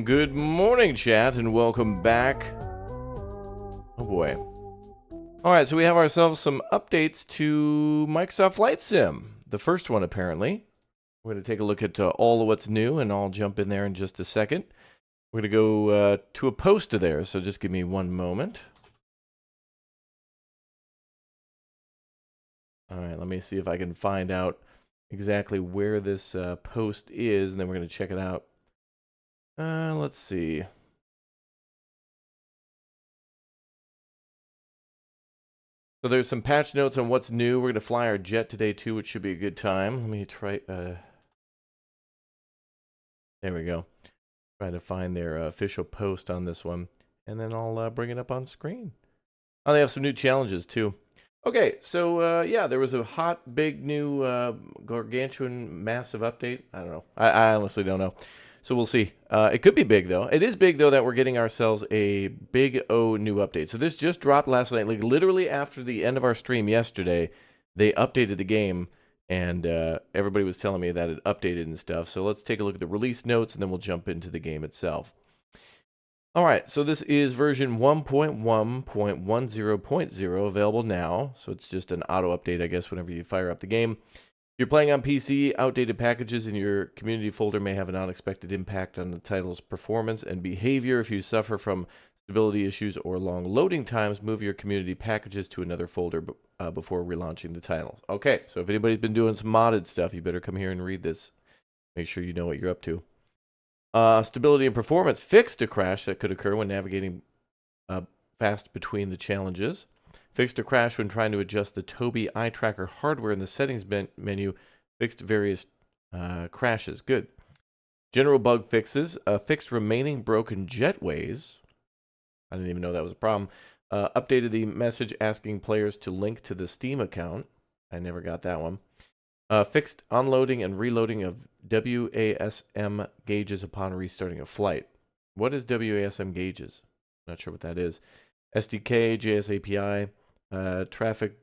Good morning, chat, and welcome back. Oh boy. Alright, so we have ourselves some updates to Microsoft Flight Sim. The first one, apparently. We're going to take a look at all of what's new, and I'll jump in there in just a second. We're going to go to a post to there, so just give me one moment. Alright, let me see if I can find out exactly where this post is, and then we're going to check it out. Let's see. So there's some patch notes on what's new. We're going to fly our jet today too, which should be a good time. Let me try, there we go. Try to find their official post on this one, and then I'll bring it up on screen. Oh, they have some new challenges too. Okay, so yeah, there was a hot, big, new, gargantuan, massive update. I don't know. I honestly don't know. So we'll see. It could be big, though. It is big, though, that we're getting ourselves a big O new update. So this just dropped last night. Like, literally after the end of our stream yesterday, they updated the game, and everybody was telling me that it updated and stuff. So let's take a look at the release notes, and then we'll jump into the game itself. All right, so this is version 1.1.10.0 available now. So it's just an auto update, I guess, whenever you fire up the game. If you're playing on PC, outdated packages in your community folder may have an unexpected impact on the title's performance and behavior. If you suffer from stability issues or long loading times, move your community packages to another folder before relaunching the title. Okay, so if anybody's been doing some modded stuff, you better come here and read this. Make sure you know what you're up to. Stability and performance fixed a crash that could occur when navigating fast between the challenges. Fixed a crash when trying to adjust the Tobii eye tracker hardware in the settings menu. Fixed various crashes. Good. General bug fixes. Fixed remaining broken jetways. I didn't even know that was a problem. Updated the message asking players to link to the Steam account. I never got that one. Fixed unloading and reloading of WASM gauges upon restarting a flight. What is WASM gauges? Not sure what that is. SDK, JS API. Traffic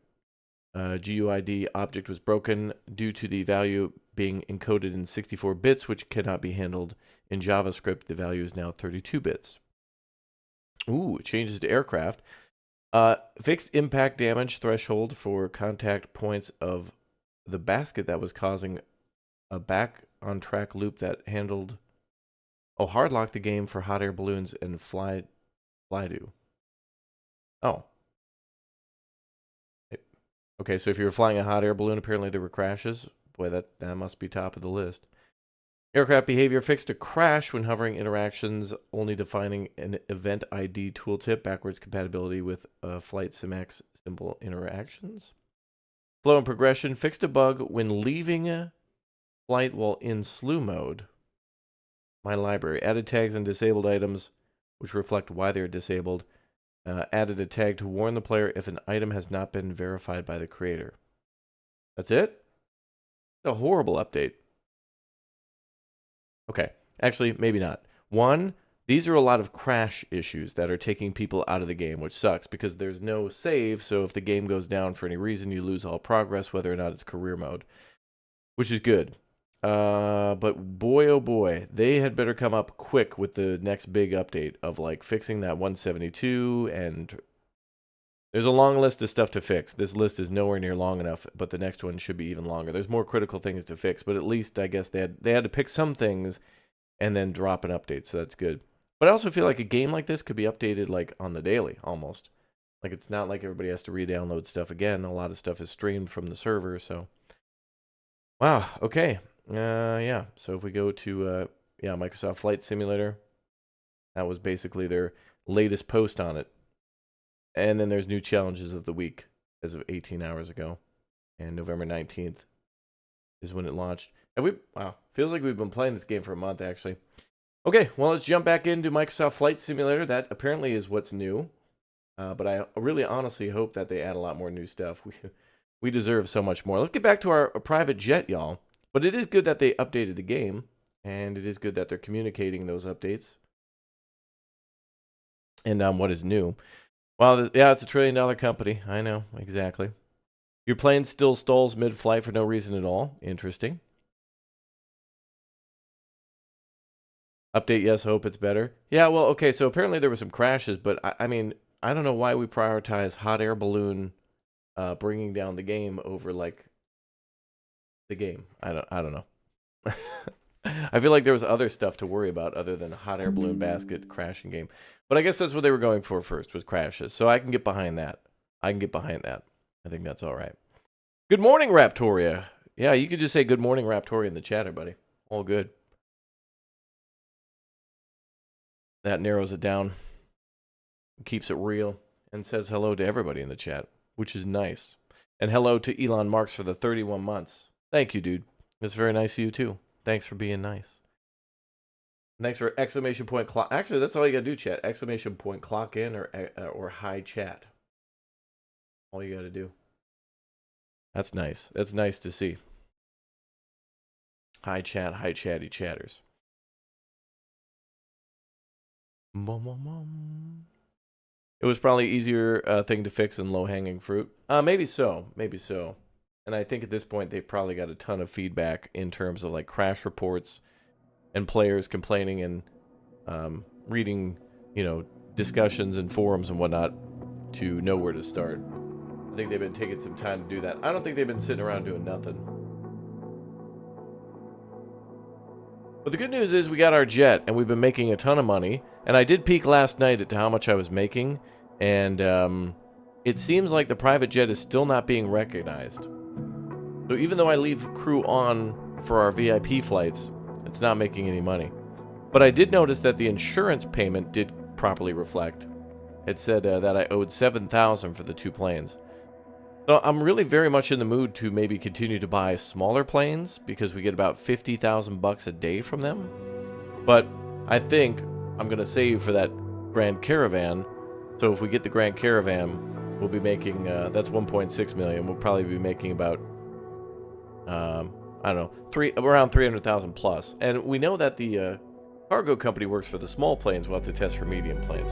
GUID object was broken due to the value being encoded in 64 bits, which cannot be handled in JavaScript. The value is now 32 bits. Ooh, it changes to aircraft. Fixed impact damage threshold for contact points of the basket that was causing a back on track loop that handled. Oh, hard locked the game for hot air balloons and fly do. Oh. Okay, so if you were flying a hot air balloon, apparently there were crashes. Boy, that must be top of the list. Aircraft behavior fixed a crash when hovering interactions, only defining an event ID tooltip. Backwards compatibility with Flight SimX simple interactions. Flow and progression fixed a bug when leaving flight while in slew mode. My library added tags and disabled items which reflect why they're disabled. Added a tag to warn the player if an item has not been verified by the creator. That's it? It's a horrible update. Okay, actually, maybe not. One, these are a lot of crash issues that are taking people out of the game, which sucks because there's no save, so if the game goes down for any reason, you lose all progress, whether or not it's career mode, which is good. But boy, oh boy, they had better come up quick with the next big update of like fixing that 172 and There's a long list of stuff to fix. This list is nowhere near long enough, but the next one should be even longer. There's more critical things to fix, but at least I guess they had to pick some things and then drop an update, so that's good. But I also feel like a game like this could be updated like on the daily almost. Like it's not like everybody has to re-download stuff again. A lot of stuff is streamed from the server, so wow, okay. Yeah. So if we go to Microsoft Flight Simulator, that was basically their latest post on it. And then there's new challenges of the week as of 18 hours ago. And November 19th is when it launched. Wow, feels like we've been playing this game for a month, actually. Okay, well, let's jump back into Microsoft Flight Simulator. That apparently is what's new. But I really honestly hope that they add a lot more new stuff. We deserve so much more. Let's get back to our private jet, y'all. But it is good that they updated the game. And it is good that they're communicating those updates. And what is new. Well, yeah, it's $1 trillion company. I know, exactly. Your plane still stalls mid-flight for no reason at all. Interesting. Update, yes, hope it's better. Yeah, well, okay, so apparently there were some crashes, but I mean, I don't know why we prioritize hot air balloon bringing down the game over, like, the game. I don't know. I feel like there was other stuff to worry about other than hot air balloon basket crashing game. But I guess that's what they were going for first, was crashes. So I can get behind that. I think that's all right. Good morning, Raptoria. Yeah, you could just say good morning, Raptoria in the chat, everybody. All good. That narrows it down. Keeps it real. And says hello to everybody in the chat, which is nice. And hello to Elon Marks for the 31 months. Thank you, dude. It's very nice of you, too. Thanks for being nice. Thanks for exclamation point clock. Actually, that's all you gotta do, chat. Exclamation point clock in or hi chat. All you gotta do. That's nice. That's nice to see. Hi chat, hi chatty chatters. It was probably easier thing to fix than low-hanging fruit. Maybe so. Maybe so. And I think at this point they probably got a ton of feedback in terms of like crash reports and players complaining and reading, discussions and forums and whatnot to know where to start. I think they've been taking some time to do that. I don't think they've been sitting around doing nothing. But the good news is we got our jet, and we've been making a ton of money. And I did peek last night at how much I was making, and it seems like the private jet is still not being recognized. So even though I leave crew on for our VIP flights, it's not making any money. But I did notice that the insurance payment did properly reflect. It said that I owed $7,000 for the 2 planes. So I'm really very much in the mood to maybe continue to buy smaller planes because we get about $50,000 a day from them. But I think I'm going to save for that Grand Caravan. So if we get the Grand Caravan, we'll be making, that's 1.6 million. We'll probably be making about, I don't know, around 300,000 plus. And we know that the cargo company works for the small planes. We'll have to test for medium planes.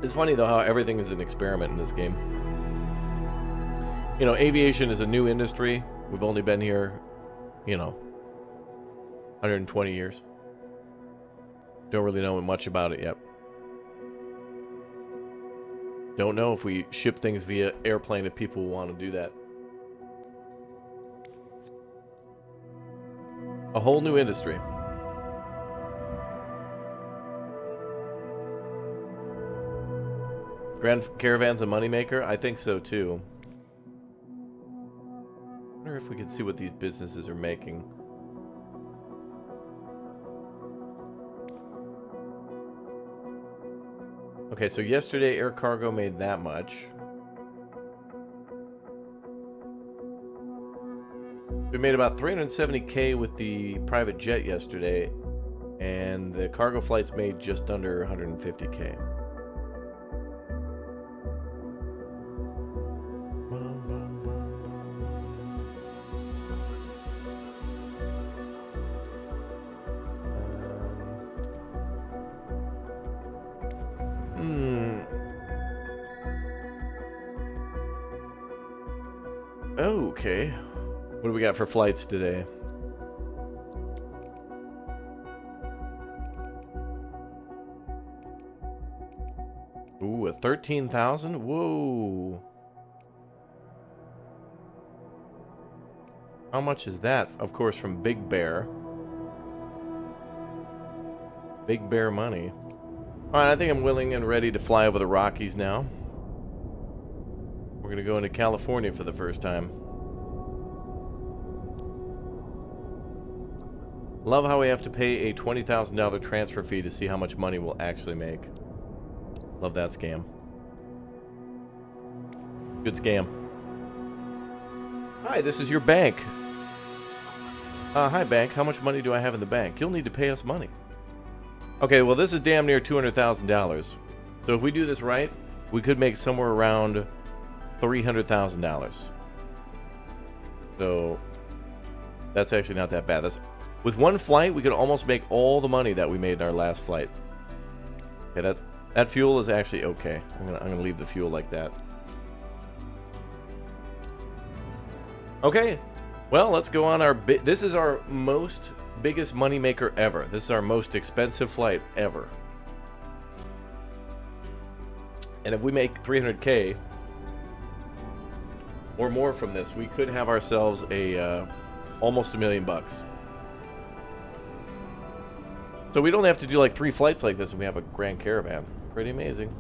It's funny, though, how everything is an experiment in this game. Aviation is a new industry. We've only been here, 120 years. Don't really know much about it yet. Don't know if we ship things via airplane if people want to do that. A whole new industry. Grand Caravan's a moneymaker? I think so, too. I wonder if we can see what these businesses are making. Okay, so yesterday air cargo made that much. We made about 370K with the private jet yesterday, and the cargo flights made just under 150K. Okay. What do we got for flights today? Ooh, a 13,000? Whoa. How much is that? Of course, from Big Bear. Big Bear money. Alright, I think I'm willing and ready to fly over the Rockies now. We're gonna go into California for the first time. Love how we have to pay a $20,000 transfer fee to see how much money we'll actually make. Love that scam. Good scam. Hi, this is your bank. Hi, bank. How much money do I have in the bank? You'll need to pay us money. Okay, well, this is damn near $200,000. So if we do this right, we could make somewhere around $300,000. So that's actually not that bad. With one flight, we could almost make all the money that we made in our last flight. Okay, that fuel is actually okay. I'm gonna leave the fuel like that. Okay, well, let's go on our this is our biggest money maker ever. This is our most expensive flight ever. And if we make 300K or more from this, we could have ourselves a almost $1 million bucks. So we don't have to do like 3 flights like this and we have a Grand Caravan. Pretty amazing.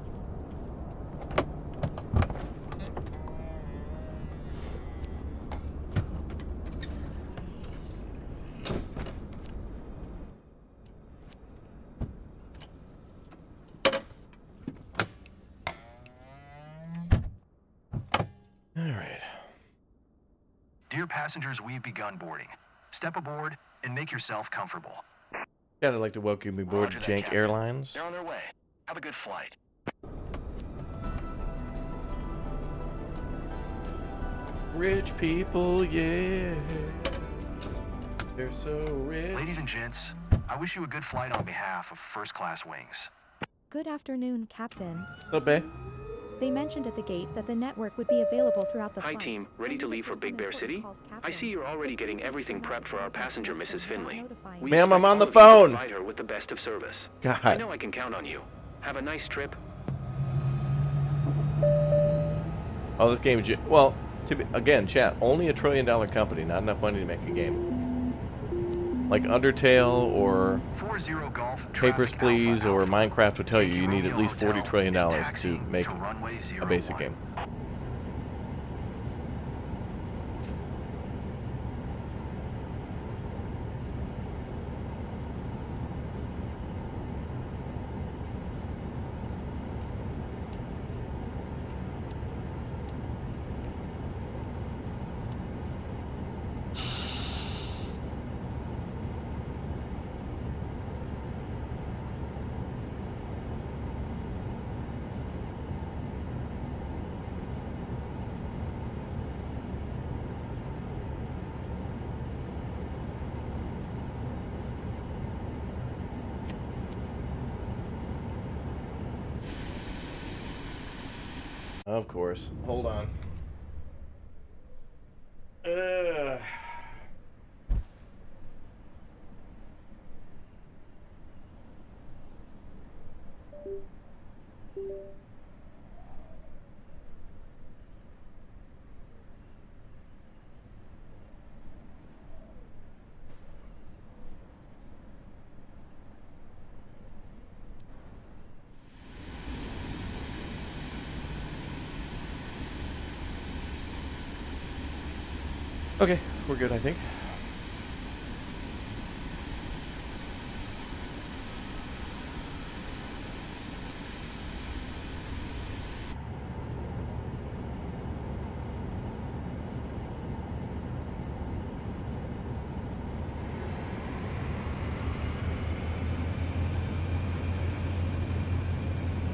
All right. Dear passengers, we've begun boarding. Step aboard and make yourself comfortable. Yeah, I'd like to welcome you aboard Jank Airlines. They're on their way. Have a good flight. Rich people, yeah. They're so rich. Ladies and gents, I wish you a good flight on behalf of First Class Wings. Good afternoon, Captain. What's up, babe? They mentioned at the gate that the network would be available throughout the Hi flight. team, ready to leave for Big Bear City? I see you're already getting everything prepped for our passenger, Mrs. Finley. Ma'am, I'm on the phone. Provide her with the best of service. God. I know I can count on you. Have a nice trip. Oh, this game is well. Again, chat. Only $1 trillion company. Not enough money to make a game. Like Undertale or Papers, Please or Minecraft would tell you need at least $40 trillion to make a basic game. Of course. Hold on. Okay, we're good, I think.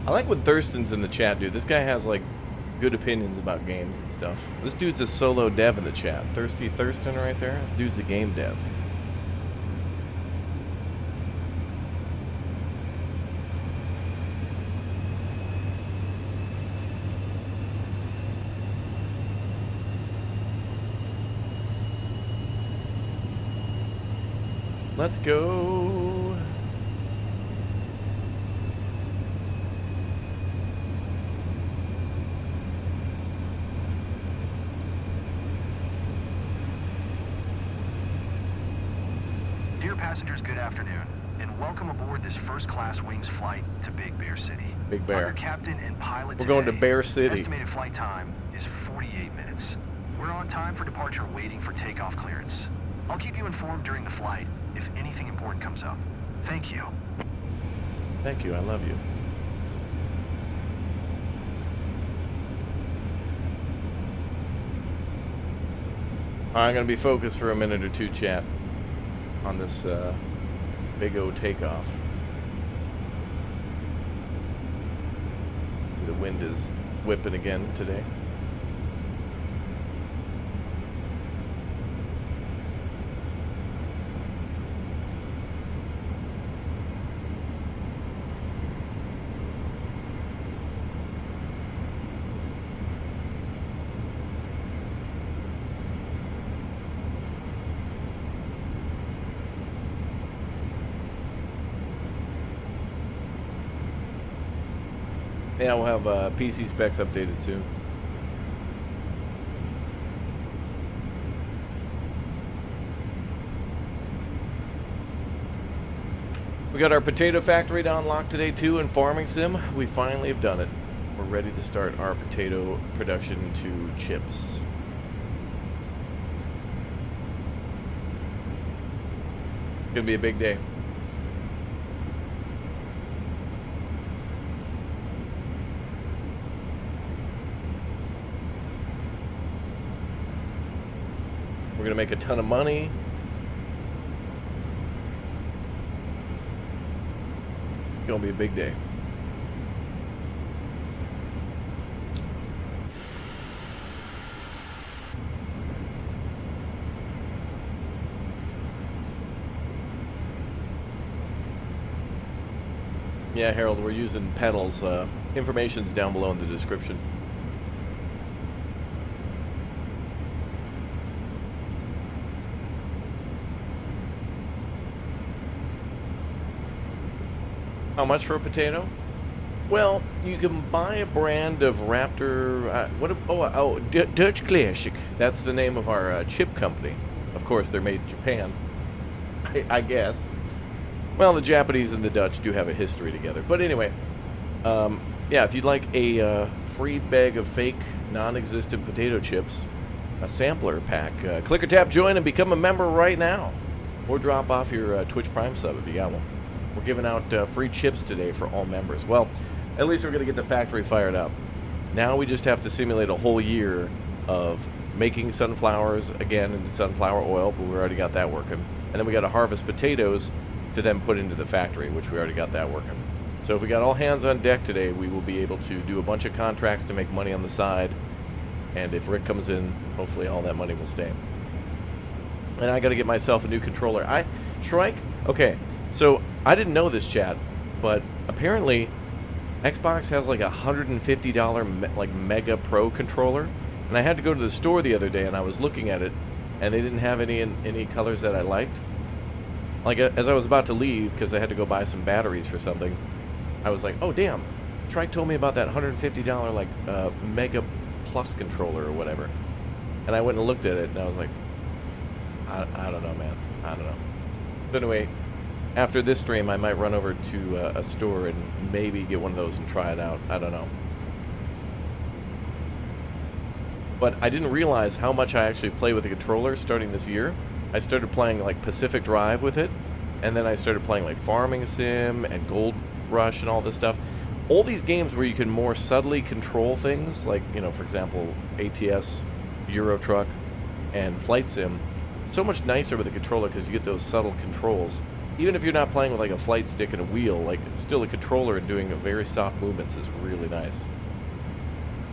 I like when Thurston's in the chat, dude. This guy has, like, good opinions about games and stuff. This dude's a solo dev in the chat. Thirsty Thurston right there. Dude's a game dev. Let's go. Dear passengers, good afternoon, and welcome aboard this first-class Wings flight to Big Bear City. Big Bear. I'm your captain and pilot We're going to today. Bear City. Estimated flight time is 48 minutes. We're on time for departure, waiting for takeoff clearance. I'll keep you informed during the flight if anything important comes up. Thank you. Thank you. I love you. I'm going to be focused for a minute or two, chat, on this big O takeoff. The wind is whipping again today. Yeah, we'll have PC specs updated soon. We got our potato factory to unlock today too in Farming Sim. We finally have done it. We're ready to start our potato production to chips. Gonna be a big day. We're gonna make a ton of money. It's gonna be a big day. Yeah, Harold, we're using pedals. Information's down below in the description. How much for a potato? Well, you can buy a brand of Raptor. Dutch Classic. That's the name of our chip company. Of course, they're made in Japan. I guess. Well, the Japanese and the Dutch do have a history together. But anyway, yeah, if you'd like a free bag of fake, non-existent potato chips, a sampler pack, click or tap join and become a member right now. Or drop off your Twitch Prime sub if you got one. We're giving out free chips today for all members. Well, at least we're going to get the factory fired up. Now we just have to simulate a whole year of making sunflowers again into sunflower oil, but we already got that working. And then we got to harvest potatoes to then put into the factory, which we already got that working. So if we got all hands on deck today, we will be able to do a bunch of contracts to make money on the side. And if Rick comes in, hopefully all that money will stay. And I got to get myself a new controller. Shrike? Okay, so I didn't know this, chat, but apparently Xbox has like a $150 like Mega Pro controller. And I had to go to the store the other day and I was looking at it and they didn't have any colors that I liked. Like as I was about to leave because I had to go buy some batteries for something, I was like, oh damn, Shrike told me about that $150 like Mega Plus controller or whatever. And I went and looked at it and I was like, I don't know, man. I don't know. But anyway, after this stream, I might run over to a store and maybe get one of those and try it out. I don't know. But I didn't realize how much I actually play with the controller starting this year. I started playing like Pacific Drive with it, and then I started playing like Farming Sim and Gold Rush and all this stuff. All these games where you can more subtly control things, like, you know, for example, ATS, Euro Truck, and Flight Sim. So much nicer with the controller because you get those subtle controls. Even if you're not playing with like a flight stick and a wheel, like still a controller and doing very soft movements is really nice.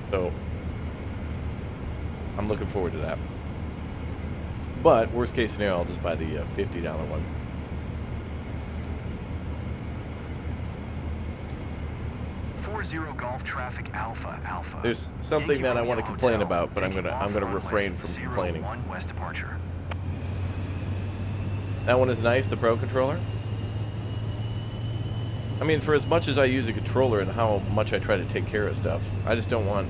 So I'm looking forward to that. But worst case scenario, I'll just buy the $50 one. Golf traffic Alpha. There's something that I want to complain about, but I'm gonna refrain from complaining. West departure. That one is nice, the Pro controller. I mean, for as much as I use a controller and how much I try to take care of stuff, I just don't want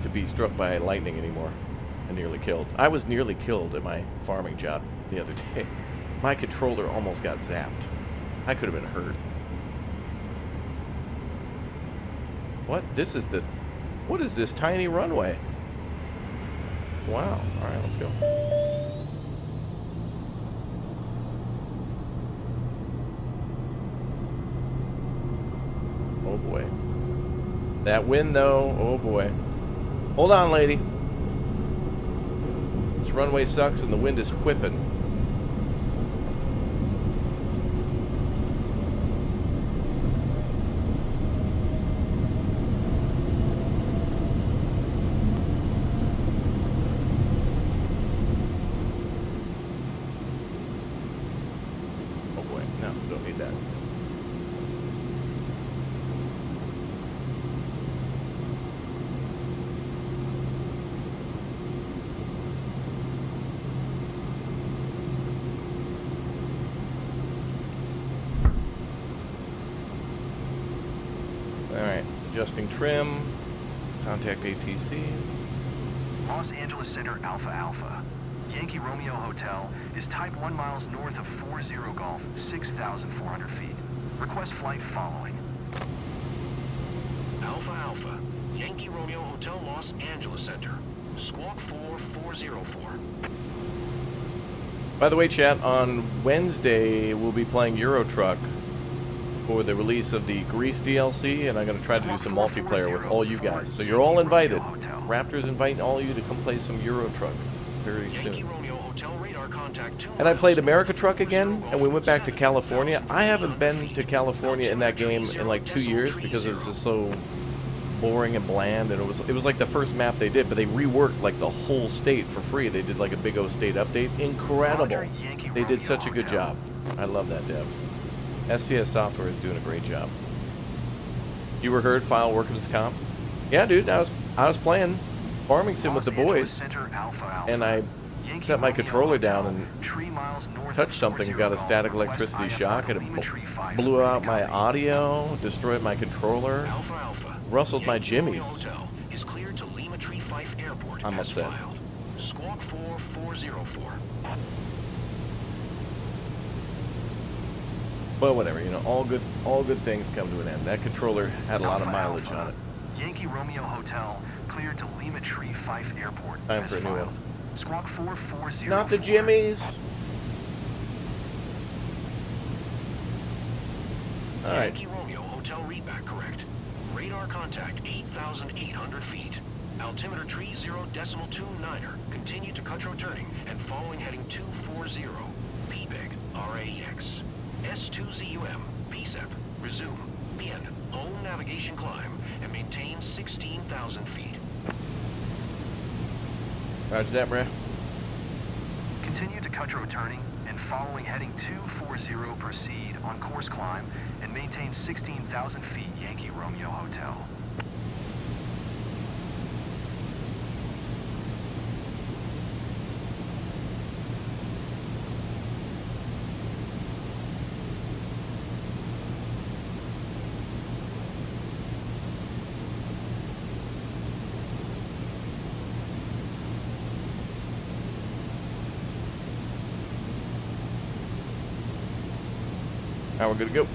to be struck by lightning anymore and nearly killed. I was nearly killed at my farming job the other day. My controller almost got zapped. I could have been hurt. What? What is this tiny runway? Wow. Alright, let's go. Oh boy. That wind though, oh boy. Hold on, lady. This runway sucks and the wind is whipping. Adjusting trim, contact ATC. Los Angeles Center Alpha. Yankee Romeo Hotel is type 1 miles north of 40 Golf, 6,400 feet. Request flight following. Alpha. Yankee Romeo Hotel, Los Angeles Center. Squawk 4404. By the way, chat, on Wednesday we'll be playing Euro Truck for the release of the Grease DLC, and I'm going to try to do some multiplayer with all you guys. So you're all invited. Raptor's inviting all of you to come play some Euro Truck very soon. And I played America Truck again, and we went back to California. I haven't been to California in that game in like 2 years because it was just so boring and bland, and it was like the first map they did, but they reworked like the whole state for free. They did like a big O state update. Incredible. They did such a good job. I love that dev. SCS Software is doing a great job. You were heard, file workman's comp? Yeah, dude, I was playing Farming Sim with the boys, and I set my controller down and touched something, got a static electricity shock, and it blew out my audio, destroyed my controller, rustled my jimmies. I'm upset. Squawk 4404. But whatever, you know, all good things come to an end. That controller had a lot of mileage on it. Yankee Romeo Hotel cleared to Lima Tree Fife Airport. Time for a new one. Squawk 4404. Not the jimmies. All right. Yankee Romeo Hotel readback correct. Radar contact 8,800 feet. Altimeter tree 0.29er. Continue to Cutro turning and following heading 240. PBEG RAEX. S2ZUM, PSEP, resume, bien, home navigation climb, and maintain 16,000 feet. Roger that, bruh. Continue to Cutro turning and following heading 240, proceed on course climb and maintain 16,000 feet, Yankee Romeo Hotel. Now we're good to go.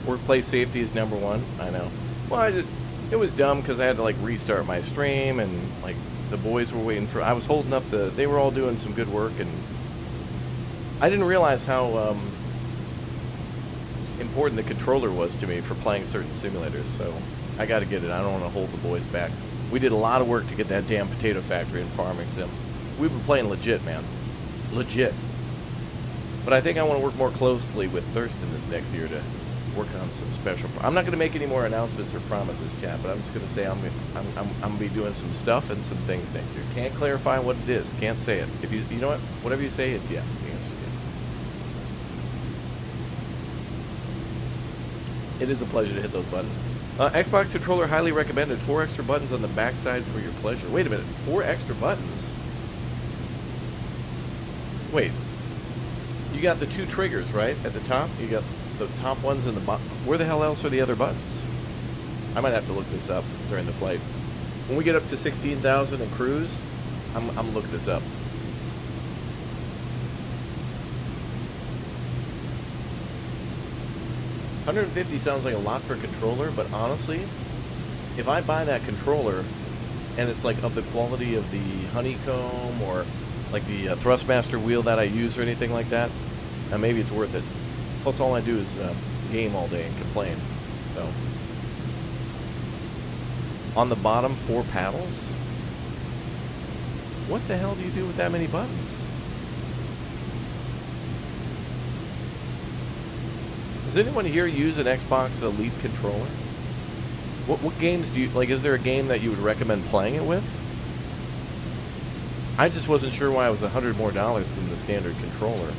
Workplace safety is number one. I know. Well, it was dumb because I had to like restart my stream, and like the boys were waiting for. I was holding up they were all doing some good work, and I didn't realize how important the controller was to me for playing certain simulators. So I got to get it. I don't want to hold the boys back. We did a lot of work to get that damn potato factory in Farming Sim. We've been playing legit, man. Legit. But I think I want to work more closely with Thurston this next year to work on some special. I'm not going to make any more announcements or promises, chat, but I'm just going to say I'm going to be doing some stuff and some things next year. Can't clarify what it is. Can't say it. If you know what, whatever you say, it's yes. The answer is yes. It is a pleasure to hit those buttons. Xbox controller highly recommended. 4 extra buttons on the backside for your pleasure. Wait a minute. 4 extra buttons? Wait. You got the 2 triggers, right? At the top? You got the top ones and the bottom. Where the hell else are the other buttons? I might have to look this up during the flight. When we get up to 16,000 and cruise, I'm looking this up. $150 sounds like a lot for a controller, but honestly, if I buy that controller and it's like of the quality of the honeycomb or like the Thrustmaster wheel that I use or anything like that, maybe it's worth it. Plus, all I do is game all day and complain. So, on the bottom 4 paddles, what the hell do you do with that many buttons? Does anyone here use an Xbox Elite controller? What games do you like? Is there a game that you would recommend playing it with? I just wasn't sure why it was $100 more than the standard controller.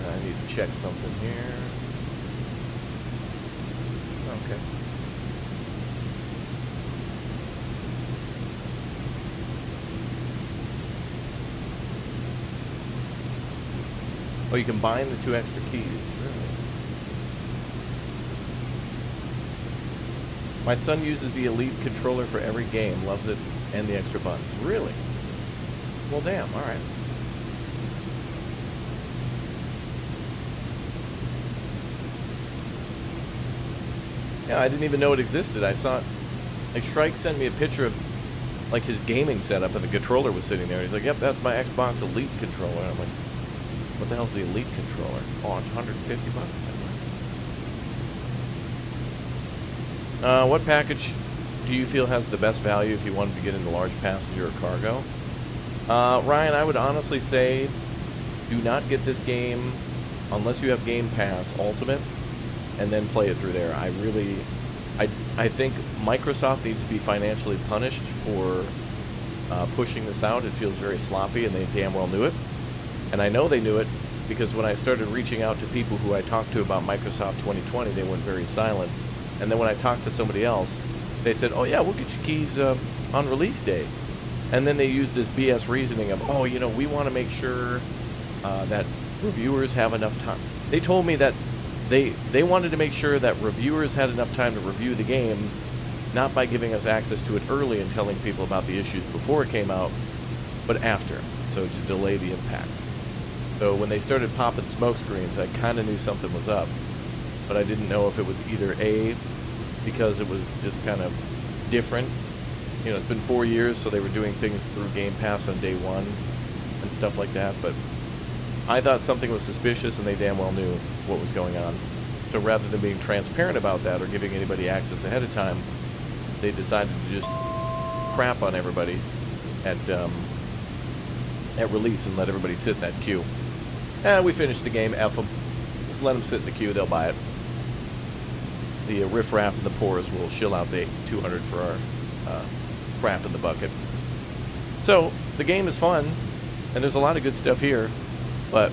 I need to check something here. Okay. Oh, you combine the 2 extra keys, really? My son uses the Elite controller for every game, loves it, and the extra buttons. Really? Well, damn, alright. Yeah, I didn't even know it existed. I saw it, like, Shrike sent me a picture of, like, his gaming setup, and the controller was sitting there. He's like, yep, that's my Xbox Elite controller. And I'm like, what the hell's the Elite controller? Oh, it's $150. What package do you feel has the best value if you wanted to get into large passenger or cargo? Ryan, I would honestly say do not get this game unless you have Game Pass Ultimate and then play it through there. I think Microsoft needs to be financially punished for pushing this out. It feels very sloppy, and they damn well knew it. And I know they knew it because when I started reaching out to people who I talked to about Microsoft 2020, they went very silent. And then when I talked to somebody else, they said, oh yeah, we'll get you keys on release day. And then they used this BS reasoning of, oh, you know, we want to make sure that reviewers have enough time. They told me that they wanted to make sure that reviewers had enough time to review the game, not by giving us access to it early and telling people about the issues before it came out, but after, so to delay the impact. So when they started popping smoke screens, I kind of knew something was up, but I didn't know if it was either A, because it was just kind of different. You know, it's been 4 years, so they were doing things through Game Pass on day one and stuff like that, but I thought something was suspicious, and they damn well knew what was going on. So rather than being transparent about that or giving anybody access ahead of time, they decided to just crap on everybody at release and let everybody sit in that queue. And we finished the game, F them. Just let them sit in the queue, they'll buy it. The riffraff and the poors will shill out the $200 for our crap in the bucket. So, the game is fun, and there's a lot of good stuff here, but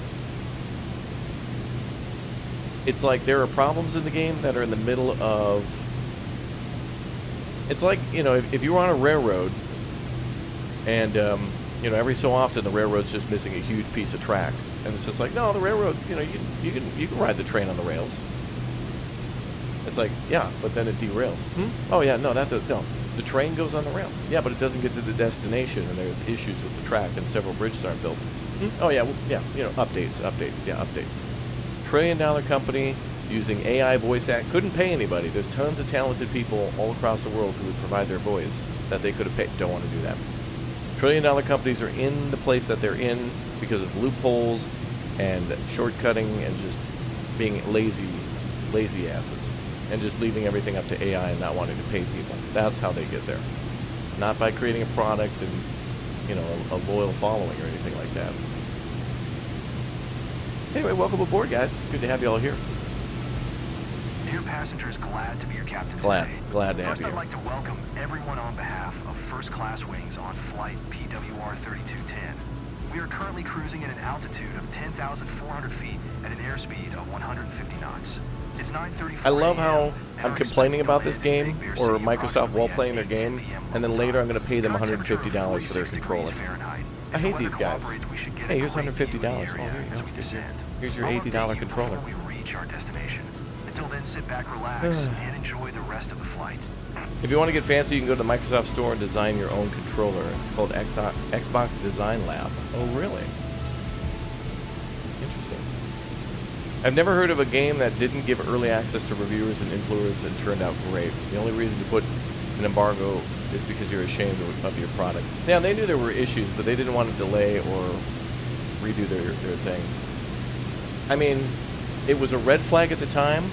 it's like there are problems in the game that are in the middle of... It's like, you know, if you were on a railroad, and, you know, every so often the railroad's just missing a huge piece of tracks, and it's just like, no, the railroad, you know, you can ride the train on the rails. It's like, yeah, but then it derails. Oh yeah, no, no. The train goes on the rails. Yeah, but it doesn't get to the destination, and there's issues with the track, and several bridges aren't built. Oh yeah, well, yeah, you know, updates, yeah, updates. $1 trillion company using AI voice act, couldn't pay anybody. There's tons of talented people all across the world who would provide their voice that they could have paid. Don't want to do that. $1 trillion companies are in the place that they're in because of loopholes and shortcutting and just being lazy asses, and just leaving everything up to AI and not wanting to pay people. That's how they get there. Not by creating a product and, you know, a loyal following or anything like that. Anyway, welcome aboard, guys. Good to have you all here. Dear passengers, glad to be your captain Glad today. to have you First, here. I'd like to welcome everyone on behalf of First Class Wings on flight PWR 3210. We are currently cruising at an altitude of 10,400 feet at an airspeed of 150 knots. It's 9:34 I love how a.m., and I'm our complaining expected about this delay at game, Big Bear or City Microsoft while approximately playing their at game, 8:10 p.m. and then local later I'm time. going to pay them Current temperature of $150 for their 46 controller. degrees Fahrenheit. I If hate the these weather guys. cooperates, we should get Hey, a here's great view in the $150. Oh, area here you as go. we descend. Here's your I'll $80 update you controller. before we reach our destination. The Until then, sit back, relax, and enjoy the rest of the flight. If you want to get fancy, you can go to the Microsoft Store and design your own controller. It's called Xbox Design Lab. Oh, really? Interesting. I've never heard of a game that didn't give early access to reviewers and influencers and turned out great. The only reason to put an embargo is because you're ashamed of your product. Now, they knew there were issues, but they didn't want to delay or redo their thing. I mean, it was a red flag at the time,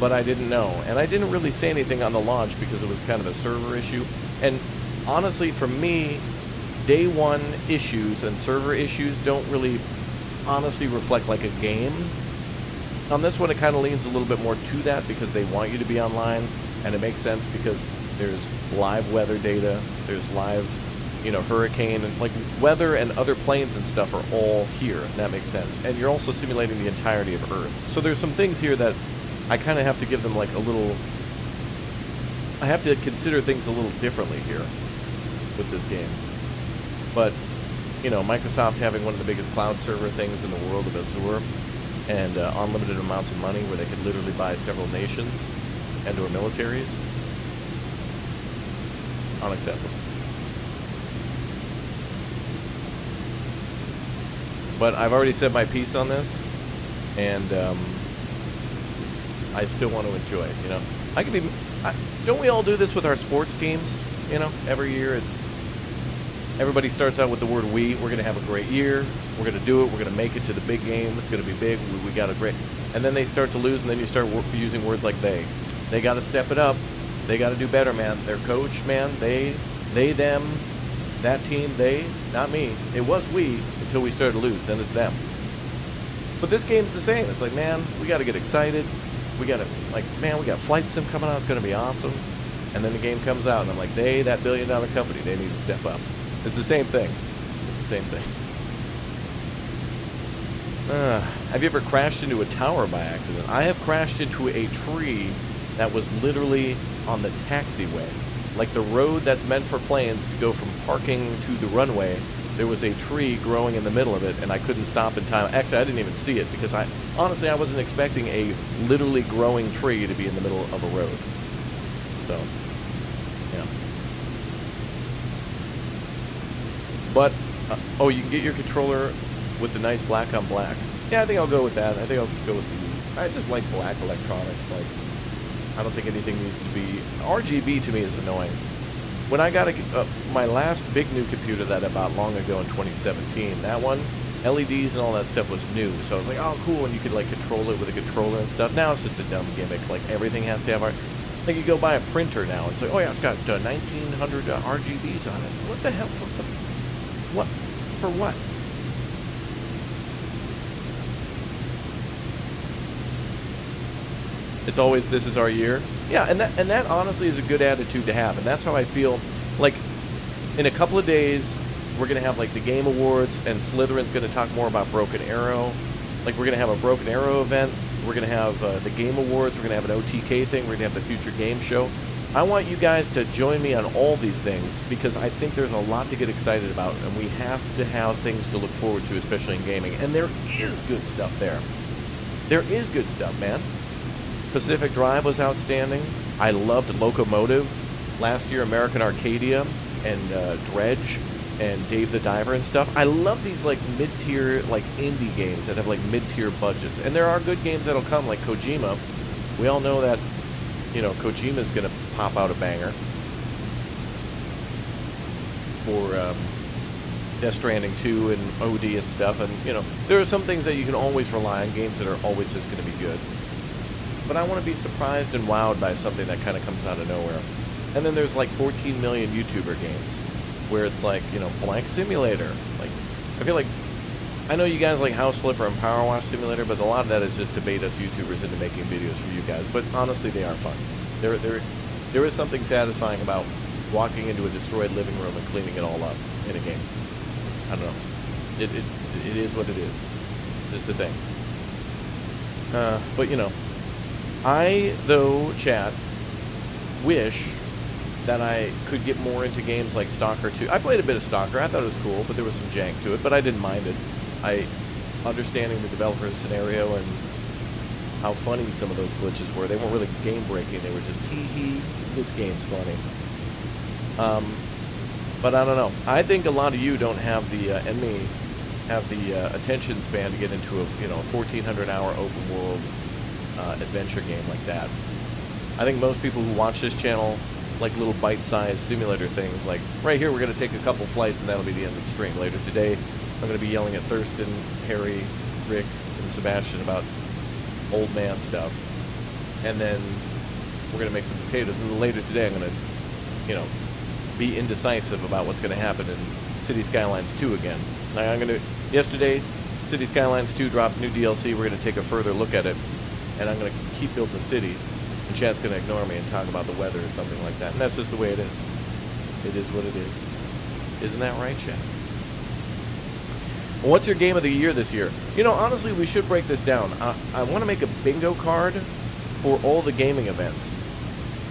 but I didn't know. And I didn't really say anything on the launch because it was kind of a server issue. And honestly, for me, day one issues and server issues don't really honestly reflect like a game. On this one, it kind of leans a little bit more to that because they want you to be online, and it makes sense because there's live weather data, there's live, hurricane, and like weather and other planes and stuff are all here, and that makes sense. And you're also simulating the entirety of Earth. So there's some things here that I kind of have to give them like a little, I have to consider things a little differently here with this game. But, Microsoft having one of the biggest cloud server things in the world of Azure, and unlimited amounts of money where they could literally buy several nations and or militaries, unacceptable. But I've already said my piece on this, and I still want to enjoy it. I could be. Don't we all do this with our sports teams? Every year everybody starts out with the word "we." We're gonna have a great year. We're gonna do it. We're gonna make it to the big game. It's gonna be big. We got a great. And then they start to lose, and then you start using words like "they." They got to step it up. They got to do better, man. Their coach, man. They, them, that team. They, not me. It was we until we started to lose. Then it's them. But this game's the same. It's like, man, we got to get excited. We got to, we got Flight Sim coming out. It's going to be awesome. And then the game comes out, and I'm like, that $1 billion company, they need to step up. It's the same thing. It's the same thing. Have you ever crashed into a tower by accident? I have crashed into a tree that was literally on the taxiway. Like the road that's meant for planes to go from parking to the runway, there was a tree growing in the middle of it, and I couldn't stop in time. Actually, I didn't even see it because I wasn't expecting a literally growing tree to be in the middle of a road. So, yeah. But, you can get your controller with the nice black on black. Yeah, I think I'll go with that. I think I'll just go with I just like black electronics. I don't think anything needs to be... RGB to me is annoying. When I got my last big new computer that I bought long ago in 2017, that one, LEDs and all that stuff was new. So I was like, oh, cool, and you could control it with a controller and stuff. Now it's just a dumb gimmick. Everything has to have... you go buy a printer now. It's like, oh yeah, it's got 1900 RGBs on it. What the hell? What? For what? It's always, this is our year. Yeah, and that honestly is a good attitude to have, and that's how I feel. In a couple of days, we're gonna have the Game Awards, and Slytherin's gonna talk more about Broken Arrow. We're gonna have a Broken Arrow event. We're gonna have the Game Awards. We're gonna have an OTK thing. We're gonna have the Future Game Show. I want you guys to join me on all these things because I think there's a lot to get excited about, and we have to have things to look forward to, especially in gaming. And there is good stuff there. There is good stuff, man. Pacific Drive was outstanding. I loved Locomotive last year, American Arcadia, and Dredge, and Dave the Diver and stuff. I love these mid-tier indie games that have mid-tier budgets. And there are good games that'll come, like Kojima. We all know that, Kojima's gonna pop out a banger for Death Stranding 2 and OD and stuff. And there are some things that you can always rely on, games that are always just gonna be good. But I want to be surprised and wowed by something that kind of comes out of nowhere. And then there's 14 million YouTuber games where it's Blank Simulator. I feel I know you guys like House Flipper and Power Wash Simulator, but a lot of that is just to bait us YouTubers into making videos for you guys. But honestly, they are fun. There is something satisfying about walking into a destroyed living room and cleaning it all up in a game. I don't know. It is what it is. Just the thing. But I, though, chat, wish that I could get more into games like Stalker 2. I played a bit of Stalker. I thought it was cool, but there was some jank to it, but I didn't mind it. Understanding the developer's scenario and how funny some of those glitches were. They weren't really game breaking. They were just hee, this game's funny. But I don't know. I think a lot of you don't have the attention span to get into a 1,400-hour open world adventure game like that. I think most people who watch this channel like little bite-sized simulator things. Like right here, we're going to take a couple flights, and that'll be the end of the stream. Later today, I'm going to be yelling at Thurston, Harry, Rick, and Sebastian about old man stuff, and then we're going to make some potatoes. And then later today, I'm going to, be indecisive about what's going to happen in City Skylines 2 again. Yesterday, City Skylines 2 dropped new DLC. We're going to take a further look at it, and I'm going to keep building the city. And Chad's going to ignore me and talk about the weather or something like that. And that's just the way it is. It is what it is. Isn't that right, Chad? Well, what's your game of the year this year? Honestly, we should break this down. I want to make a bingo card for all the gaming events,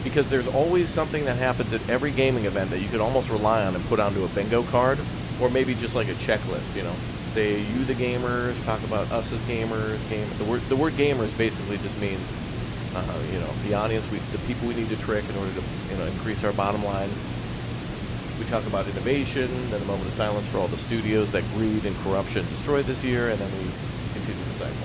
because there's always something that happens at every gaming event that you could almost rely on and put onto a bingo card, or maybe just like a checklist. Say you the gamers, talk about us as gamers. The word gamers basically just means the audience, the people we need to trick in order to increase our bottom line. We talk about innovation, then a moment of silence for all the studios that greed and corruption destroyed this year, and then we continue the cycle.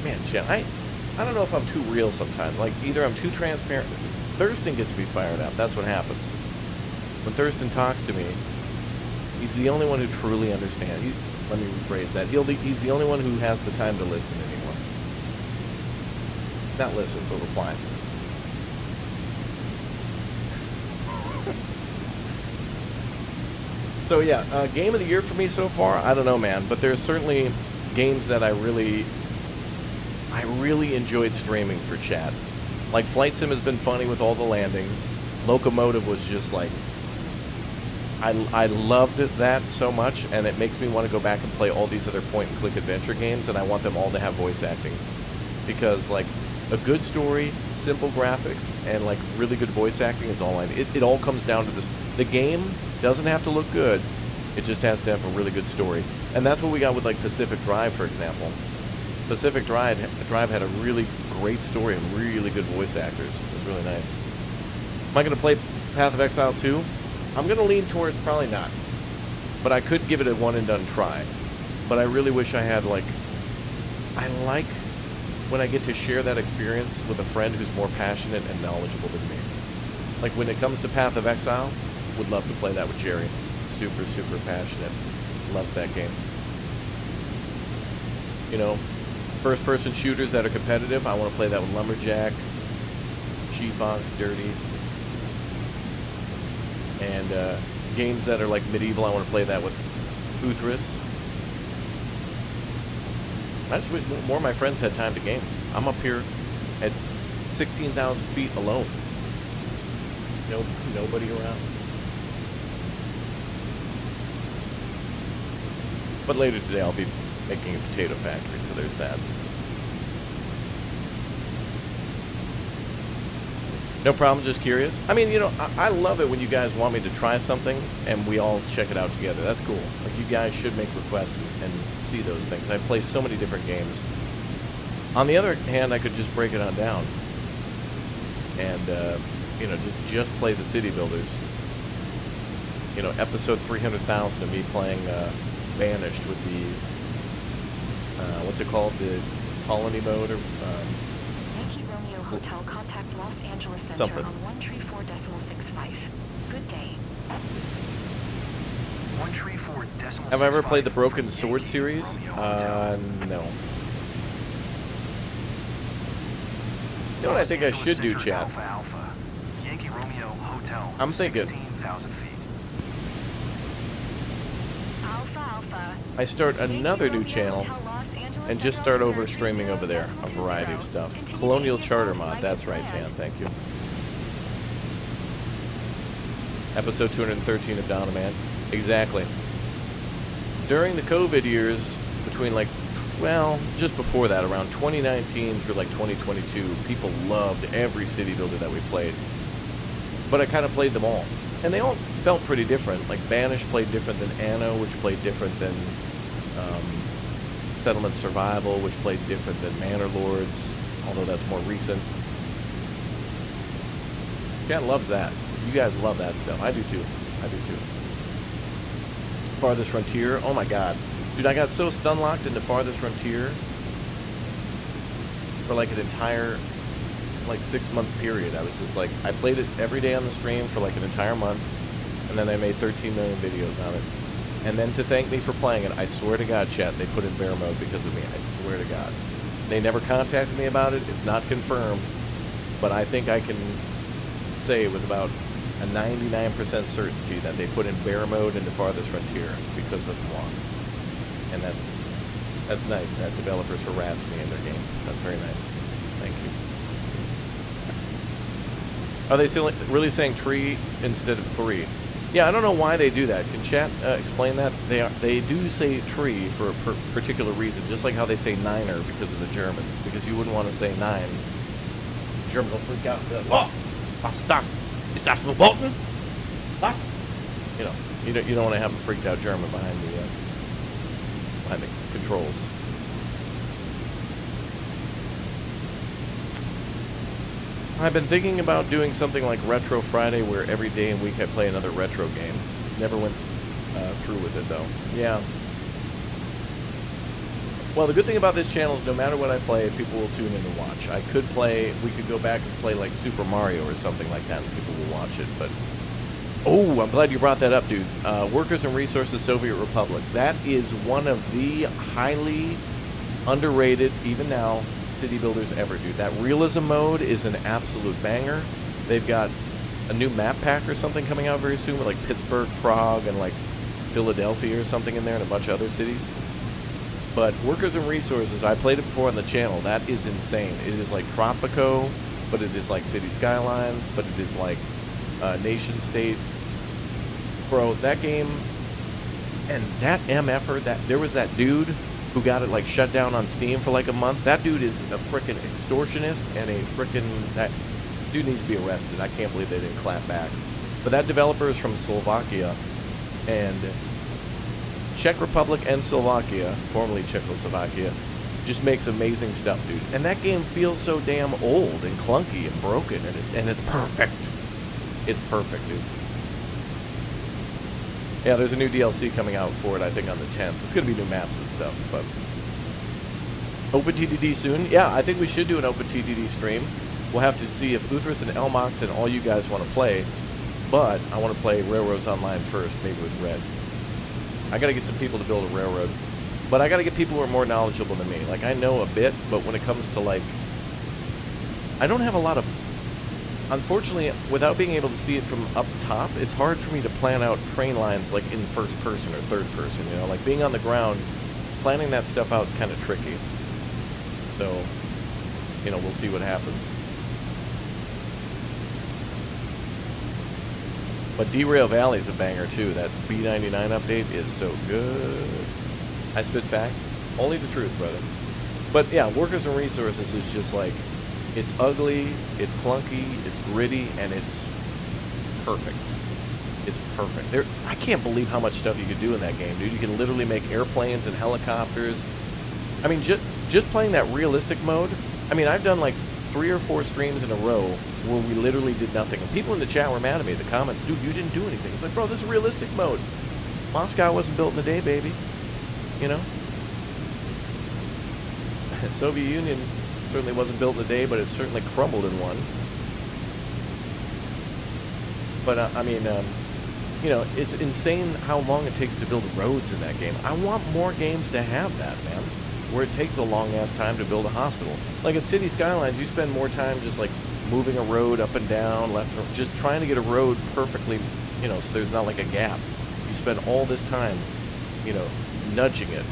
Man, Jen, I don't know if I'm too real sometimes. Like, either I'm too transparent. Thurston gets me fired up. That's what happens. When Thurston talks to me, he's the only one who truly understands. Let me rephrase that. He's the only one who has the time to listen anymore. Not listen, but reply. So yeah, game of the year for me so far, I don't know, man. But there's certainly games that I really enjoyed streaming for chat. Like Flight Sim has been funny with all the landings. Locomotive was just like, I loved that so much, and it makes me want to go back and play all these other point-and-click adventure games, and I want them all to have voice acting. Because, like, a good story, simple graphics, and, like, really good voice acting is all I need. It all comes down to this. The game doesn't have to look good. It just has to have a really good story. And that's what we got with, like, Pacific Drive, for example. Pacific Drive had a really great story and really good voice actors. It was really nice. Am I going to play Path of Exile 2? I'm going to lean towards probably not. But I could give it a one-and-done try. But I really wish I had, like... I like when I get to share that experience with a friend who's more passionate and knowledgeable than me. Like, when it comes to Path of Exile, would love to play that with Jerry. Super, super passionate. Loves that game. First-person shooters that are competitive, I want to play that with Lumberjack, G-Fox, Dirty. And games that are like medieval, I want to play that with Uthris. I just wish more of my friends had time to game. I'm up here at 16,000 feet alone. Nobody around. But later today I'll be making a potato factory, so there's that. No problem, just curious. I mean, I love it when you guys want me to try something and we all check it out together. That's cool. Like, you guys should make requests and see those things. I play so many different games. On the other hand, I could just break it on down and, just play the city builders. Episode 300,000 of me playing Banished with the, what's it called? The colony mode or... Hotel, contact Los Angeles Center Something. on 134.65. Good day. 134.65. Have I ever played the Broken Sword series? No. You know what I think I should do, chat? Alpha. Yankee Romeo Hotel. I'm thinking 16,000 feet. Alpha. I start another new channel and just start over streaming over there a variety of stuff. Colonial Charter Mod, that's right, Tan, thank you. Episode 213 of Donna Man. Exactly. During the COVID years, between like well, just before that, around 2019 through like 2022, people loved every city builder that we played. But I kind of played them all. And they all felt pretty different. Like Banish played different than Anno, which played different than Settlement Survival, which played different than Manor Lords, although that's more recent. Chat loves that. You guys love that stuff. I do too. I do too. Farthest Frontier. Oh my god. Dude, I got so stun locked into Farthest Frontier for like an entire like 6-month period. I was just like, I played it every day on the stream for like an entire month, and then I made 13 million videos on it. And then to thank me for playing it, I swear to God, chat, they put in bear mode because of me. I swear to God. They never contacted me about it. It's not confirmed, but I think I can say with about a 99% certainty that they put in bear mode into Farthest Frontier because of moi. And that's nice. That developers harass me in their game. That's very nice. Thank you. Are they still really saying tree instead of 3? Yeah, I don't know why they do that. Can chat explain that? They do say tree for a particular reason, just like how they say niner because of the Germans. Because you wouldn't want to say 9. German will freak out. What? Is that verboten? What? You don't want to have a freaked out German behind the controls. I've been thinking about doing something like Retro Friday, where every day and week I play another retro game. Never went through with it though. Yeah. Well, the good thing about this channel is no matter what I play, people will tune in to watch. We could go back and play like Super Mario or something like that, and people will watch it. But oh, I'm glad you brought that up, dude. Workers and Resources Soviet Republic. That is one of the highly underrated, even now, city builders ever, dude. That realism mode is an absolute banger. They've got a new map pack or something coming out very soon with like Pittsburgh, Prague, and like Philadelphia or something in there, and a bunch of other cities. But Workers and Resources, I played it before on the channel. That is insane. It is like Tropico, but it is like City Skylines, but it is like Nation State. Bro, that game, and that MF'er, there was that dude who got it like shut down on Steam for like a month. That dude is a frickin' extortionist and that dude needs to be arrested. I can't believe they didn't clap back. But that developer is from Slovakia, and Czech Republic and Slovakia, formerly Czechoslovakia, just makes amazing stuff, dude. And that game feels so damn old and clunky and broken, and it's perfect. It's perfect, dude. Yeah, there's a new DLC coming out for it, I think, on the 10th. It's going to be new maps and stuff, but OpenTTD soon? Yeah, I think we should do an OpenTTD stream. We'll have to see if Uthras and Elmox and all you guys want to play, but I want to play Railroads Online first, maybe with Red. I got to get some people to build a railroad, but I got to get people who are more knowledgeable than me. Like, I know a bit, but when it comes to, like, I don't have a lot of... Unfortunately, without being able to see it from up top, it's hard for me to plan out train lines like in first person or third person, you know? Like being on the ground, planning that stuff out is kind of tricky. So, we'll see what happens. But Derail Valley is a banger too. That B99 update is so good. I spit facts. Only the truth, brother. But yeah, Workers and Resources is just like, it's ugly, it's clunky, it's gritty, and it's perfect. It's perfect. I can't believe how much stuff you could do in that game, dude. You can literally make airplanes and helicopters. I mean, just playing that realistic mode. I mean, I've done like 3 or 4 streams in a row where we literally did nothing. And people in the chat were mad at me. The comment, dude, you didn't do anything. It's like, bro, this is realistic mode. Moscow wasn't built in a day, baby. You know? Soviet Union certainly wasn't built in a day, but it certainly crumbled in one. But, I mean, it's insane how long it takes to build roads in that game. I want more games to have that, man, where it takes a long-ass time to build a hospital. Like at City Skylines, you spend more time just, like, moving a road up and down, left and right, just trying to get a road perfectly, so there's not, like, a gap. You spend all this time, nudging it,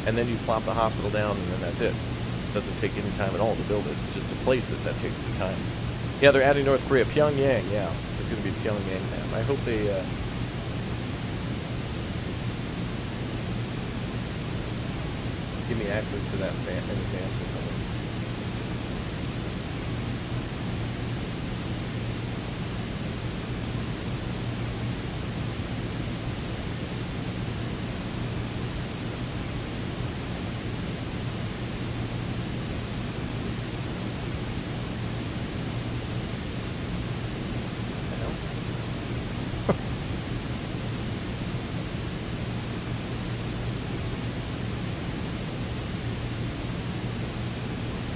and then you plop the hospital down, and then that's it. Doesn't take any time at all to build it. It's just to place it that takes the time. Yeah, they're adding North Korea. Pyongyang, yeah. There's going to be Pyongyang now. I hope they... give me access to that in advance or something.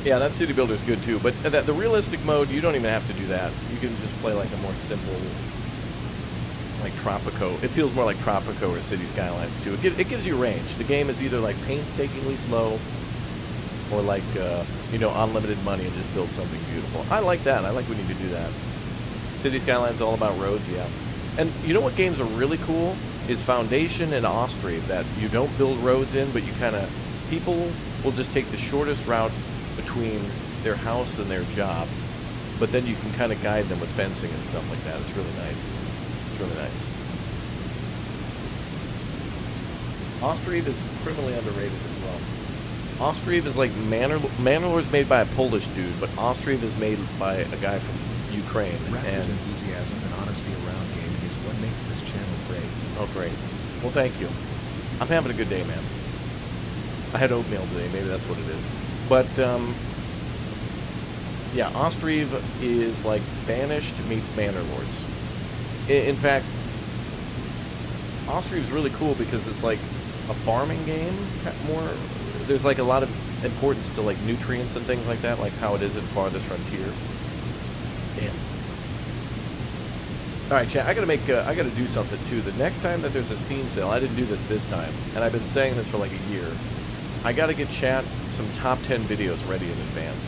Yeah, that city builder's good too, but the realistic mode, you don't even have to do that. You can just play like a more simple, like Tropico. It feels more like Tropico or City Skylines too. It gives you range. The game is either like painstakingly slow, or like you know, unlimited money and just build something beautiful. I like that. I like when you can do that. City Skylines all about roads, yeah. And you know what games are really cool is Foundation and Austria, that you don't build roads in, but you kind of, people will just take the shortest route between their house and their job, but then you can kind of guide them with fencing and stuff like that. It's really nice. It's really nice. Ostriv is criminally underrated as well. Ostriv is like Manor is made by a Polish dude, but Ostriv is made by a guy from Ukraine. Raptors' enthusiasm and honesty around gaming is what makes this channel great. Oh, great. Well, thank you. I'm having a good day, man. I had oatmeal today. Maybe that's what it is. But, yeah, Ostriv is like Banished meets Bannerlords. In fact, Ostriv is really cool because it's like a farming game more. There's like a lot of importance to like nutrients and things like that, like how it is in Farthest Frontier. Damn. All right, chat. I gotta do something too. The next time that there's a Steam sale, I didn't do this time, and I've been saying this for like a year. I gotta get chat some top 10 videos ready in advance.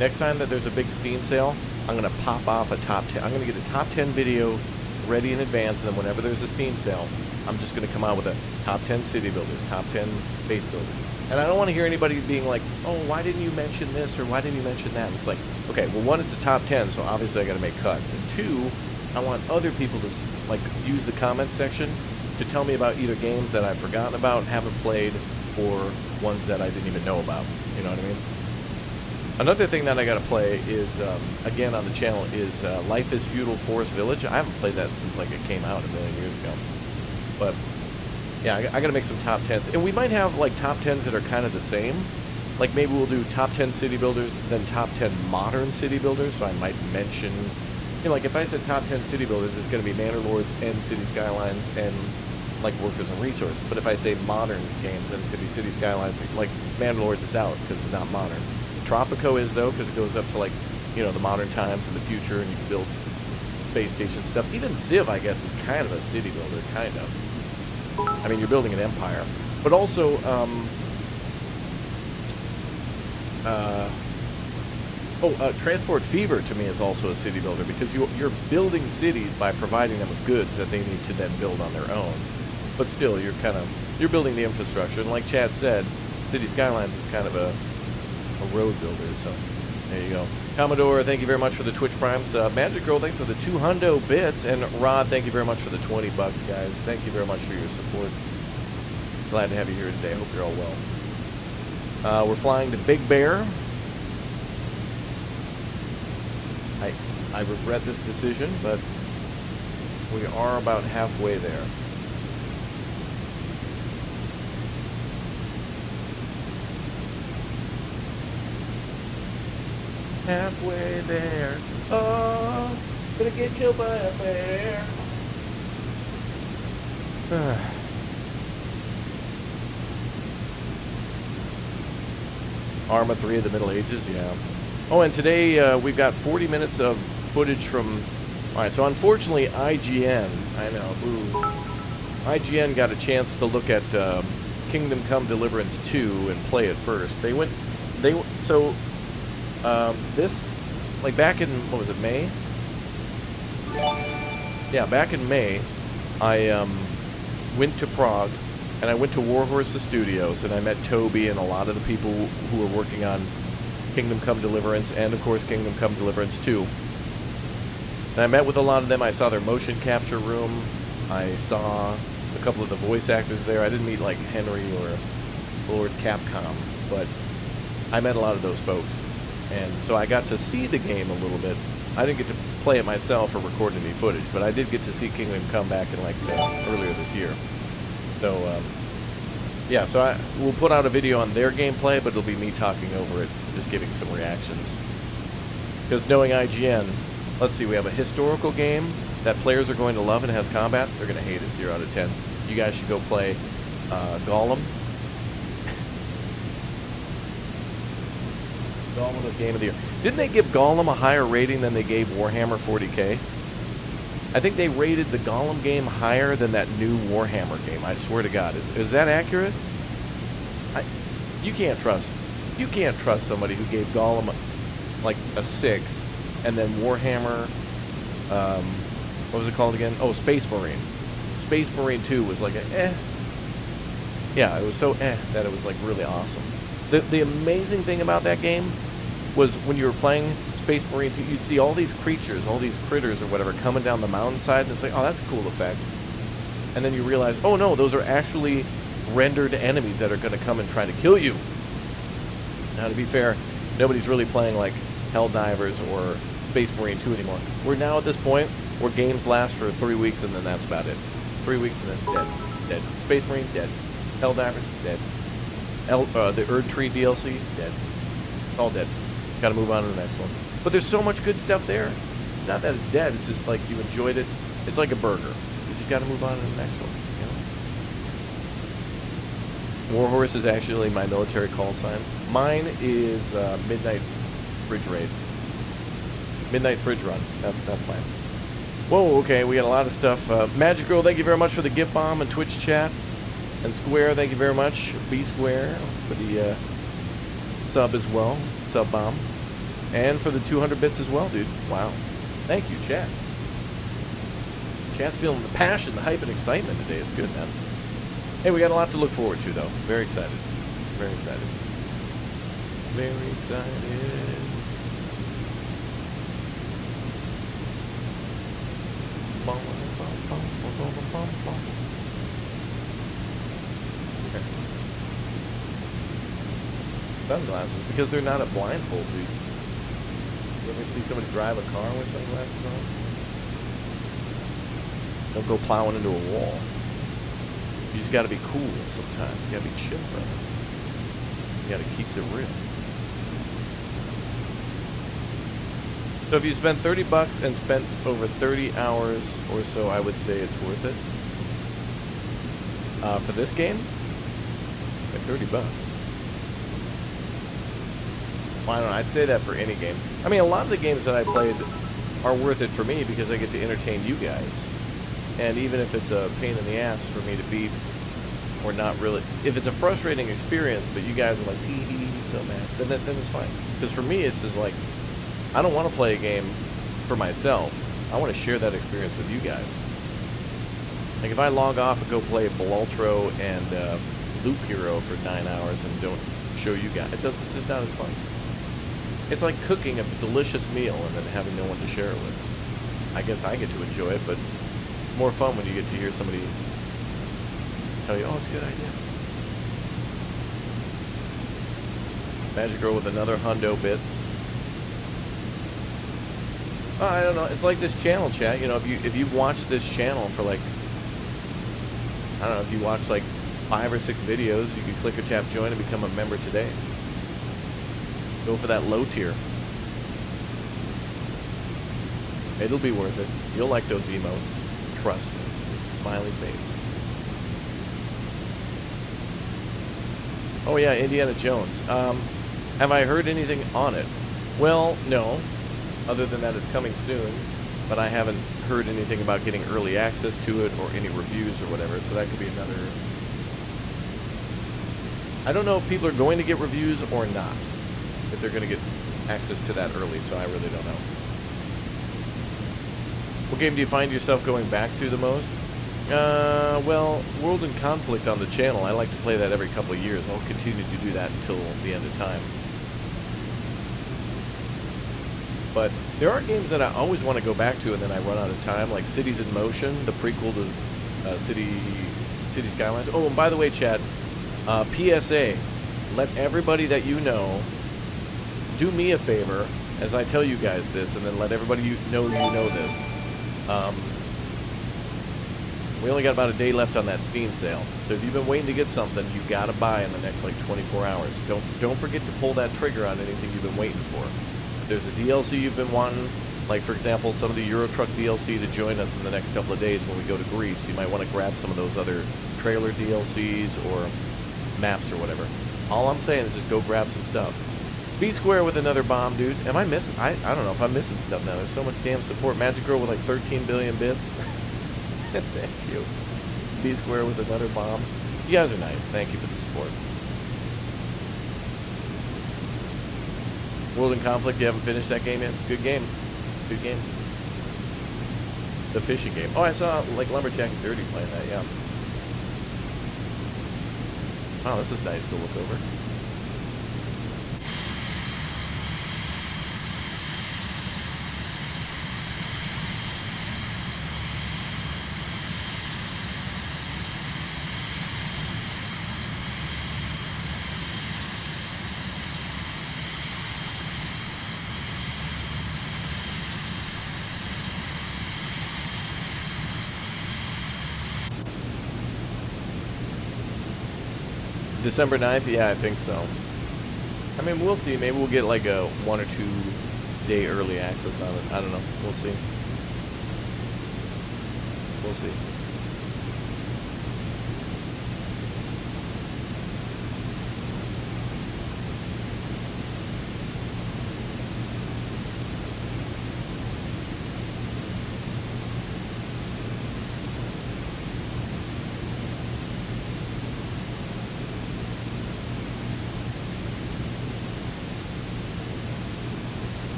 Next time that there's a big Steam sale, I'm gonna pop off a top 10. I'm gonna get a top 10 video ready in advance, and then whenever there's a Steam sale, I'm just gonna come out with a top 10 city builders, top 10 base builders. And I don't want to hear anybody being like, oh, why didn't you mention this or why didn't you mention that? And it's like, okay, well, one, it's a top 10, so obviously I gotta make cuts. And two, I want other people to like use the comment section to tell me about either games that I've forgotten about, haven't played, or ones that I didn't even know about. You know what I mean? Another thing that I gotta play is, again on the channel, is Life is Feudal Forest Village. I haven't played that since like it came out a million years ago. But yeah, I gotta make some top 10s. And we might have like top 10s that are kind of the same. Like maybe we'll do top 10 city builders, then top 10 modern city builders. So I might mention, you know, like if I said top 10 city builders, it's gonna be Manor Lords and City Skylines and like Workers and Resources. But if I say modern games, then it could be City Skylines. Like Manor Lords is out because it's not modern. Tropico is though, because it goes up to like, you know, the modern times and the future, and you can build base station stuff. Even Civ, I guess, is kind of a city builder, kind of. I mean, you're building an empire, but also, Transport Fever to me is also a city builder because you're building cities by providing them with goods that they need to then build on their own. But still, you're building the infrastructure, and like Chad said, City Skylines is kind of a road builder. So there you go. Commodore, thank you very much for the Twitch Primes. Magic Girl, thanks for the 200 bits, and Rod, thank you very much for the 20 bucks, guys. Thank you very much for your support. Glad to have you here today. Hope you're all well. We're flying to Big Bear. I regret this decision, but we are about halfway there. Halfway there. Oh, gonna get killed by a bear. Arma 3 of the Middle Ages, yeah. Oh, and today we've got 40 minutes of footage from... Alright, so unfortunately IGN, I know, boo. IGN got a chance to look at Kingdom Come Deliverance 2 and play it first. This, like back in, what was it, May? Yeah, back in May, I went to Prague, and I went to Warhorse Studios, and I met Toby and a lot of the people who were working on Kingdom Come Deliverance, and of course Kingdom Come Deliverance 2. And I met with a lot of them. I saw their motion capture room. I saw a couple of the voice actors there. I didn't meet like Henry or Lord Capcom, but I met a lot of those folks, and so I got to see the game a little bit. I didn't get to play it myself or record any footage, but I did get to see Kingdom Come back in like earlier this year. So yeah, so we'll put out a video on their gameplay, but it'll be me talking over it, just giving some reactions. Because knowing IGN, let's see, we have a historical game that players are going to love and has combat. They're going to hate it, 0 out of 10. You guys should go play Gollum. Gollum was Game of the Year. Didn't they give Gollum a higher rating than they gave Warhammer 40k? I think they rated the Gollum game higher than that new Warhammer game. I swear to God, is that accurate? You can't trust somebody who gave Gollum like a 6, and then Warhammer, what was it called again? Oh, Space Marine. Space Marine 2 was like a eh. Yeah, it was so eh that it was like really awesome. The amazing thing about that game was when you were playing Space Marine 2, you'd see all these creatures, all these critters or whatever coming down the mountainside, and it's like, oh, that's a cool effect. And then you realize, oh no, those are actually rendered enemies that are going to come and try to kill you. Now, to be fair, nobody's really playing like Helldivers or Space Marine 2 anymore. We're now at this point where games last for 3 weeks and then that's about it. 3 weeks and then dead. Dead. Space Marine, dead. Helldivers, dead. The Erd Tree DLC, dead. All dead. Gotta move on to the next one. But there's so much good stuff there. It's not that it's dead, it's just like you enjoyed it. It's like a burger. You just gotta move on to the next one. You know? Warhorse is actually my military call sign. Mine is Midnight Fridge Raid. Midnight Fridge Run. That's mine. Whoa, okay, we got a lot of stuff. Magic Girl, thank you very much for the gift bomb and Twitch chat. And Square, thank you very much. B Square for the sub as well. Sub bomb. And for the 200 bits as well, dude. Wow. Thank you, chat. Chat's feeling the passion, the hype, and excitement today. It's good, man. Hey, we got a lot to look forward to, though. Very excited. Very excited. Very excited. Okay. Sunglasses, because they're not a blindfold, dude. You ever see somebody drive a car with sunglasses on? Don't go plowing into a wall. You just gotta be cool sometimes. You gotta be chill, brother. You gotta keep it real. So if you spend 30 bucks and spent over 30 hours or so, I would say it's worth it. For this game, like 30 bucks. Well, I don't know, I'd say that for any game. I mean, a lot of the games that I played are worth it for me because I get to entertain you guys. And even if it's a pain in the ass for me to beat, or not really, if it's a frustrating experience, but you guys are like, hee so mad, then it's fine. Because for me, it's just like, I don't want to play a game for myself. I want to share that experience with you guys. Like if I log off and go play Balultro and Loop Hero for 9 hours and don't show you guys, it's just not as fun. It's like cooking a delicious meal and then having no one to share it with. I guess I get to enjoy it, but it's more fun when you get to hear somebody tell you, oh, it's a good idea. Magic Girl with another hundo bits. Oh, I don't know. It's like this channel, chat. You know, if you watch this channel for like, I don't know, if you watch like 5 or 6 videos, you can click or tap join and become a member today. Go for that low tier. It'll be worth it. You'll like those emotes. Trust me. Smiley face. Oh yeah, Indiana Jones. Have I heard anything on it? Well, no. Other than that it's coming soon. But I haven't heard anything about getting early access to it or any reviews or whatever. So that could be another... I don't know if people are going to get reviews or not. If they're going to get access to that early, so I really don't know. What game do you find yourself going back to the most? Well, World in Conflict on the channel. I like to play that every couple of years. I'll continue to do that until the end of time. But there are games that I always want to go back to and then I run out of time, like Cities in Motion, the prequel to City Skylines. Oh, and by the way, Chad, PSA, let everybody that you know do me a favor as I tell you guys this, and then let everybody you know this. We only got about a day left on that Steam sale, so if you've been waiting to get something, you gotta buy in the next like 24 hours. Don't forget to pull that trigger on anything you've been waiting for. If there's a DLC you've been wanting, like for example some of the Euro Truck DLC to join us in the next couple of days when we go to Greece, you might want to grab some of those other trailer DLCs or maps or whatever. All I'm saying is just go grab some stuff. B Square with another bomb, dude. Am I missing? I don't know if I'm missing stuff now. There's so much damn support. Magic Girl with like 13 billion bits. Thank you. B Square with another bomb. You guys are nice. Thank you for the support. World in Conflict, you haven't finished that game yet? Good game. Good game. The fishing game. Oh, I saw like Lumberjack and Dirty playing that, yeah. Wow, this is nice to look over. December 9th? Yeah, I think so. I mean, we'll see. Maybe we'll get like a 1 or 2 day early access on it. I don't know. We'll see. We'll see.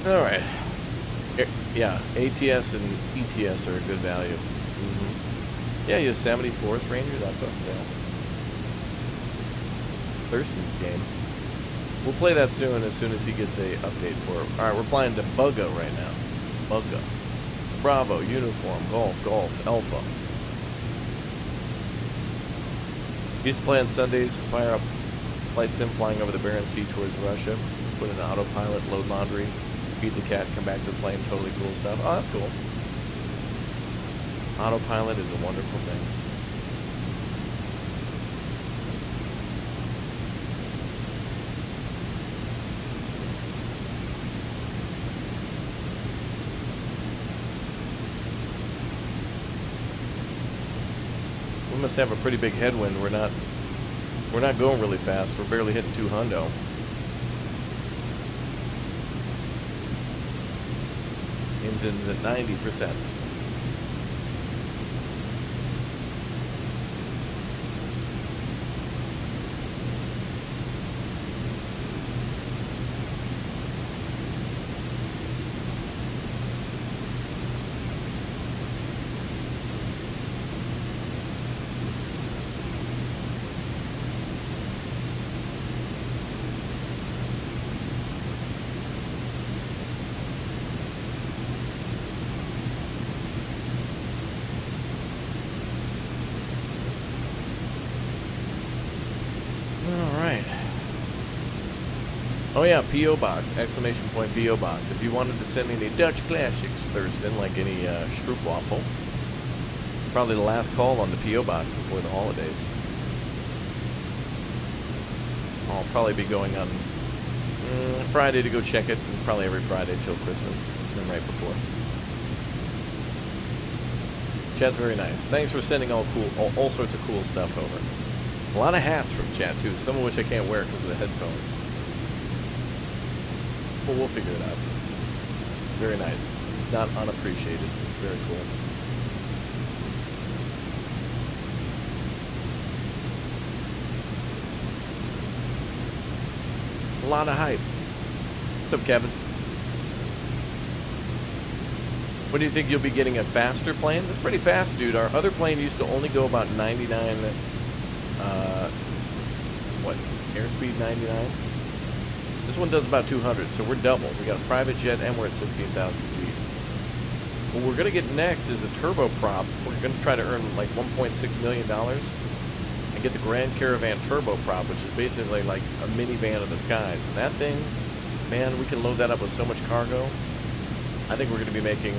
Alright. Yeah, ATS and ETS are a good value. Yeah, Yosemite Forest Ranger, that's on sale. Thurston's game. We'll play that soon as he gets a update for it. Alright, we're flying to Bugga right now. Bugga. Bravo, Uniform, Golf, Alpha. Used to play on Sundays, fire up flight sim flying over the Barents Sea towards Russia. Put in autopilot, load laundry, feed the cat, come back to the plane, totally cool stuff. Oh, that's cool. Autopilot is a wonderful thing. We must have a pretty big headwind. We're not going really fast. We're barely hitting 2 hundo. Engine's at 90%. Oh yeah, P.O. Box, exclamation point P.O. Box. If you wanted to send me any Dutch classics, Thurston, like any stroopwafel, probably the last call on the P.O. Box before the holidays. I'll probably be going on Friday to go check it, and probably every Friday till Christmas, and right before. Chat's very nice. Thanks for sending all sorts of cool stuff over. A lot of hats from chat too, some of which I can't wear because of the headphones. But we'll figure it out. It's very nice. It's not unappreciated. It's very cool. A lot of hype. What's up, Kevin? When do you think you'll be getting a faster plane? That's pretty fast, dude. Our other plane used to only go about 99, airspeed 99? This one does about 200, so we're double. We got a private jet and we're at 16,000 feet. What we're going to get next is a turboprop. We're going to try to earn like $1.6 million and get the Grand Caravan turboprop, which is basically like a minivan of the skies. And that thing, man, we can load that up with so much cargo. I think we're going to be making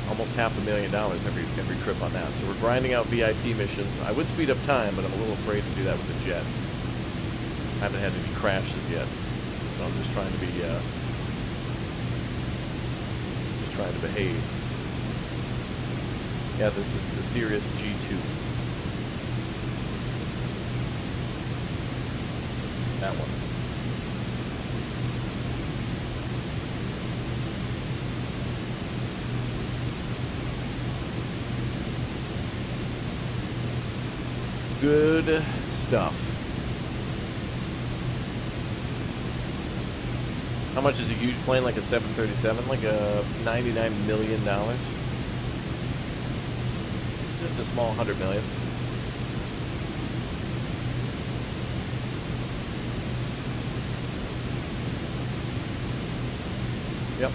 almost $500,000 every trip on that. So we're grinding out VIP missions. I would speed up time, but I'm a little afraid to do that with the jet. I haven't had any crashes yet, so I'm just trying to be, just trying to behave. Yeah, this is the Sirius G2. That one. Good stuff. How much is a huge plane like a 737? Like a $99 million? Just a small 100 million. Yep.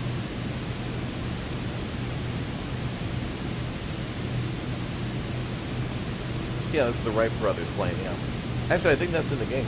Yeah, this is the Wright brothers plane, yeah. Actually, I think that's in the game.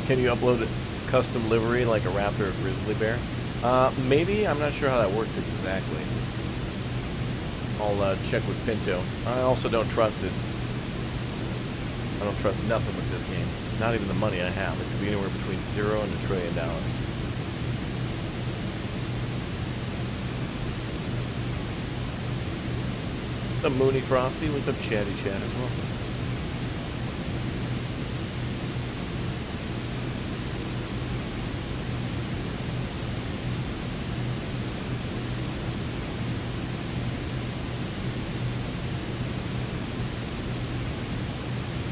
Can you upload a custom livery like a Raptor or Grizzly Bear? Maybe. I'm not sure how that works exactly. I'll check with Pinto. I also don't trust it. I don't trust nothing with this game. Not even the money I have. It could be anywhere between $0 and $1 trillion. What's up, Mooney Frosty? What's up, Chatty Chatters? Welcome.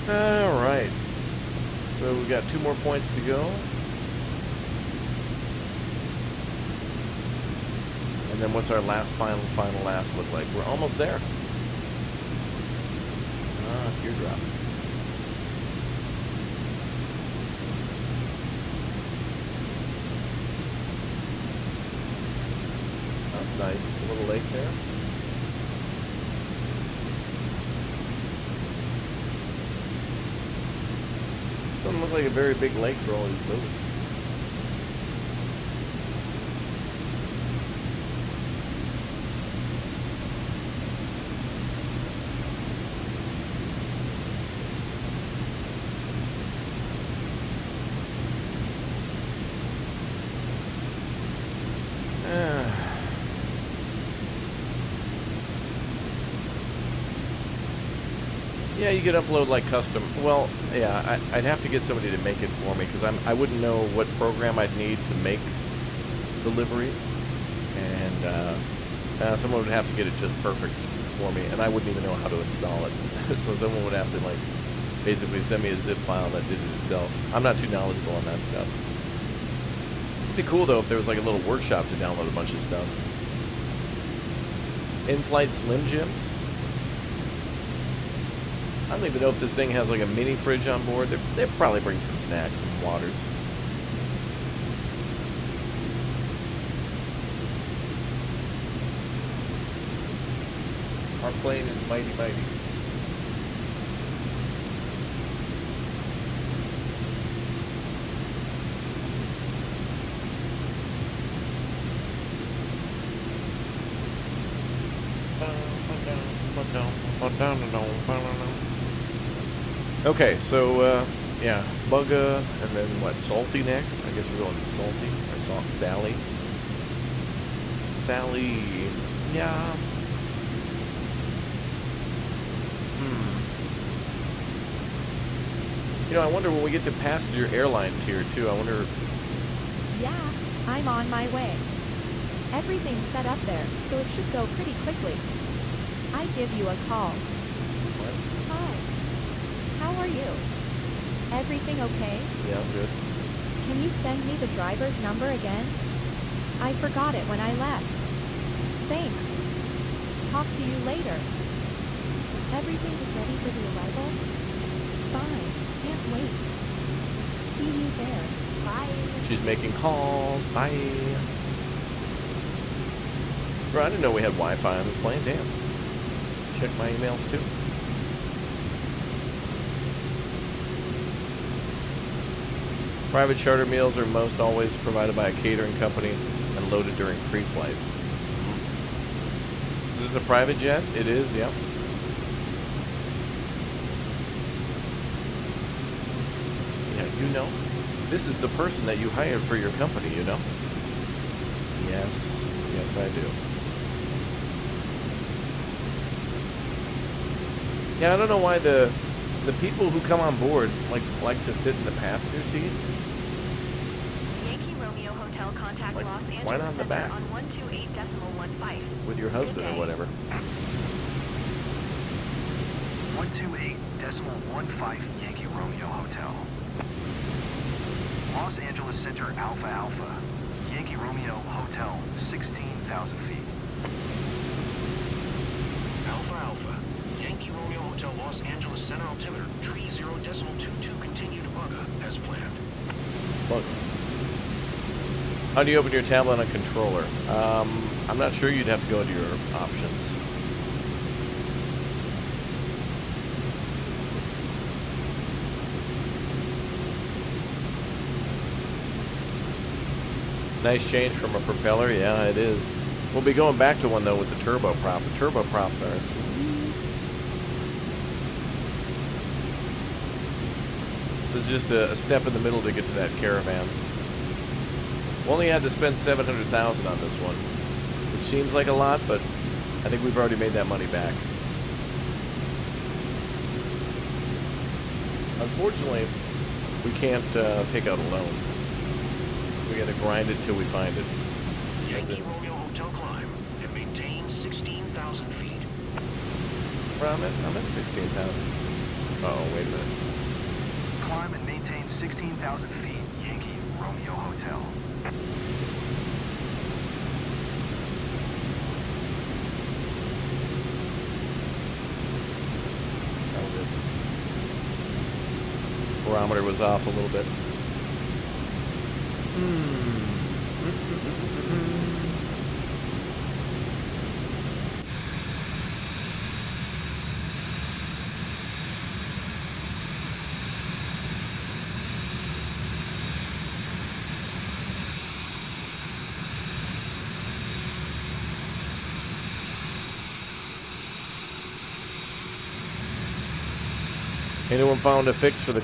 Alright, so we've got 2 more points to go. And then what's our last final last look like? We're almost there. Ah, teardrop. That's nice, a little lake there. Doesn't look like a very big lake for all these boats. Yeah, you could upload like custom. Well, yeah, I'd have to get somebody to make it for me because I wouldn't know what program I'd need to make the livery, and Someone would have to get it just perfect for me, and I wouldn't even know how to install it. So someone would have to, like, basically send me a zip file that did it itself. I'm not too knowledgeable on that stuff. It'd be cool, though, if there was, like, a little workshop to download a bunch of stuff. In-flight Slim Jims? I don't even know if this thing has, like, a mini fridge on board. They probably bring some snacks and waters. Our plane is mighty, mighty. Okay, so, yeah, Bugga, and then what, Salty next? I guess we're going to Salty, or Sally. Sally, yeah. You know, I wonder when we get to passenger airline tier, too, I wonder... Yeah, I'm on my way. Everything's set up there, so it should go pretty quickly. I give you a call. What? Hi. How are you? Everything okay? Yeah, I'm good. Can you send me the driver's number again? I forgot it when I left. Thanks. Talk to you later. Everything is ready for the arrival? Fine. Can't wait. See you there. Bye. She's making calls. Bye. Bro, I didn't know we had Wi-Fi on this plane. Damn. Check my emails, too. Private charter meals are most always provided by a catering company and loaded during pre-flight. Is this a private jet? It is, yep. Yeah, you know. This is the person that you hired for your company, you know? Yes. Yes, I do. Yeah, I don't know why the people who come on board like to sit in the passenger seat. Yankee Romeo Hotel contact Like, Los Angeles why not in the Center back? on 128.15. With your husband or whatever. 128.15 Yankee Romeo Hotel. Los Angeles Center Alpha Alpha. Yankee Romeo Hotel, 16,000 feet. Alpha Alpha. Yankee Romeo Hotel Los Angeles Center altimeter 30.22 continue to Bugga as planned. Look. How do you open your tablet on a controller? I'm not sure. You'd have to go into your options. Nice change from a propeller. Yeah, it is. We'll be going back to one, though, with the turboprop. The turboprops are sweet. This is just a step in the middle to get to that Caravan. We only had to spend $700,000 on this one, which seems like a lot, but I think we've already made that money back. Unfortunately, we can't take out a loan. We gotta grind it till we find it. Yankee Romeo Hotel climb and maintain 16,000 feet. Well, I'm at 16,000. Oh, wait a minute. Climb and maintain 16,000 feet, Yankee Romeo Hotel. Barometer was off a little bit. Anyone found a fix for the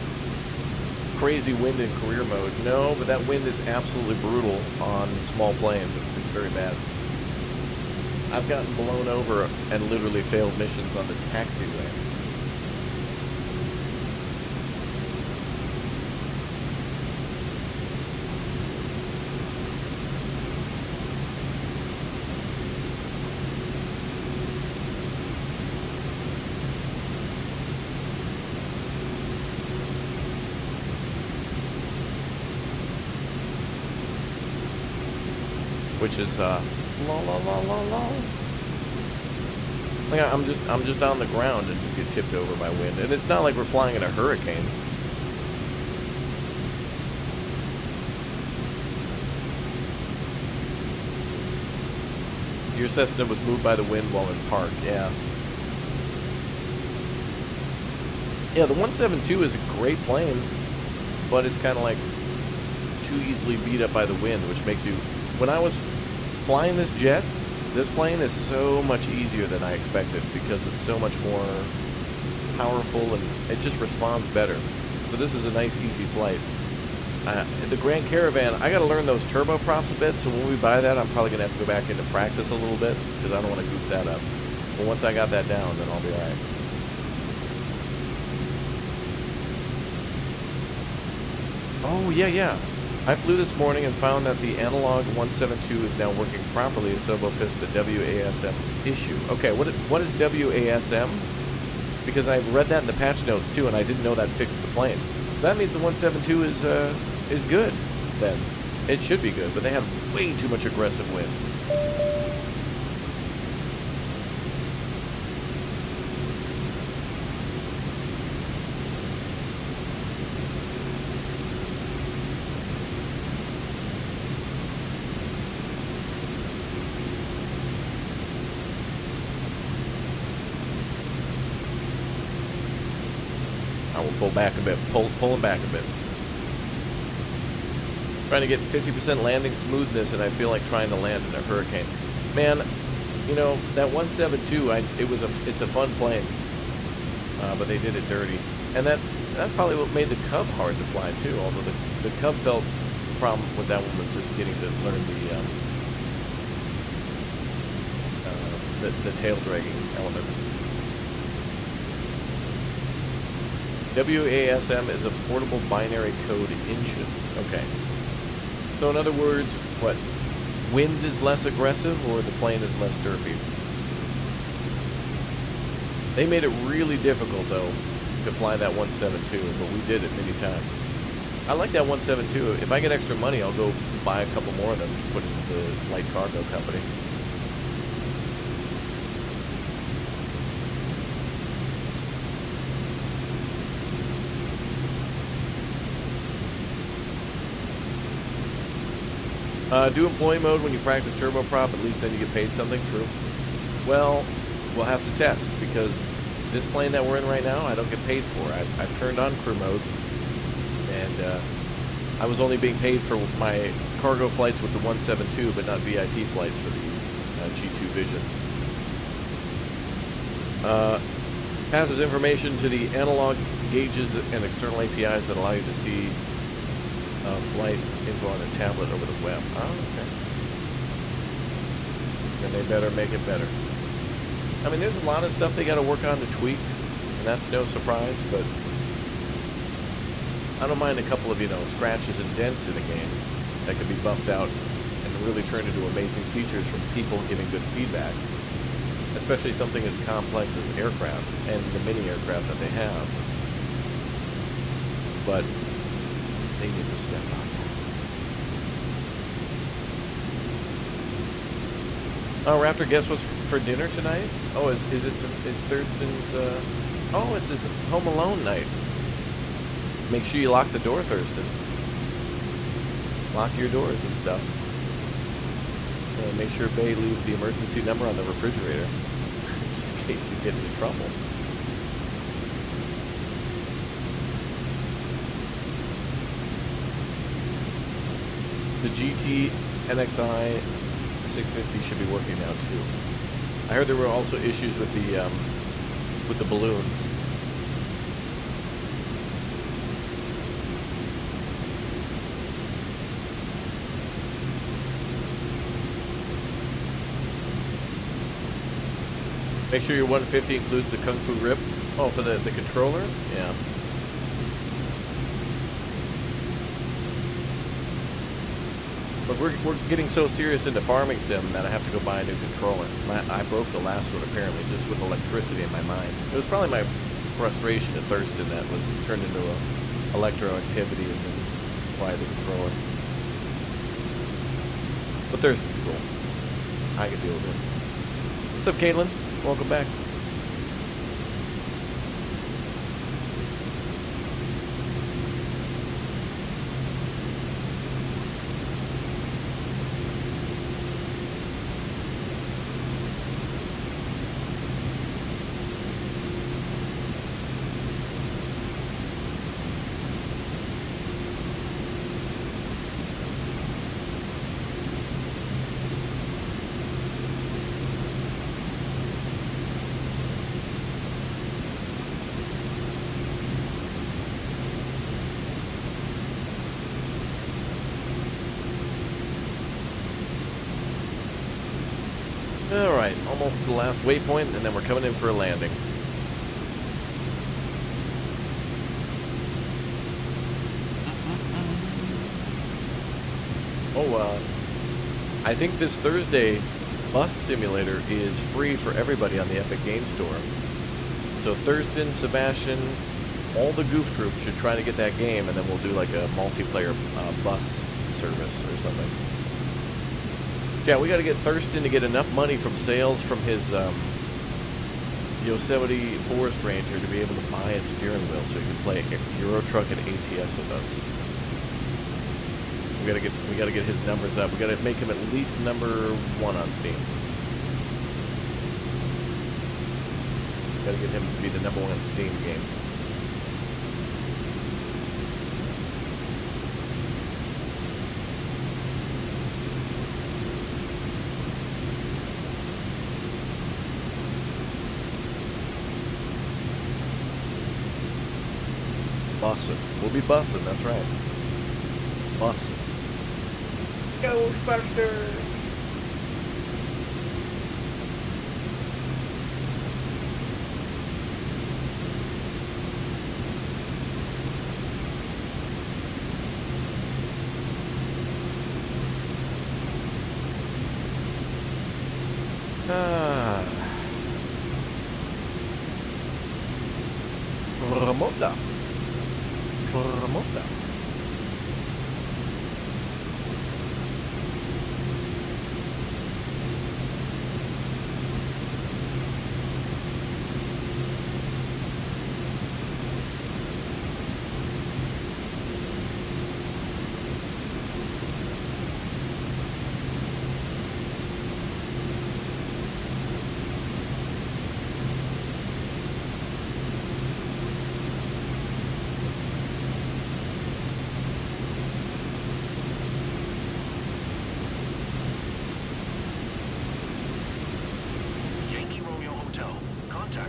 crazy wind in career mode? No, but that wind is absolutely brutal on small planes. It's very bad. I've gotten blown over and literally failed missions on the taxiway. which is la la la la la. Like I'm just on the ground and you get tipped over by wind, and it's not like we're flying in a hurricane. Your Cessna was moved by the wind while in park. Yeah. Yeah, the 172 is a great plane, but it's kind of like too easily beat up by the wind, which makes you... When I was flying this jet, this plane is so much easier than I expected because it's so much more powerful and it just responds better. So this is a nice, easy flight. The Grand Caravan, I got to learn those turboprops a bit, so when we buy that, I'm probably going to have to go back into practice a little bit because I don't want to goof that up. But once I got that down, then I'll be alright. Oh, yeah. I flew this morning and found that the analog 172 is now working properly, so we'll fix the WASM issue. Okay, what is WASM? Because I read that in the patch notes too, and I didn't know that fixed the plane. That means the 172 is good, then. It should be good, but they have way too much aggressive wind. I will pull back a bit, pulling back a bit. Trying to get 50% landing smoothness, and I feel like trying to land in a hurricane. Man, you know, that 172, it's a fun plane, but they did it dirty. And that's probably what made the Cub hard to fly too, although the Cub felt the problem with that one was just getting to learn the tail dragging element. WASM is a portable binary code engine. Okay. So in other words, what? Wind is less aggressive or the plane is less derpy? They made it really difficult though to fly that 172, but we did it many times. I like that 172. If I get extra money, I'll go buy a couple more of them to put into the light cargo company. Do employee mode when you practice turboprop, at least then you get paid something, true? Well, we'll have to test, because this plane that we're in right now, I don't get paid for. I've turned on crew mode, and I was only being paid for my cargo flights with the 172, but not VIP flights for the G2 Vision. Passes information to the analog gauges and external APIs that allow you to see flight info on a tablet over the web. Oh, okay. And they better make it better. I mean, there's a lot of stuff they got to work on to tweak, and that's no surprise, but I don't mind a couple of, scratches and dents in a game that could be buffed out and really turned into amazing features from people giving good feedback, especially something as complex as aircraft and the mini aircraft that they have. But they need to step up. Oh, Raptor, guess what's for dinner tonight? Oh, is Thurston's, oh, it's his Home Alone night. Make sure you lock the door, Thurston. Lock your doors and stuff. And make sure Bay leaves the emergency number on the refrigerator, just in case you get into trouble. The GT NXI 650 should be working now too. I heard there were also issues with the balloons. Make sure your 150 includes the Kung Fu Rip. Oh, for the controller? Yeah. But we're getting so serious into farming sim that I have to go buy a new controller. I broke the last one apparently just with electricity in my mind. It was probably my frustration at Thurston that was turned into a electro activity and then why the controller. But Thurston's cool. I can deal with him. What's up, Caitlin? Welcome back. Alright, almost to the last waypoint, and then we're coming in for a landing. I think this Thursday, Bus Simulator is free for everybody on the Epic Game Store. So Thurston, Sebastian, all the Goof Troop should try to get that game, and then we'll do like a multiplayer bus service or something. Yeah, we got to get Thurston to get enough money from sales from his Yosemite Forest Ranger to be able to buy a steering wheel so he can play Euro Truck and ATS with us. We gotta get his numbers up. We gotta make him at least number 1 on Steam. Gotta get him to be the number 1 Steam game. Bussin'. We'll be bussin', that's right. Bussin'. Ghostbusters! Ramota. Ramota.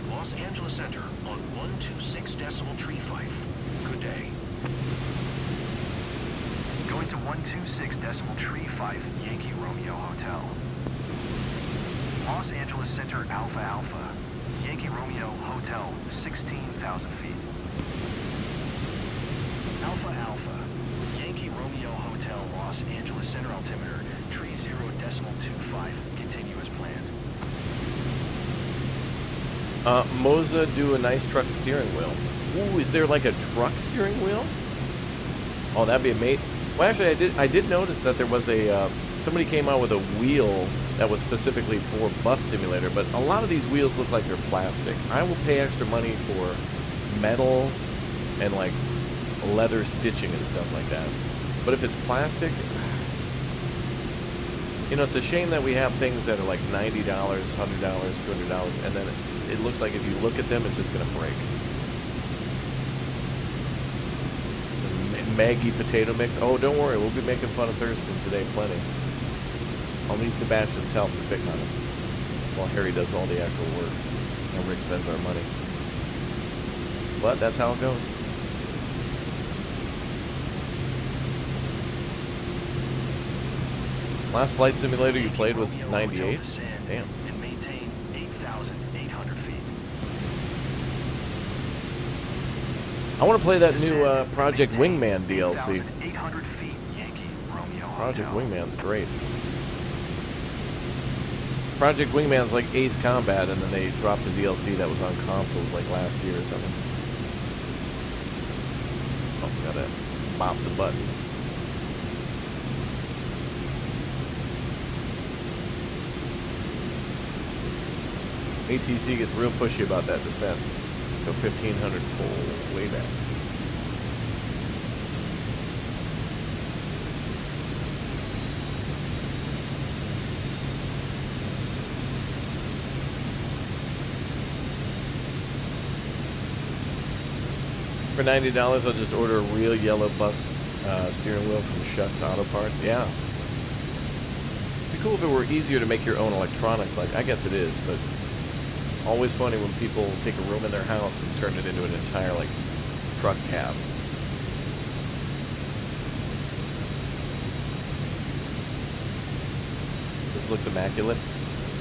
Los Angeles Center on 126.35. Good day. Going to 126.35 Yankee Romeo Hotel. Los Angeles Center Alpha Alpha. Yankee Romeo Hotel, 16,000 feet. Alpha Alpha. Yankee Romeo Hotel, Los Angeles Center altimeter, 30.25. Continue as planned. Moza do a nice truck steering wheel. Ooh, is there like a truck steering wheel? Oh, that'd be amazing. Well, actually, I did notice that there was a somebody came out with a wheel that was specifically for Bus Simulator, but a lot of these wheels look like they're plastic. I will pay extra money for metal and like leather stitching and stuff like that. But if it's plastic, you know, it's a shame that we have things that are like $90, $100, $200, and then it looks like if you look at them, it's just going to break. Maggie potato mix. Oh, don't worry. We'll be making fun of Thurston today plenty. I'll need Sebastian's help to pick on him while Harry does all the actual work and Rick spends our money. But that's how it goes. Last flight simulator you played was 98? Damn. And maintain 8,800 feet. I want to play that new Project Wingman DLC. 8,800 feet, Yankee Romeo Project Hotel. Wingman's great. Project Wingman's like Ace Combat, and then they dropped the DLC that was on consoles like last year or something. Oh, gotta bop the button. ATC gets real pushy about that descent. Go 1500 pull way back. For $90, I'll just order a real yellow bus steering wheel from Shucks Auto Parts. Yeah. It'd be cool if it were easier to make your own electronics. Like, I guess it is, but always funny when people take a room in their house and turn it into an entire, like, truck cab. This looks immaculate.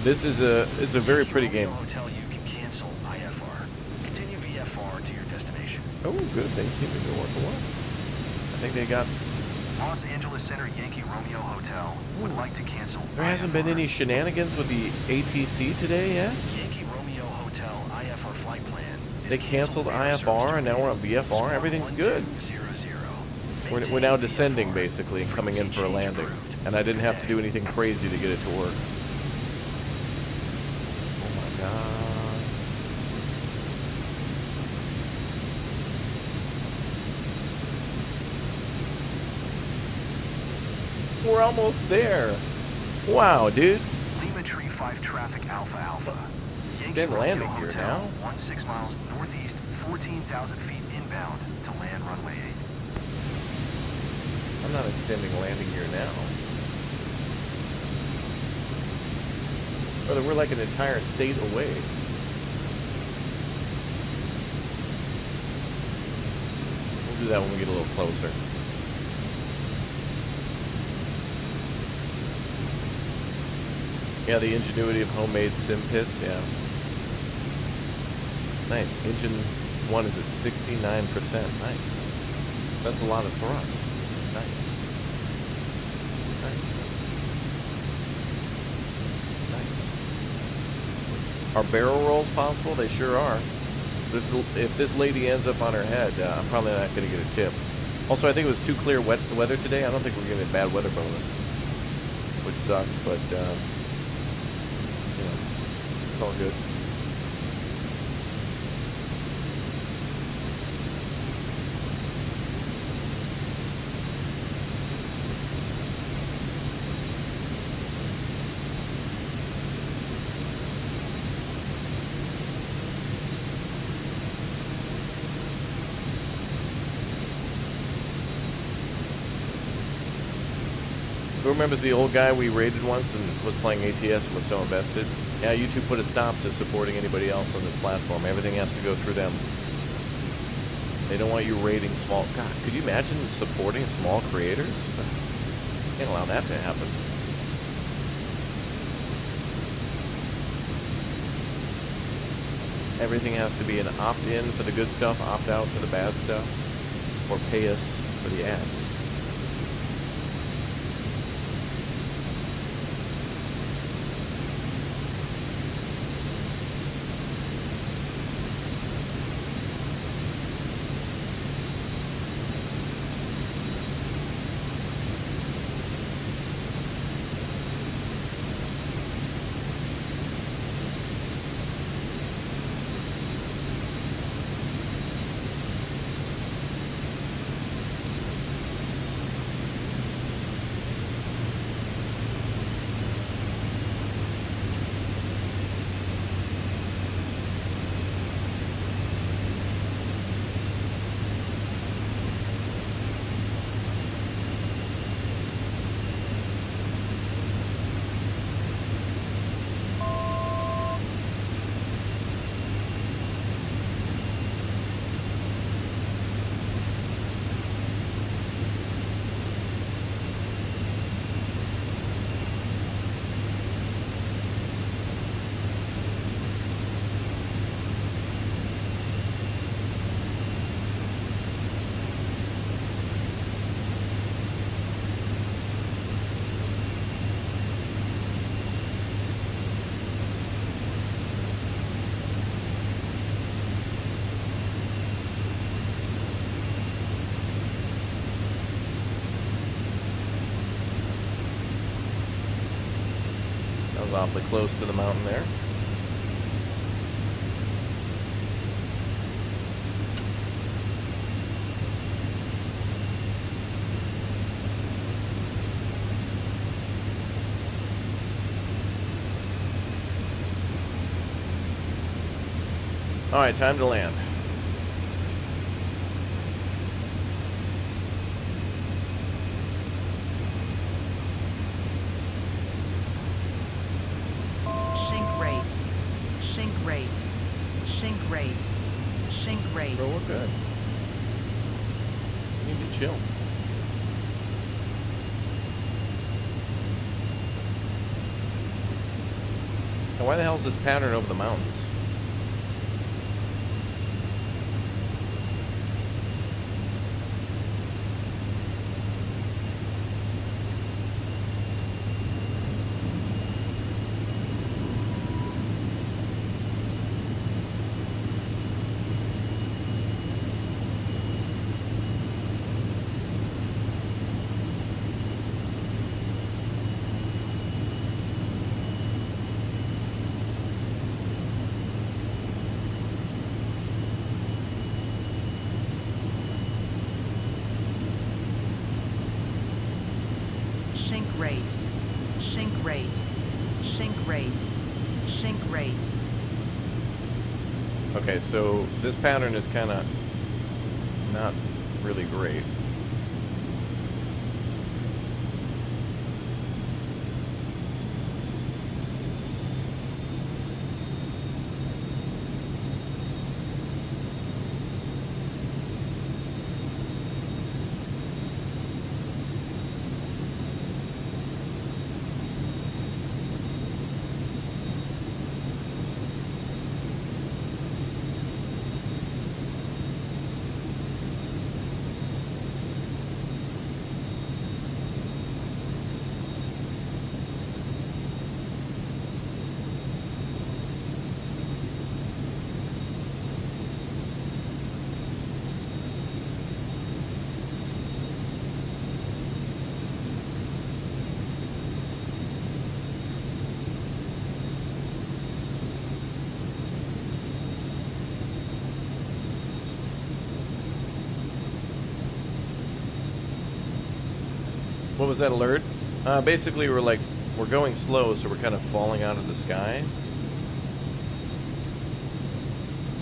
This is it's a very pretty game. Hotel, you can cancel IFR. Continue VFR to your destination. Oh, good. They seem to be working well. I think they got... Los Angeles Center Yankee Romeo Hotel would like to cancel. There hasn't been IFR. any shenanigans with the ATC today yet? Yankee Romeo Hotel IFR flight plan. They canceled IFR and now we're on VFR. Everything's good. 1200. We're now descending basically and coming in for a landing. And I didn't have to do anything crazy to get it to work. Oh my god. We're almost there. Wow, dude. Lima Tree 5 traffic Alpha Alpha. Yankee in landing Romeo gear Hotel, now. 16 miles northeast, 14,000 feet inbound to land runway 8. I'm not extending landing gear now. Brother, we're like an entire state away. We'll do that when we get a little closer. Yeah, the ingenuity of homemade sim pits, yeah. Nice. Engine 1 is at 69%. Nice. That's a lot of thrust. Nice. Nice. Are barrel rolls possible? They sure are. But if this lady ends up on her head, I'm probably not going to get a tip. Also, I think it was too clear weather today. I don't think we're getting a bad weather bonus, which sucks, but you know, it's all good. Who remembers the old guy we raided once and was playing ATS and was so invested? Yeah, YouTube put a stop to supporting anybody else on this platform. Everything has to go through them. They don't want you raiding small... God, could you imagine supporting small creators? Can't allow that to happen. Everything has to be an opt-in for the good stuff, opt-out for the bad stuff, or pay us for the ads. Awfully close to the mountain there. All right, time to land. Sink rate. Sink rate. Sink rate. Sink rate. Bro, we're good. We need to chill. Now, why the hell is this pattern over the mountains? Sink rate. Sink rate. Sink rate. Sink rate. Okay, so this pattern is kind of not really great. What was that alert? Basically, we're going slow, so we're kind of falling out of the sky.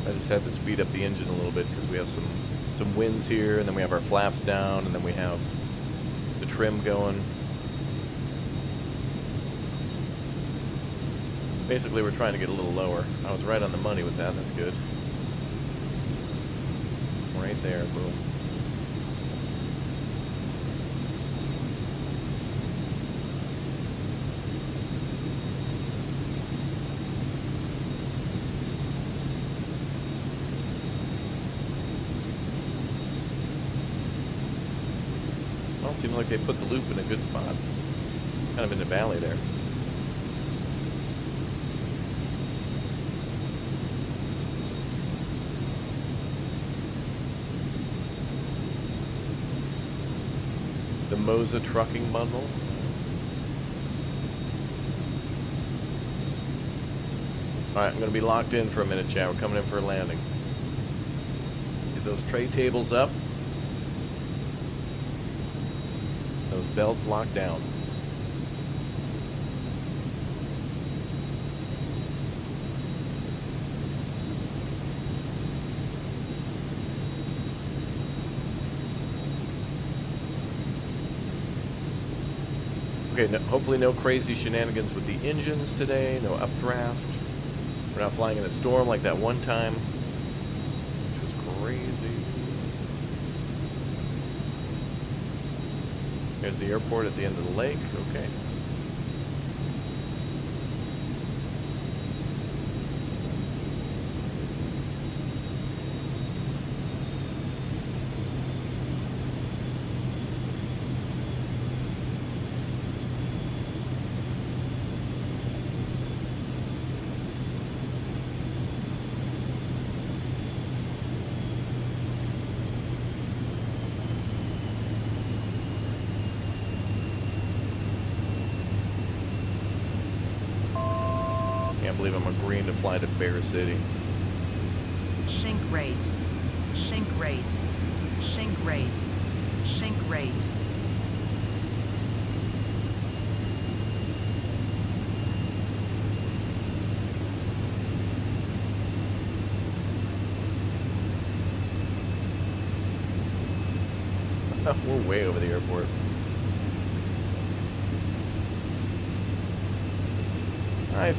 I just had to speed up the engine a little bit because we have some winds here, and then we have our flaps down, and then we have the trim going. Basically, we're trying to get a little lower. I was right on the money with that. That's good. Right there, boom. Well, seems like they put the loop in a good spot. Kind of in the valley there. The Moza trucking bundle. Alright, I'm going to be locked in for a minute, chat. We're coming in for a landing. Get those tray tables up. Those belts locked down. Okay, no, hopefully no crazy shenanigans with the engines today, no updraft. We're not flying in a storm like that one time, which was crazy. There's the airport at the end of the lake, okay. Can't believe I'm agreeing to fly to Bear City. Sink rate. Sink rate. Sink rate. Sink rate. We're way over the airport. I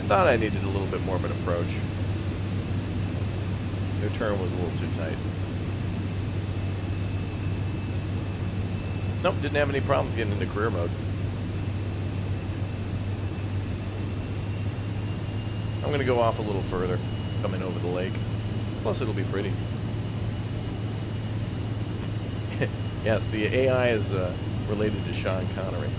thought I needed a little bit more of an approach. Their turn was a little too tight. Nope, didn't have any problems getting into career mode. I'm going to go off a little further, coming over the lake. Plus, it'll be pretty. Yes, the AI is related to Sean Connery.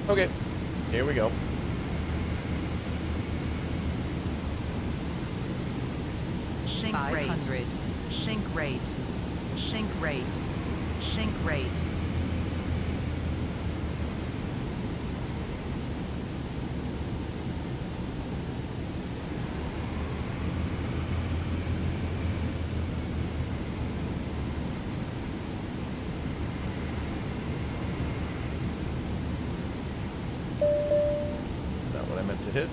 Okay, here we go. Sink rate. 500. Sink rate. Sink rate. Sink rate. Not what I meant to hit.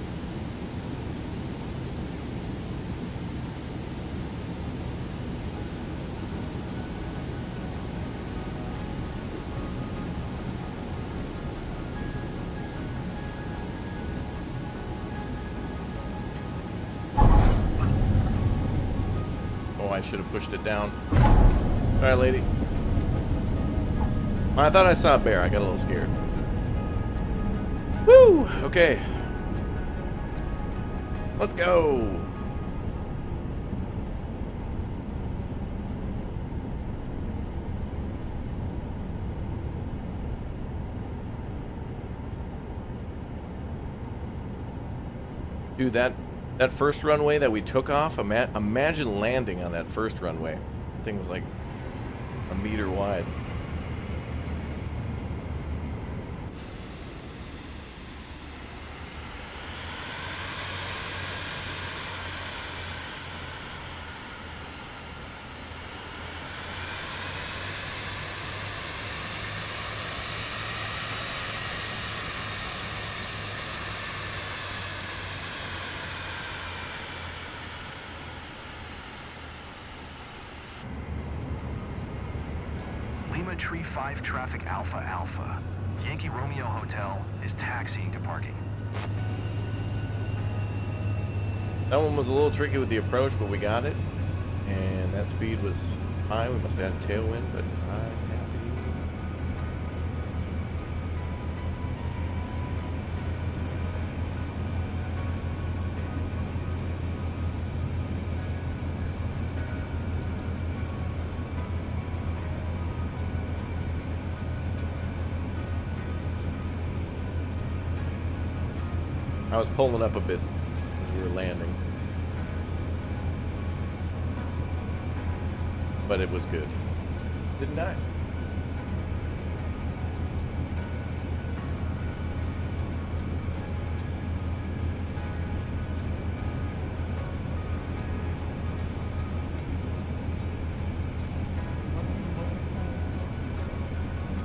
Oh, I should have pushed it down. All right, lady. I thought I saw a bear. I got a little scared. Woo! Okay. Let's go. Dude, that first runway that we took off, imagine landing on that first runway. The thing was like a meter wide. Lima Tree 5 traffic Alpha Alpha. Yankee Romeo Hotel is taxiing to parking. That one was a little tricky with the approach, but we got it. And that speed was high. We must have had a tailwind, but I'm happy. I was pulling up a bit as we were landing. But it was good. Didn't die.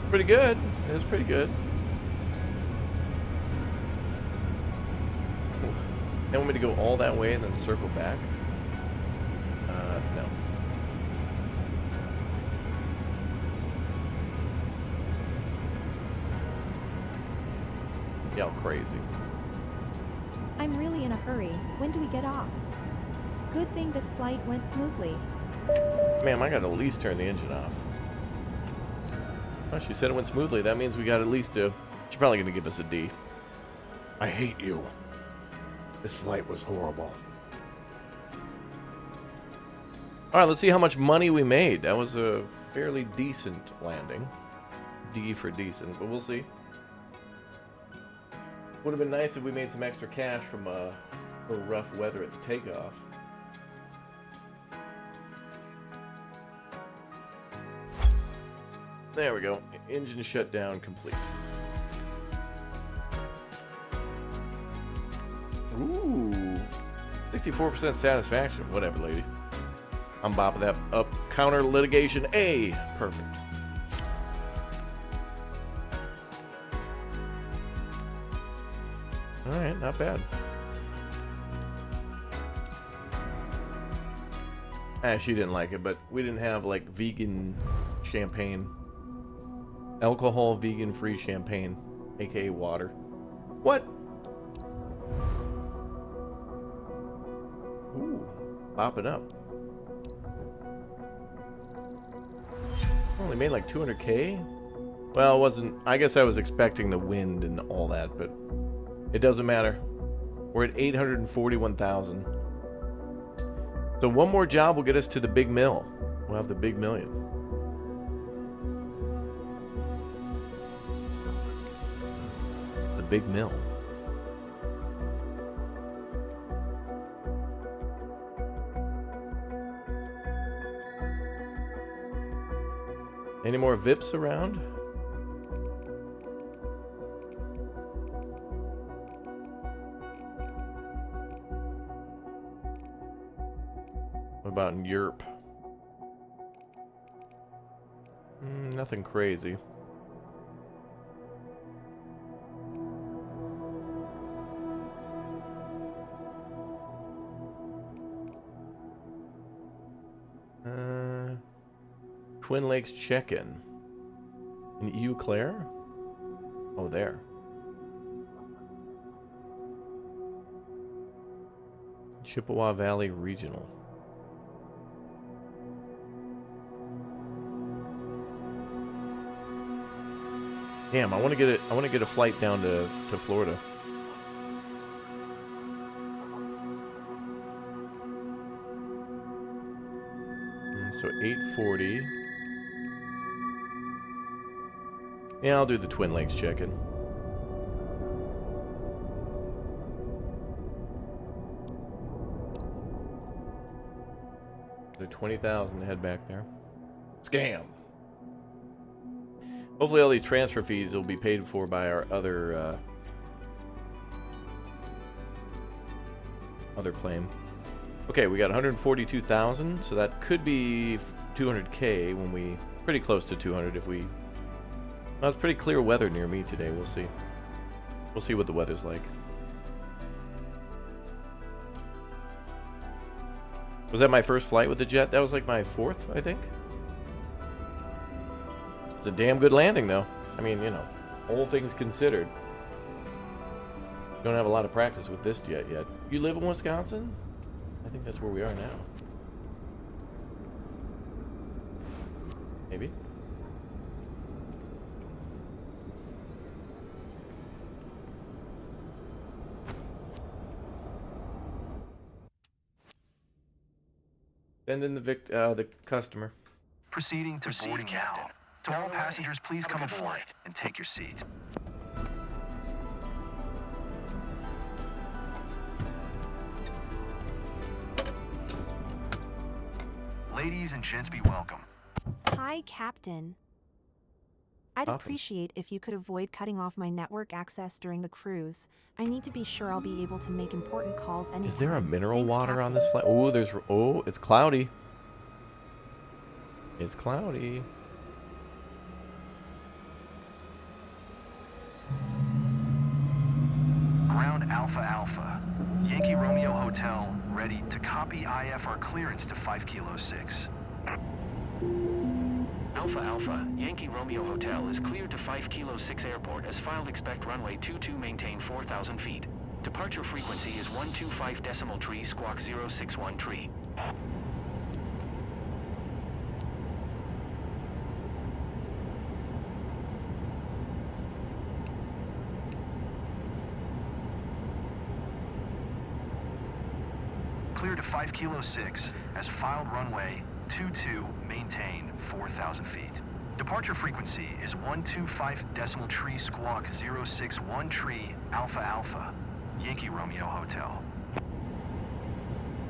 Pretty good. It was pretty good. They want me to go all that way and then circle back? No. Y'all crazy. I'm really in a hurry. When do we get off? Good thing this flight went smoothly. Ma'am, I gotta at least turn the engine off. Well, she said it went smoothly. That means we got at least a... She's probably gonna give us a D. I hate you. This flight was horrible. Alright, let's see how much money we made. That was a fairly decent landing. D for decent, but we'll see. Would have been nice if we made some extra cash from a little rough weather at the takeoff. There we go. Engine shutdown complete. Ooh. 64% satisfaction. Whatever, lady. I'm bopping that up. Counter litigation A. Perfect. Alright, not bad. She didn't like it, but we didn't have like vegan champagne. Alcohol vegan free champagne, aka water. What? Ooh, pop it up. Only made like 200K? Well, it wasn't. I guess I was expecting the wind and all that, but it doesn't matter. We're at 841,000. So one more job will get us to the big mill. We'll have the big million. The big mill. Any more VIPs around? What about in Europe? Nothing crazy. Twin Lakes check-in. In Eau Claire? Oh, there. Chippewa Valley Regional. Damn, I want to get it. I want to get a flight down to Florida. So 840. Yeah, I'll do the Twin Lakes check-in. So 20,000 to head back there. Scam. Hopefully all these transfer fees will be paid for by our other claim. Okay, we got 142,000, so that could be 200K when we... Pretty close to 200 if we... Well, it's pretty clear weather near me today. We'll see. We'll see what the weather's like. Was that my first flight with the jet? That was like my fourth, I think. It's a damn good landing, though. I mean, you know, all things considered. Don't have a lot of practice with this jet yet. You live in Wisconsin? I think that's where we are now. Maybe. Send in the customer. Proceeding to boarding now. To all passengers, please come aboard and take your seat. Ladies and gents, be welcome. Hi, Captain. I'd appreciate if you could avoid cutting off my network access during the cruise. I need to be sure I'll be able to make important calls anytime. Is there a mineral Thanks, water Captain. on this flight? Oh, there's... Oh, it's cloudy. It's cloudy. Ground Alpha Alpha. Yankee Romeo Hotel, ready to copy IFR clearance to 5 Kilo 6. Alpha Alpha, Yankee Romeo Hotel is cleared to 5 Kilo 6 Airport as filed expect runway 22 maintain 4,000 feet. Departure frequency is 125 decimal tree squawk 061 tree. Clear to 5 Kilo 6 as filed runway 22 maintain 4,000 feet. Departure frequency is 125 decimal tree squawk 061 tree Alpha Alpha, Yankee Romeo Hotel.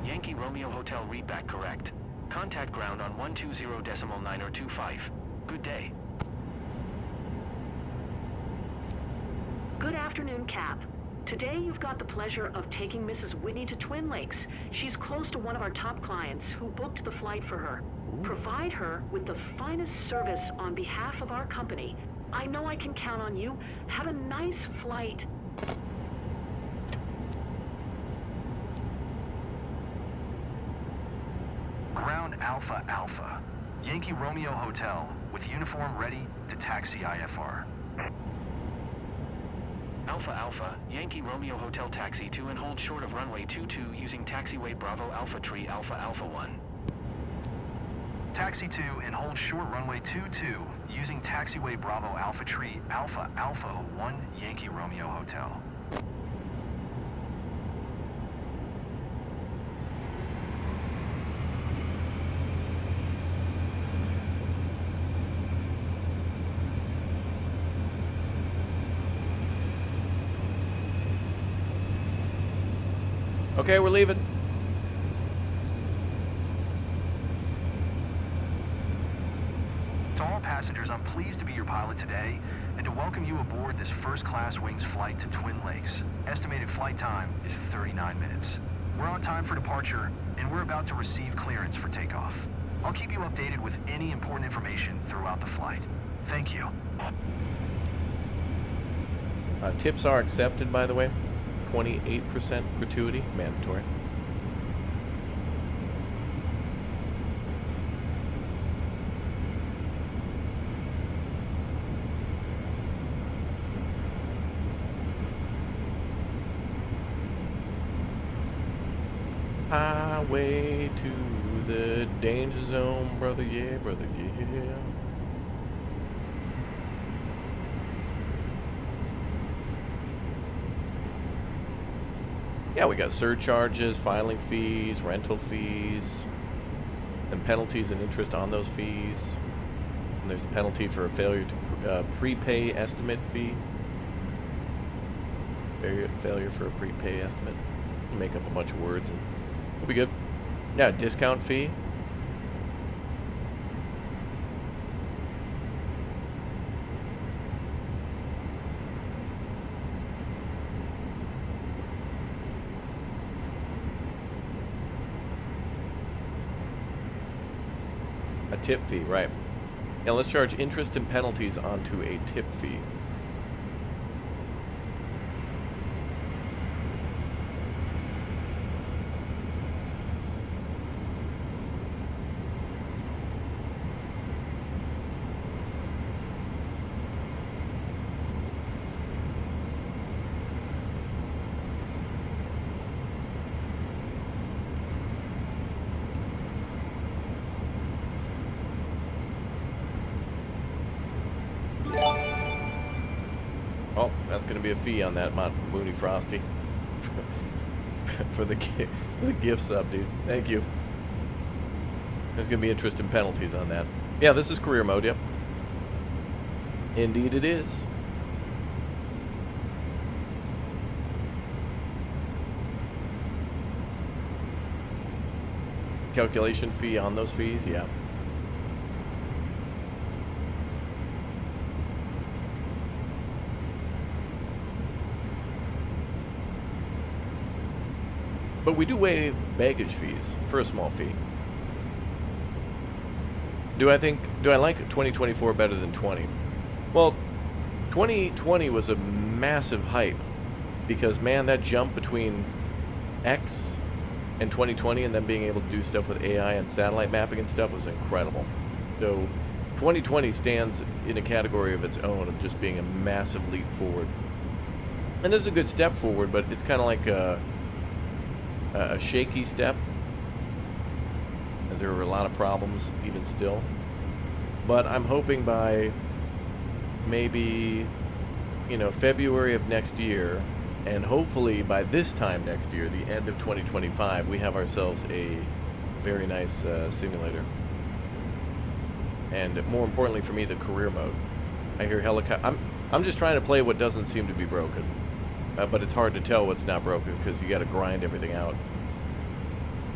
Yankee Romeo Hotel readback correct. Contact ground on 120 decimal 9025. Good day. Good afternoon, Cap. Today you've got the pleasure of taking Mrs. Whitney to Twin Lakes. She's close to one of our top clients who booked the flight for her. Provide her with the finest service on behalf of our company. I know I can count on you. Have a nice flight. Ground Alpha Alpha, Yankee Romeo Hotel, with uniform ready to taxi IFR. Alpha Alpha, Yankee Romeo Hotel taxi to and hold short of runway 22 using taxiway Bravo Alpha Tree Alpha Alpha 1. Taxi to and hold short runway 22 using taxiway Bravo Alpha Tree Alpha Alpha 1 Yankee Romeo Hotel. Okay, we're leaving. To all passengers, I'm pleased to be your pilot today and to welcome you aboard this first-class Wings flight to Twin Lakes. Estimated flight time is 39 minutes. We're on time for departure, and we're about to receive clearance for takeoff. I'll keep you updated with any important information throughout the flight. Thank you. Tips are accepted, by the way. 28% gratuity, mandatory. Highway to the danger zone, brother, yeah, brother, yeah. Yeah, we got surcharges, filing fees, rental fees, and penalties and interest on those fees. And there's a penalty for a failure to prepay estimate fee. Failure for a prepay estimate. You make up a bunch of words and it'll be good. Yeah, discount fee. A tip fee, right. Now let's charge interest and penalties onto a tip fee. Oh, that's going to be a fee on that, Mooney Frosty. for the gift sub, dude. Thank you. There's going to be interest and penalties on that. Yeah, this is career mode, yep. Indeed it is. Calculation fee on those fees, yeah. But we do waive baggage fees for a small fee. Do I like 2024 better than 20? Well, 2020 was a massive hype because, man, that jump between X and 2020 and then being able to do stuff with AI and satellite mapping and stuff was incredible. So 2020 stands in a category of its own of just being a massive leap forward. And this is a good step forward, but it's kind of like a shaky step, as there were a lot of problems even still. But I'm hoping by maybe, February of next year, and hopefully by this time next year, the end of 2025, we have ourselves a very nice simulator. And more importantly for me, the career mode. I hear helicopter. I'm just trying to play what doesn't seem to be broken, but it's hard to tell what's not broken because you got to grind everything out.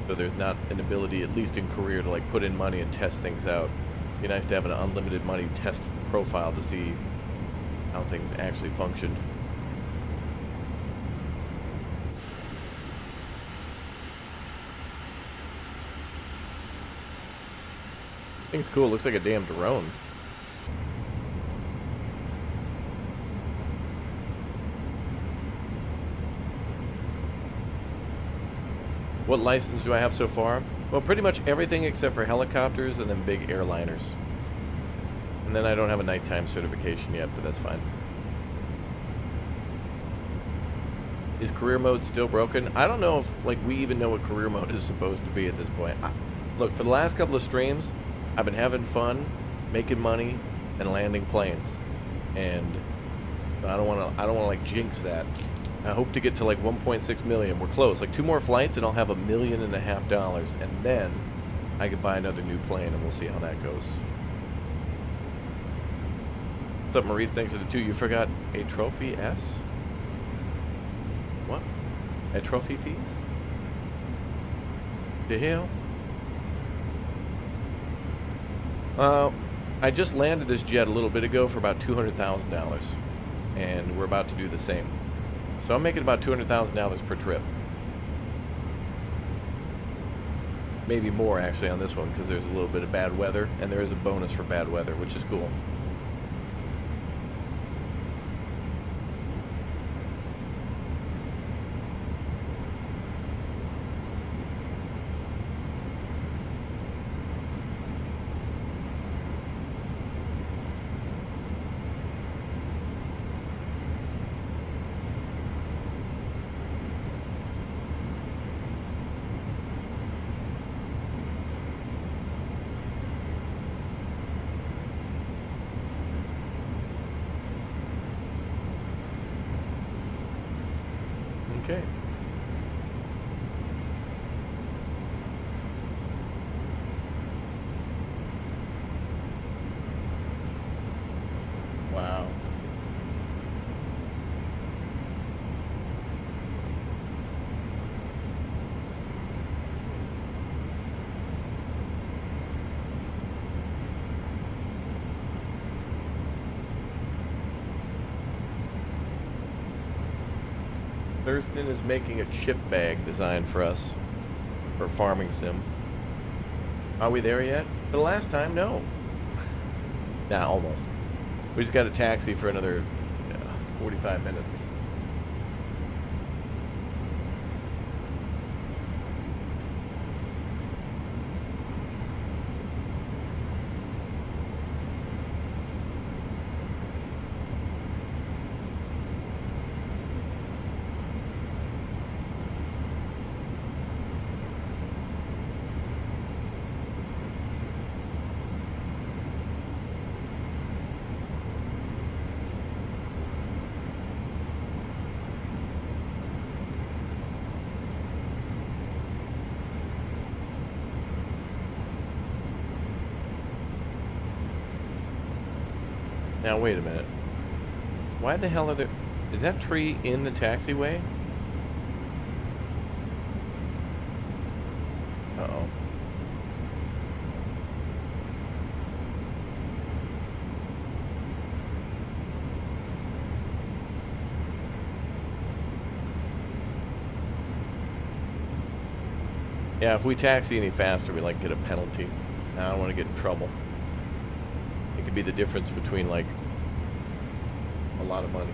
So there's not an ability, at least in career, to like put in money and test things out. It'd be nice to have an unlimited money test profile to see how things actually functioned. Thing's cool. Looks like a damn drone. What license do I have so far? Well, pretty much everything except for helicopters and then big airliners. And then I don't have a nighttime certification yet, but that's fine. Is career mode still broken? I don't know if we even know what career mode is supposed to be at this point. Look, for the last couple of streams, I've been having fun, making money, and landing planes. And I don't want to jinx that. I hope to get to 1.6 million. We're close. 2 more flights and I'll have $1.5 million, and then I could buy another new plane and we'll see how that goes. What's up, Maurice? Thanks for the 2. You forgot a trophy S? What? A trophy fees? The hell? I just landed this jet a little bit ago for about $200,000, and we're about to do the same. So I'm making about $200,000 per trip. Maybe more, actually, on this one, because there's a little bit of bad weather, and there is a bonus for bad weather, which is cool. Okay. Wow. Thurston is making a chip bag designed for us for farming sim. Are we there yet? For the last time, no. Nah, almost. We just got a taxi for another 45 minutes. Now, wait a minute. Why the hell are there... Is that tree in the taxiway? Uh-oh. Yeah, if we taxi any faster, we get a penalty. I don't want to get in trouble. It could be the difference between a lot of money.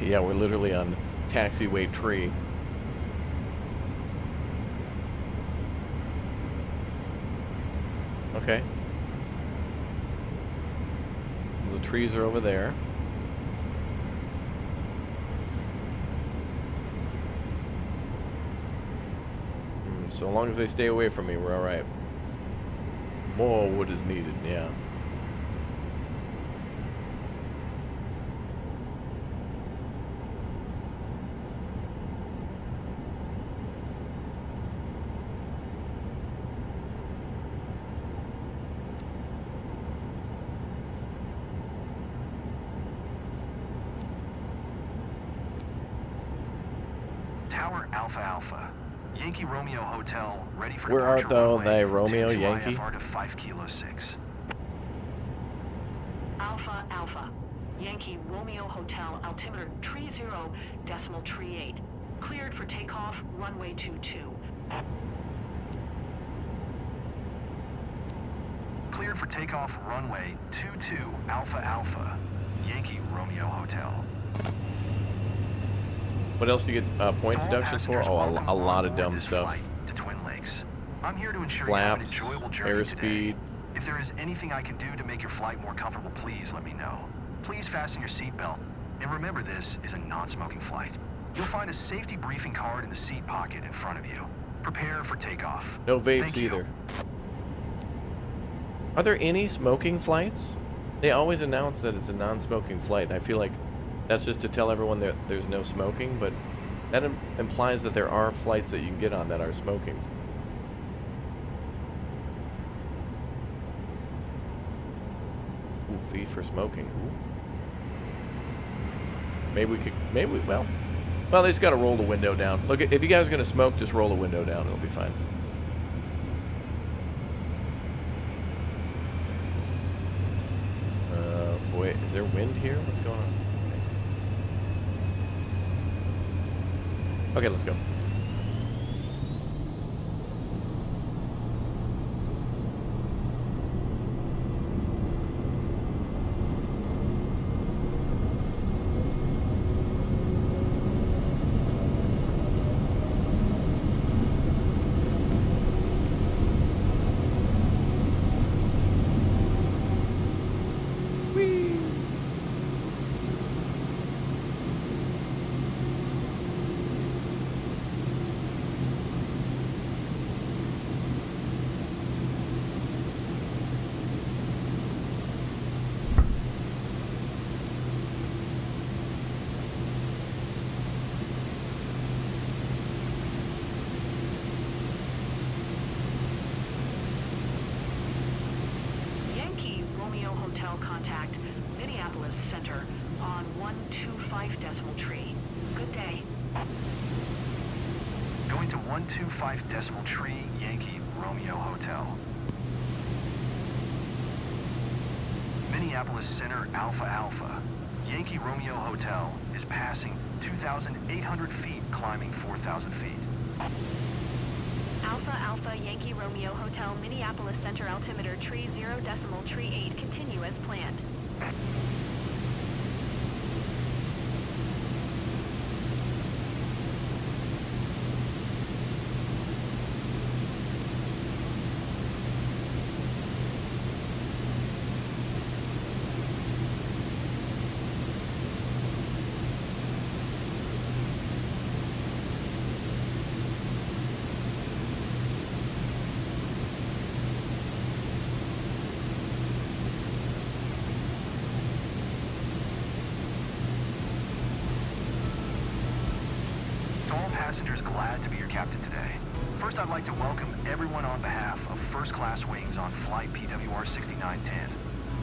Yeah, we're literally on taxiway tree. Okay. The trees are over there. So long as they stay away from me, we're alright. More wood is needed, yeah. Tower Alpha Alpha. Yankee Romeo Hotel, ready for Where art departure thou, runway thy Romeo 22 Yankee? IFR to 5 Kilo 6. Alpha Alpha. Yankee Romeo Hotel, altimeter 30.38. Cleared for takeoff, runway 22. Cleared for takeoff, runway 22 Alpha Alpha. Yankee Romeo Hotel. What else do you get point To all deductions for? passengers, Oh, welcome a lot on of board dumb this stuff. flight to Twin Lakes. I'm here to ensure you have an Flaps, enjoyable journey today. airspeed. If there is anything I can do to make your flight more comfortable, please let me know. Please fasten your seatbelt. And remember, this is a non-smoking flight. You'll find a safety briefing card in the seat pocket in front of you. Prepare for takeoff. No vapes Thank you. either. Are there any smoking flights? They always announce that it's a non-smoking flight. I feel like that's just to tell everyone that there's no smoking, but that implies that there are flights that you can get on that are smoking. Ooh, fee for smoking. Ooh. Maybe we could, well, they just gotta roll the window down. Look, if you guys are gonna smoke, just roll the window down, it'll be fine. Wait, is there wind here? What's going on? Okay, let's go. Yankee Romeo Hotel contact, Minneapolis Center, on 125 decimal tree. Good day. Going to 125 decimal tree, Yankee Romeo Hotel. Minneapolis Center, Alpha Alpha. Yankee Romeo Hotel is passing 2,800 feet, climbing 4,000 feet. Alpha Alpha Yankee Romeo Hotel, Minneapolis Center, altimeter 30.38. Continue as planned. To all passengers, glad to be your captain today. First, I'd like to welcome everyone on behalf of First Class Wings on flight PWR-6910.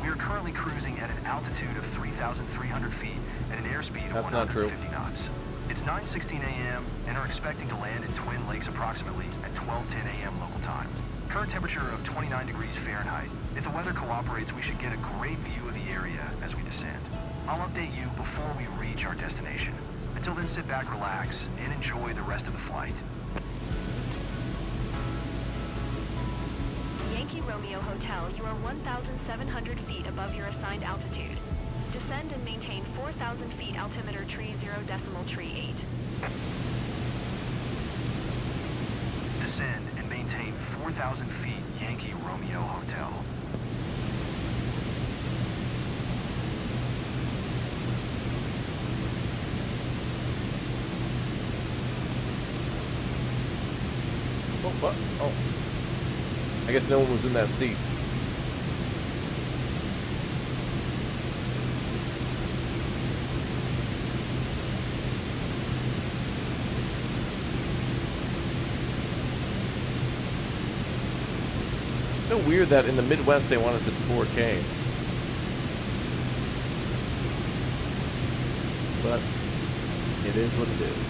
We are currently cruising at an altitude of 3,300 feet and an airspeed of That's not true. 150 knots. It's 9:16 a.m. and are expecting to land in Twin Lakes approximately at 12:10 a.m. local time. Current temperature of 29 degrees Fahrenheit. If the weather cooperates, we should get a great view of the area as we descend. I'll update you before we reach our destination. Until then, sit back, relax, and enjoy the rest of the flight. Yankee Romeo Hotel, you are 1,700 feet above your assigned altitude. Descend and maintain 4,000 feet, altimeter tree 0.38. Descend and maintain 4,000 feet, Yankee Romeo Hotel. Oh, what? Oh. I guess no one was in that seat. So weird that in the Midwest they want us at 4K. But it is what it is.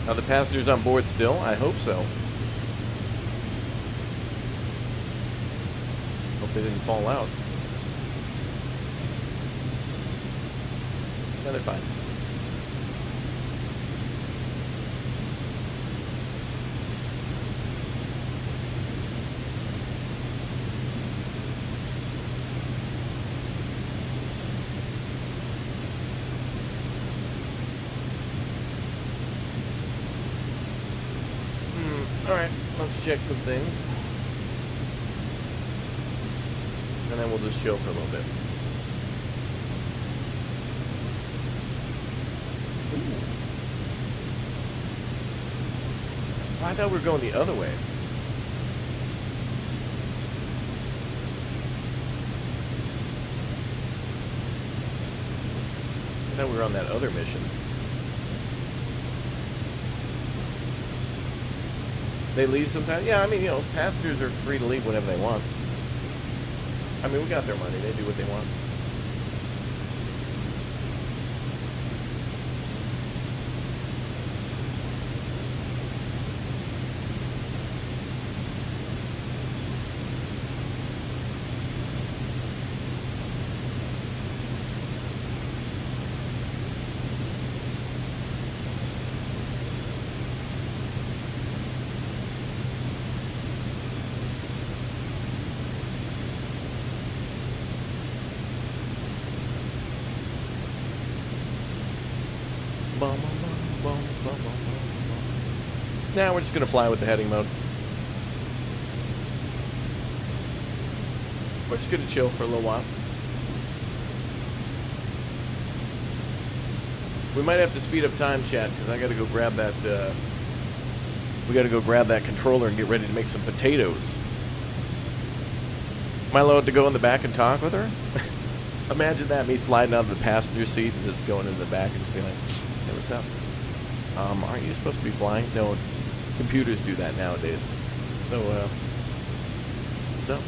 Are the passengers on board still? I hope so. Hope they didn't fall out. Yeah, they're fine. Alright, let's check some things. And then we'll just chill for a little bit. Ooh. I thought we were going the other way. I thought we were on that other mission. They leave sometimes? Yeah, I mean, you know, passengers are free to leave whenever they want. I mean, we got their money. They do what they want. Now we're just going to fly with the heading mode. We're just going to chill for a little while. We might have to speed up time, chat, because I got to go grab that. We got to go grab that controller and get ready to make some potatoes. Am I allowed to go in the back and talk with her? Imagine that, me sliding out of the passenger seat and just going in the back and just being like, "Hey, what's up? Aren't you supposed to be flying?" No, computers do that nowadays. So, what's up?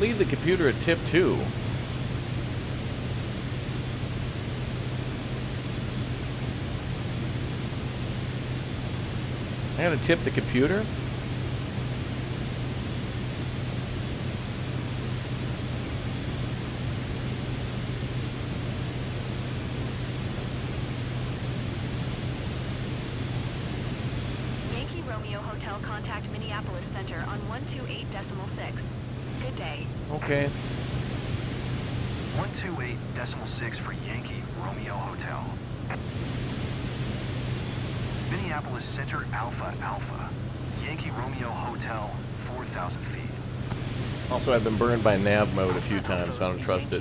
Leave the computer a tip too. I gotta tip the computer? Yankee Romeo Hotel, contact Minneapolis Center on 128.6. Good day. Okay. 128.6 for Yankee Romeo Hotel. Minneapolis Center Alpha Alpha. Yankee Romeo Hotel, 4,000 feet. Also, I've been burned by nav mode a few times, so I don't trust it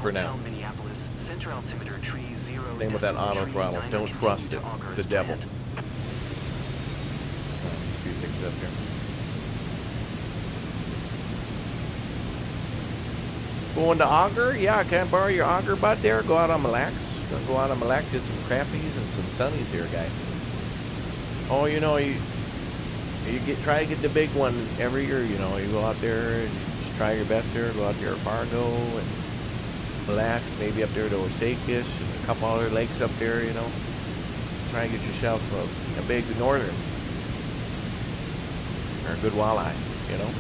for now. Minneapolis Center altimeter tree 0. Same with that auto throttle. Don't trust it. It's the devil. Let's speed things up here. Going to Auger? Yeah, I can't borrow your Auger bud there. Go out on Mille Lacs. Gonna go out on Mille Lacs, get some crappies and some sunnies here, guy. Oh, you know, you try to get the big one every year. You know, you go out there and just try your best there. Go out there to Fargo and Mille Lacs, maybe up there to Osakis and a couple other lakes up there. You know, try and get yourself a big northern or a good walleye. You know.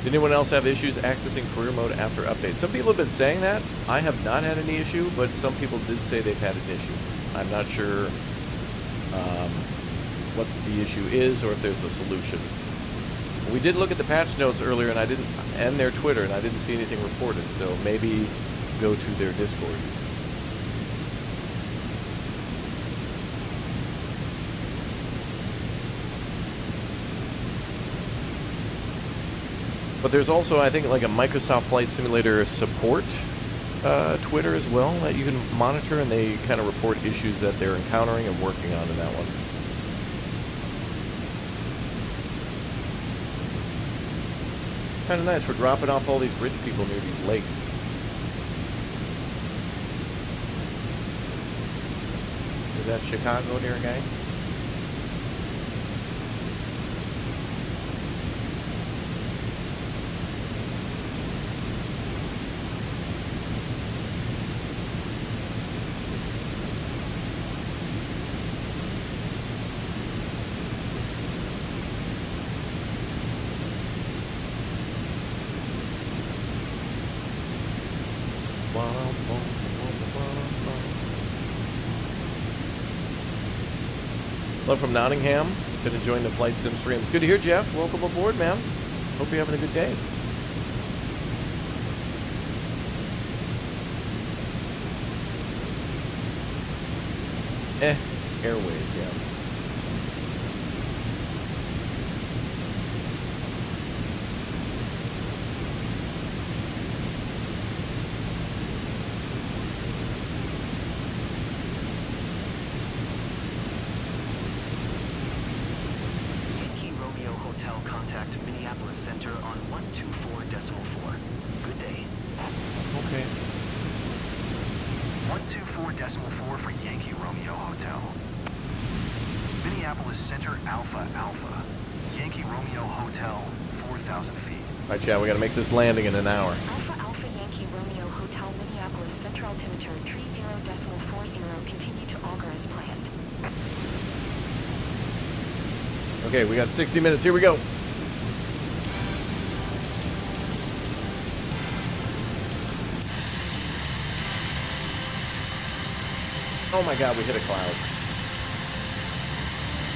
Did anyone else have issues accessing career mode after update? Some people have been saying that. I have not had any issue, but some people did say they've had an issue. I'm not sure what the issue is or if there's a solution. We did look at the patch notes earlier, and their Twitter, and I didn't see anything reported. So maybe go to their Discord. But there's also, I think, like a Microsoft Flight Simulator support Twitter as well that you can monitor, and they kind of report issues that they're encountering and working on in that one. Kind of nice. We're dropping off all these rich people near these lakes. Is that Chicago there, guy? Hello from Nottingham. Been enjoying the Flight Sim streams. Good to hear, Jeff. Welcome aboard, man. Hope you're having a good day. Airways, yeah. Yeah, we got to make this landing in an hour. Alpha Alpha Yankee Romeo Hotel Minneapolis Central altimeter 30.40. Continue to auger as planned. Okay, we got 60 minutes. Here we go. Oh my God, we hit a cloud.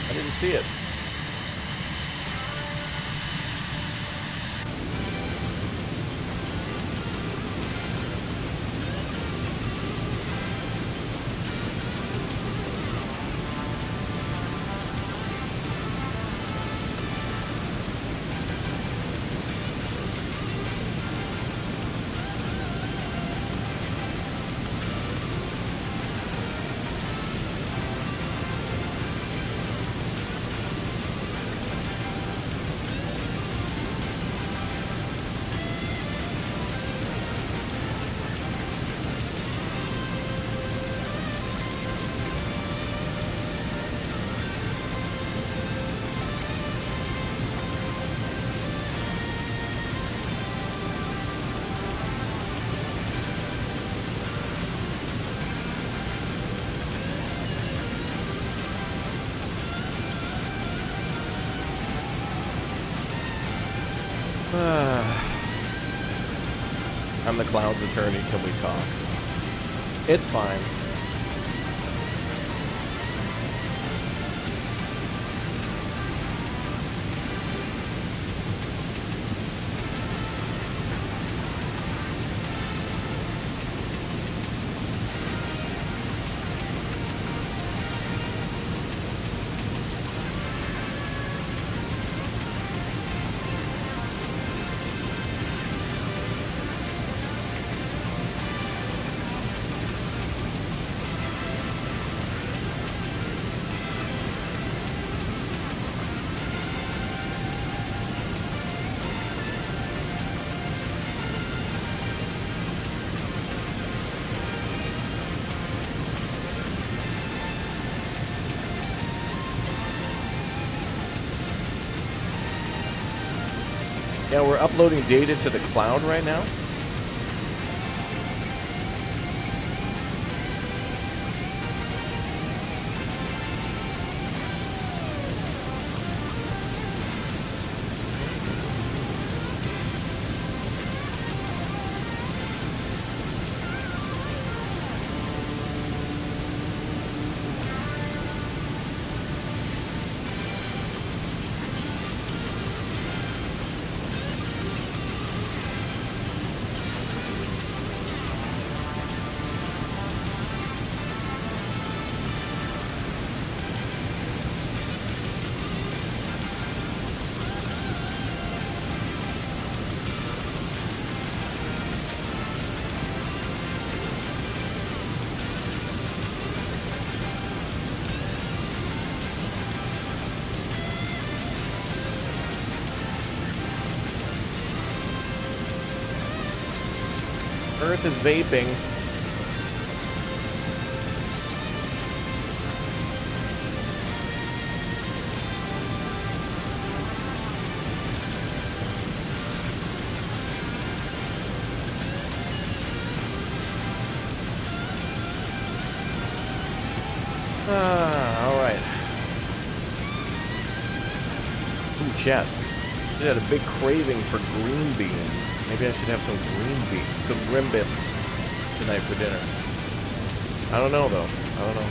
I didn't see it. I'm the cloud's attorney. Can we talk? It's fine. Yeah, we're uploading data to the cloud right now. Earth is vaping. All right. Ooh, chat. I had a big craving for green beans. Maybe I should have some green beans, some rim bits tonight for dinner. I don't know, though. I don't know.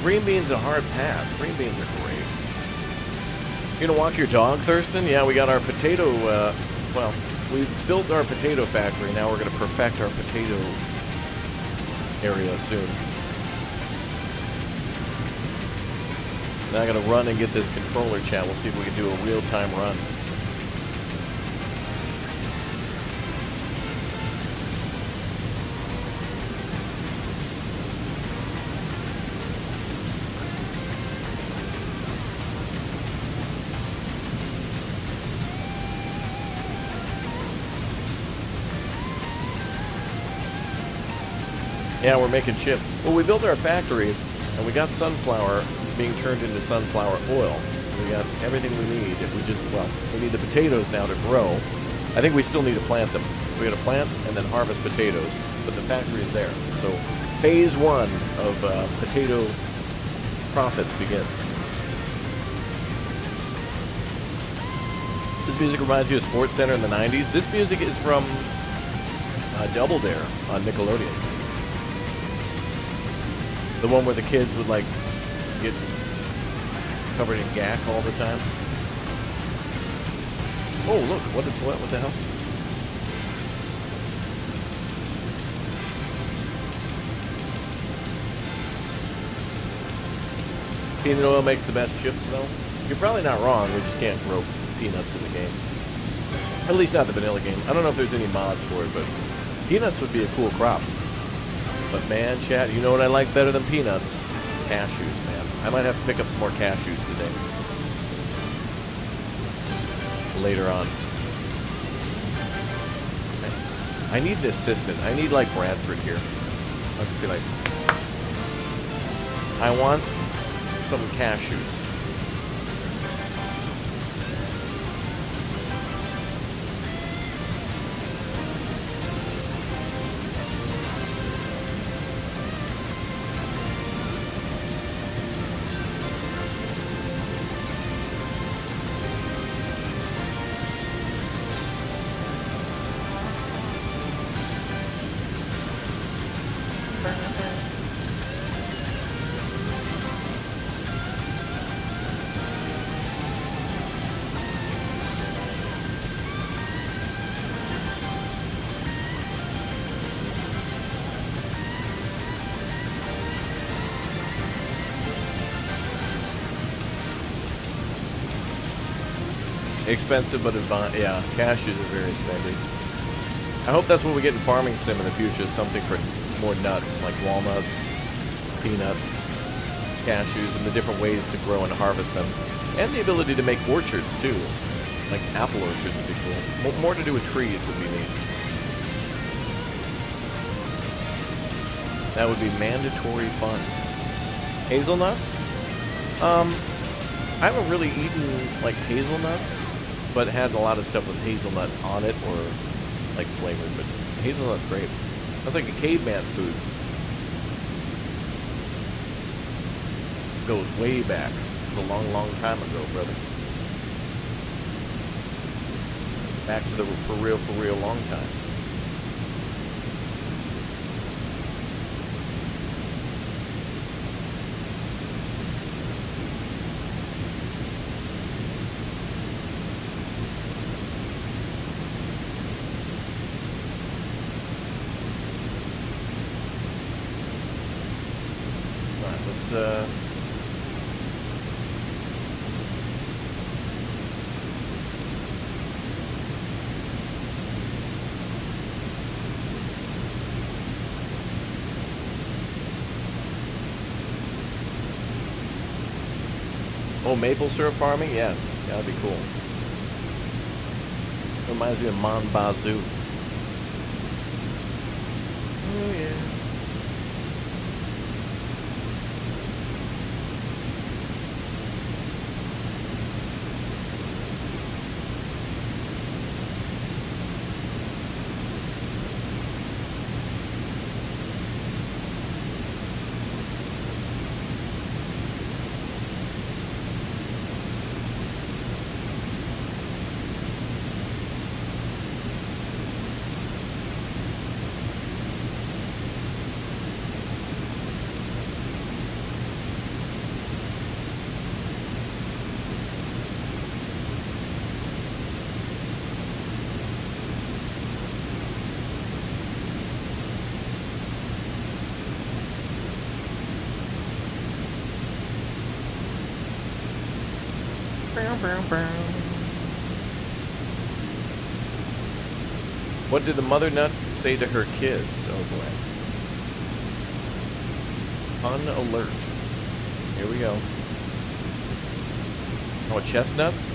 Green beans a hard pass. Green beans are great. You gonna walk your dog, Thurston? Yeah, we got our potato, well, we built our potato factory. Now we're gonna perfect our potato area soon. Now I gotta run and get this controller, chat. We'll see if we can do a real-time run. Yeah, we're making chips. Well, we built our factory, and we got sunflower being turned into sunflower oil. So we got everything we need. We just, well, we need the potatoes now to grow. I think we still need to plant them. We got to plant and then harvest potatoes, but the factory is there. So phase one of potato profits begins. This music reminds you of Sports Center in the 90s. This music is from Double Dare on Nickelodeon. The one where the kids would, like, get covered in gack all the time. Oh, look, what the hell? Peanut oil makes the best chips, though? You're probably not wrong, we just can't grow peanuts in the game. At least not the vanilla game. I don't know if there's any mods for it, but peanuts would be a cool crop. But man, chat, you know what I like better than peanuts? Cashews, man. I might have to pick up some more cashews today. Later on. I need an assistant. I need, like, Bradford here. I could be like, I want some cashews. Expensive, but advanced. Yeah, cashews are very spendy. I hope that's what we get in Farming Sim in the future, something for more nuts, like walnuts, peanuts, cashews, and the different ways to grow and harvest them. And the ability to make orchards, too. Like apple orchards would be cool. More to do with trees would be neat. That would be mandatory fun. Hazelnuts? I haven't really eaten, like, hazelnuts, but had a lot of stuff with hazelnut on it, or, like, flavored, but hazelnut's great. That's like a caveman food. Goes way back. A long, long time ago, brother. Back to the for real long time. Alright, let's oh, maple syrup farming? Yes. That'd be cool. Reminds me of Mon Bazoo. Oh, yeah. What did the mother nut say to her kids? Oh boy. Unalert. Here we go. Oh, chestnuts?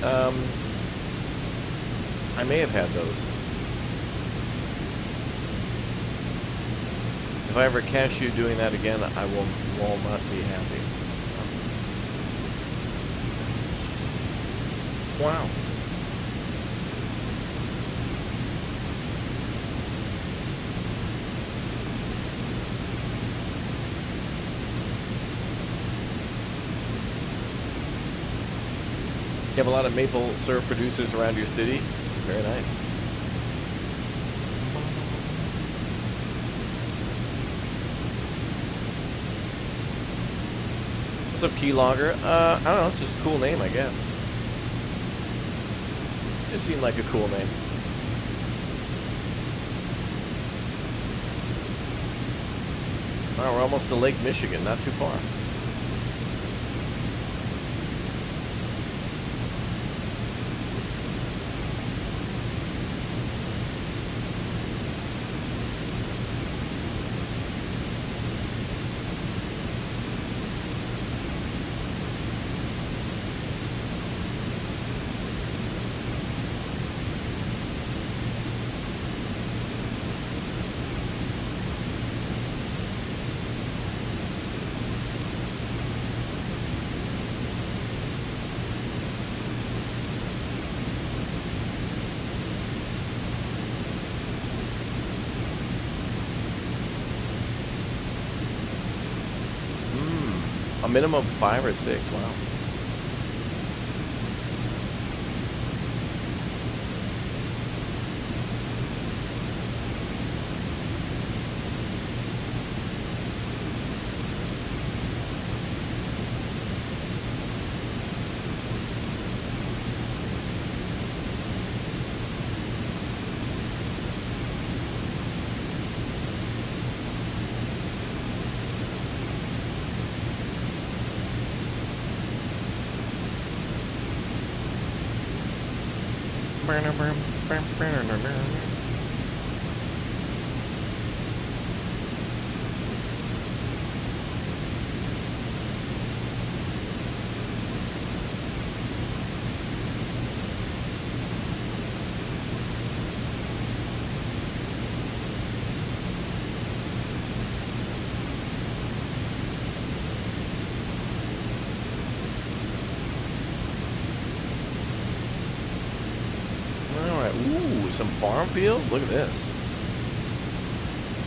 I may have had those. If I ever catch you doing that again, I will not be happy. Wow. You have a lot of maple syrup producers around your city? Very nice. What's up, Keylogger? I don't know, it's just a cool name, I guess. It seemed like a cool name. Oh, we're almost to Lake Michigan, not too far. A minimum of 5 or 6, wow. Ooh, some farm fields? Look at this.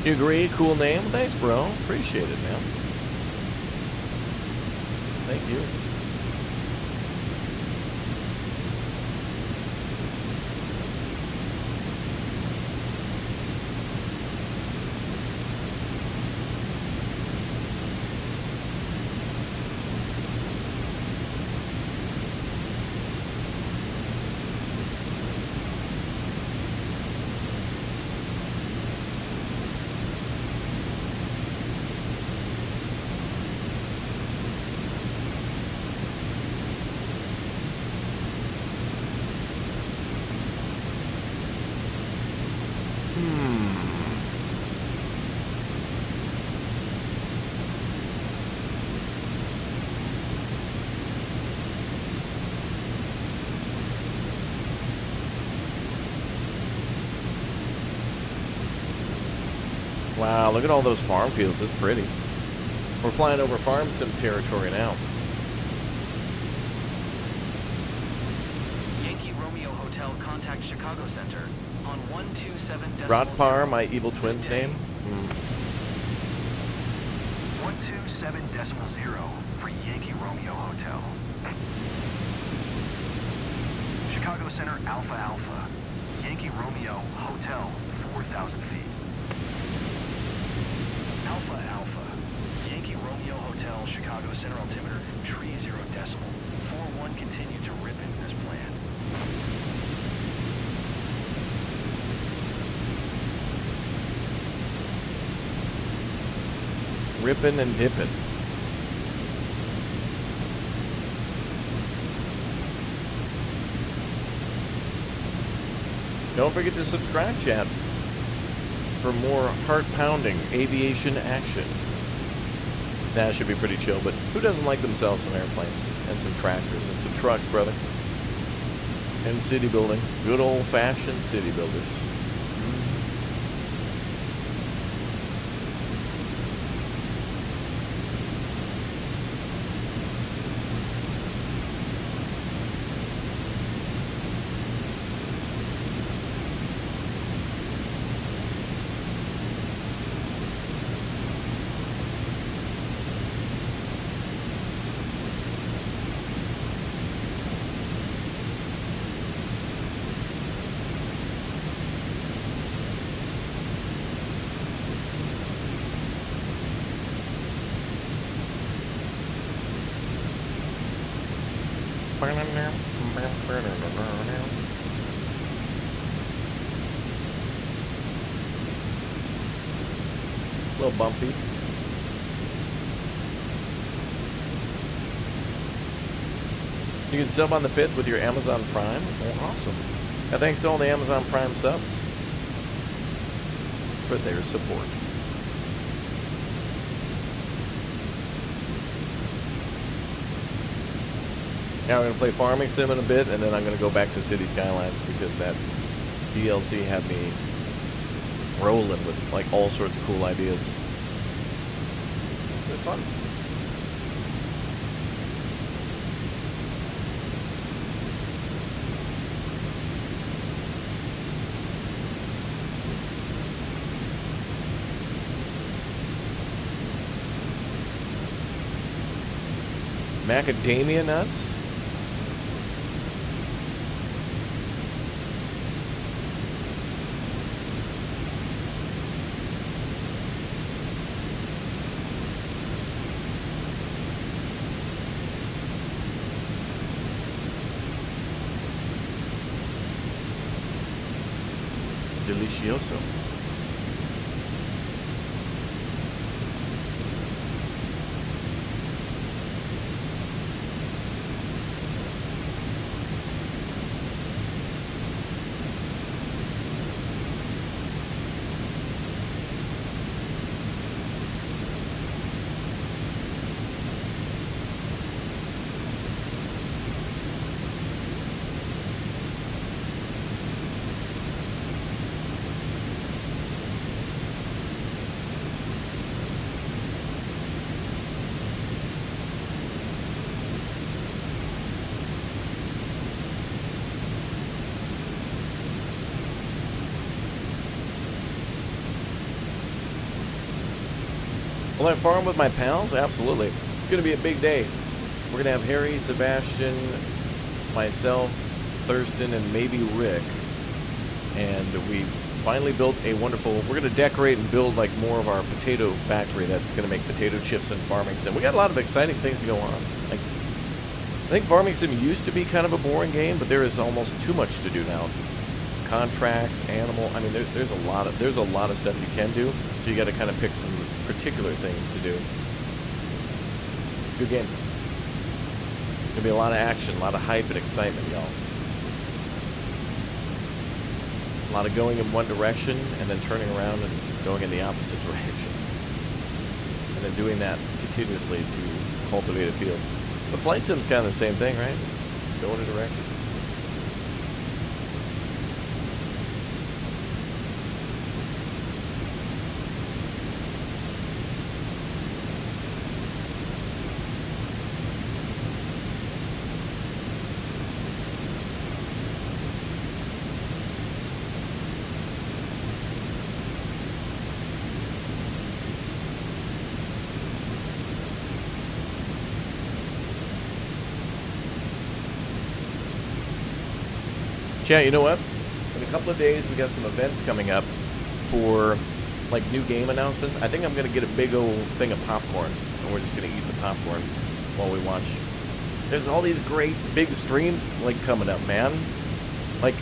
You agree? Cool name? Thanks, bro. Appreciate it, man. Thank you. Wow, look at all those farm fields. It's pretty. We're flying over farm sim territory now. Yankee Romeo Hotel, contact Chicago Center on 127. Rodpar, my evil twin's name. 127.0 for Yankee Romeo Hotel. Chicago Center, Alpha Alpha. Yankee Romeo Hotel, 4,000 feet. Alpha Alpha. Yankee Romeo Hotel, Chicago Center altimeter, tree 0 decimal. 41 continue to rip in as planned. Rippin' and dippin'. Don't forget to subscribe, chat, for more heart-pounding aviation action. That should be pretty chill, but who doesn't like themselves some airplanes and some tractors and some trucks, brother? And city building. Good old-fashioned city builders. A little bumpy. You can sub on the 5th with your Amazon Prime. Oh, awesome. And thanks to all the Amazon Prime subs for their support. Now we're going to play Farming Sim in a bit, and then I'm going to go back to City Skylines because that DLC had me rolling with like all sorts of cool ideas. It was fun. Macadamia nuts? Delicioso. Will I farm with my pals? Absolutely. It's going to be a big day. We're going to have Harry, Sebastian, myself, Thurston, and maybe Rick. And we've finally built a wonderful... We're going to decorate and build like more of our potato factory that's going to make potato chips and Farming Sim. We got a lot of exciting things to go on. Like, I think Farming Sim used to be kind of a boring game, but there is almost too much to do now. Contracts, animal... I mean, there's a lot of stuff you can do. So you got to kind of pick some particular things to do. Good game. Gonna be a lot of action, a lot of hype and excitement, y'all. A lot of going in one direction and then turning around and going in the opposite direction. And then doing that continuously to cultivate a field. But Flight Sim's kind of the same thing, right? Go in a direction. Yeah, you know what? In a couple of days, we got some events coming up for like new game announcements. I think I'm gonna get a big old thing of popcorn, and we're just gonna eat the popcorn while we watch. There's all these great big streams like coming up, man. Like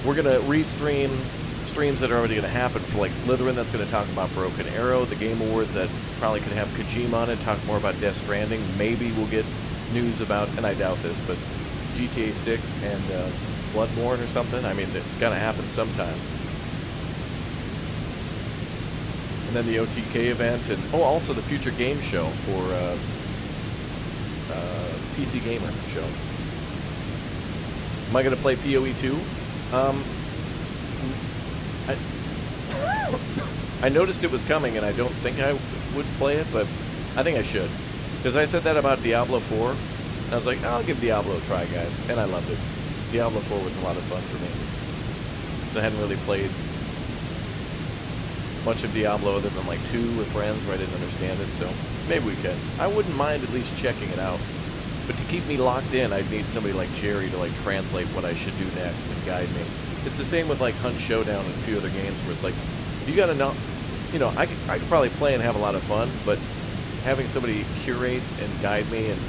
we're gonna restream streams that are already gonna happen for like Slytherin. That's gonna talk about Broken Arrow, the Game Awards that probably could have Kojima on it. Talk more about Death Stranding. Maybe we'll get news about, and I doubt this, but GTA 6 and Bloodborne or something. I mean, it's got to happen sometime. And then the OTK event, and also the future game show for PC Gamer show. Am I going to play PoE 2? I noticed it was coming, and I don't think I would play it, but I think I should. Because I said that about Diablo 4, and I was like, I'll give Diablo a try, guys, and I loved it. Diablo 4 was a lot of fun for me. I hadn't really played much of Diablo other than like 2 with friends where I didn't understand it, so maybe we can. I wouldn't mind at least checking it out. But to keep me locked in, I'd need somebody like Jerry to like translate what I should do next and guide me. It's the same with like Hunt Showdown and a few other games where it's like, you gotta know, you know, I could probably play and have a lot of fun, but having somebody curate and guide me and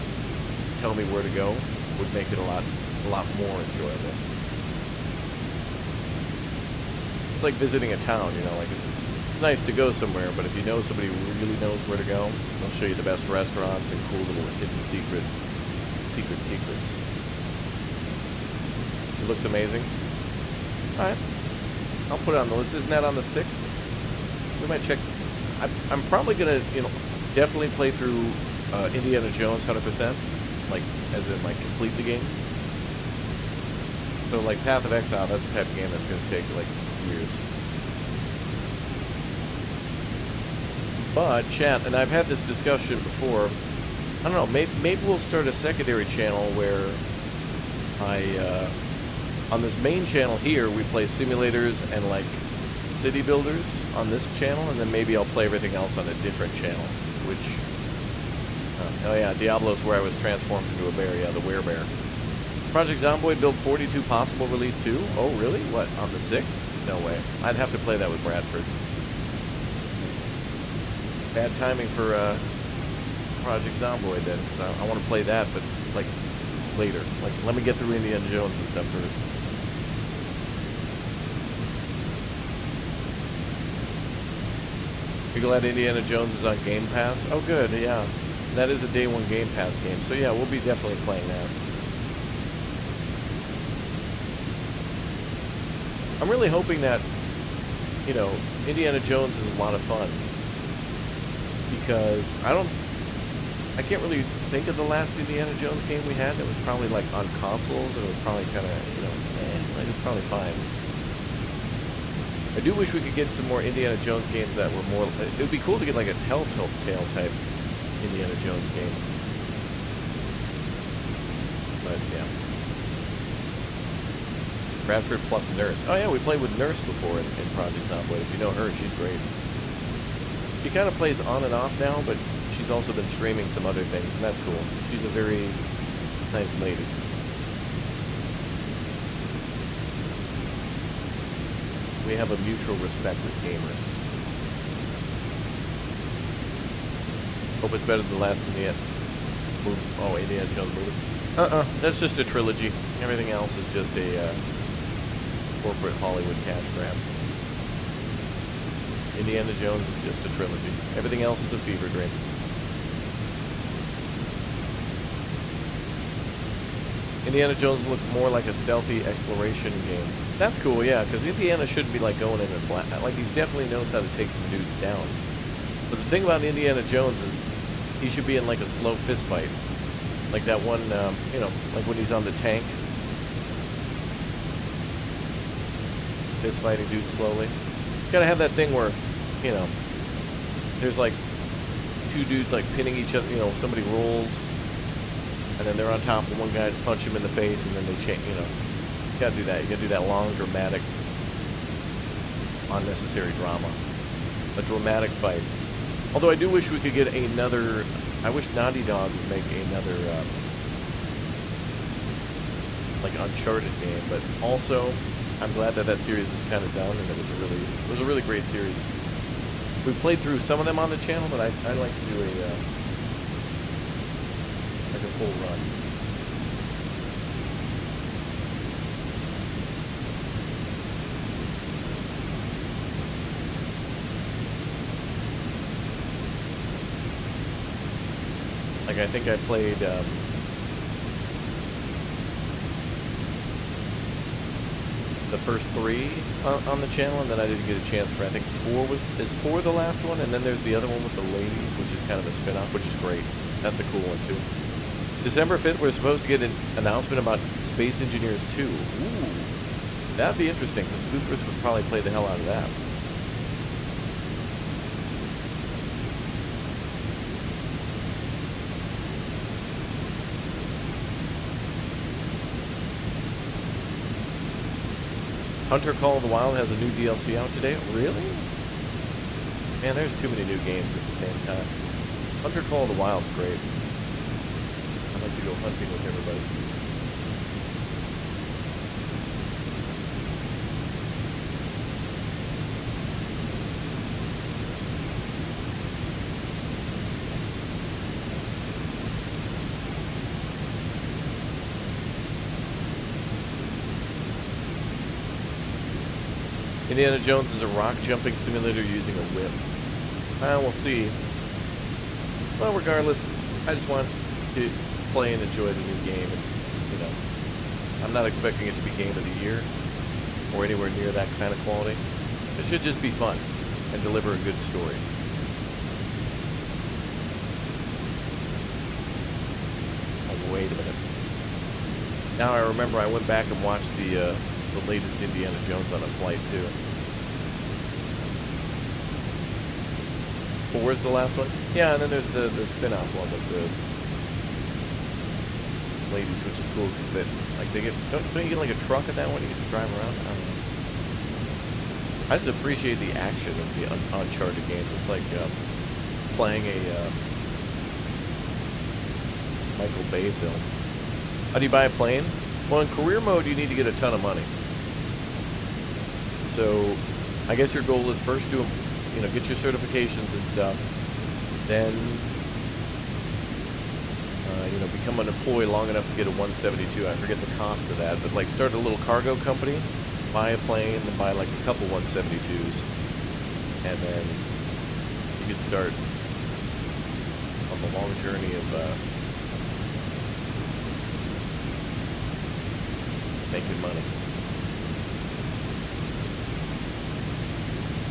tell me where to go would make it a lot more enjoyable. It's like visiting a town, you know, like it's nice to go somewhere, but if you know somebody who really knows where to go, they'll show you the best restaurants and cool little hidden secrets. It looks amazing. Alright. I'll put it on the list. Isn't that on the 6th? We might check. I'm probably gonna, you know, definitely play through Indiana Jones 100%. Like, as in, like, complete the game. So, like, Path of Exile, that's the type of game that's going to take, like, years. But, chat, and I've had this discussion before, I don't know, maybe we'll start a secondary channel where on this main channel here, we play simulators and, like, city builders on this channel, and then maybe I'll play everything else on a different channel, which... oh yeah, Diablo's where I was transformed into a bear, yeah, the werebear. Project Zomboid build 42 possible release 2? Oh, really? What, on the 6th? No way. I'd have to play that with Bradford. Bad timing for Project Zomboid then, because I want to play that, but, like, later. Like, let me get through Indiana Jones and stuff first. You're glad Indiana Jones is on Game Pass? Oh, good, yeah. That is a day one Game Pass game, so yeah, we'll be definitely playing that. I'm really hoping that, you know, Indiana Jones is a lot of fun. Because I can't really think of the last Indiana Jones game we had that was probably like on consoles, and it was probably kind of, you know, like it was probably fine. I do wish we could get some more Indiana Jones games that were more, it would be cool to get like a Telltale type Indiana Jones game. But yeah. Bradford plus Nurse. Oh yeah, we played with Nurse before in Project Zomboid. If you know her, she's great. She kind of plays on and off now, but she's also been streaming some other things, and that's cool. She's a very nice lady. We have a mutual respect with gamers. Hope it's better than the last Indiana Jones movie. That's just a trilogy. Everything else is just a corporate Hollywood cash grab. Indiana Jones is just a trilogy. Everything else is a fever dream. Indiana Jones looked more like a stealthy exploration game. That's cool, yeah, because Indiana shouldn't be like going in and like he definitely knows how to take some dudes down. But the thing about Indiana Jones is he should be in like a slow fist fight, like that one, you know, like when he's on the tank, fist fighting dudes slowly. You gotta have that thing where, you know, there's like two dudes like pinning each other. You know, somebody rolls. And then they're on top of one guy to punch him in the face, and then they change, you know. You gotta do that. You gotta do that long, dramatic, unnecessary drama. A dramatic fight. Although I do wish we could get another... I wish Naughty Dog would make another, like, Uncharted game. But also, I'm glad that that series is kind of done, and it was a really great series. We played through some of them on the channel, but I'd like to do a full run. Like I think I played the first 3 on the channel, and then I didn't get a chance for, I think 4 is 4 the last one, and then there's the other one with the ladies, which is kind of a spin-off, which is great. That's a cool one too. December 5th, we're supposed to get an announcement about Space Engineers 2. Ooh, that'd be interesting, because Spoofers would probably play the hell out of that. Hunter Call of the Wild has a new DLC out today. Really? Man, there's too many new games at the same time. Hunter Call of the Wild's great. I'd like to go hunting with everybody. Indiana Jones is a rock jumping simulator using a whip. We'll see. Well, regardless, I just want to play and enjoy the new game. And, you know, I'm not expecting it to be Game of the Year or anywhere near that kind of quality. It should just be fun and deliver a good story. Oh, wait a minute. Now I remember I went back and watched the latest Indiana Jones on a flight too. 4 is the last one? Yeah, and then there's the spin-off one with the ladies, which is cool because they get don't you get like a truck at that one? You get to drive around. I don't know. I just appreciate the action of the Uncharted games. It's like playing a Michael Bay film. How do you buy a plane? Well, in career mode, you need to get a ton of money. So, I guess your goal is first do, you know, get your certifications and stuff. Then, you know, become an employee long enough to get a 172. I forget the cost of that, but like start a little cargo company, buy a plane, and buy like a couple 172s, and then you could start on the long journey of making money.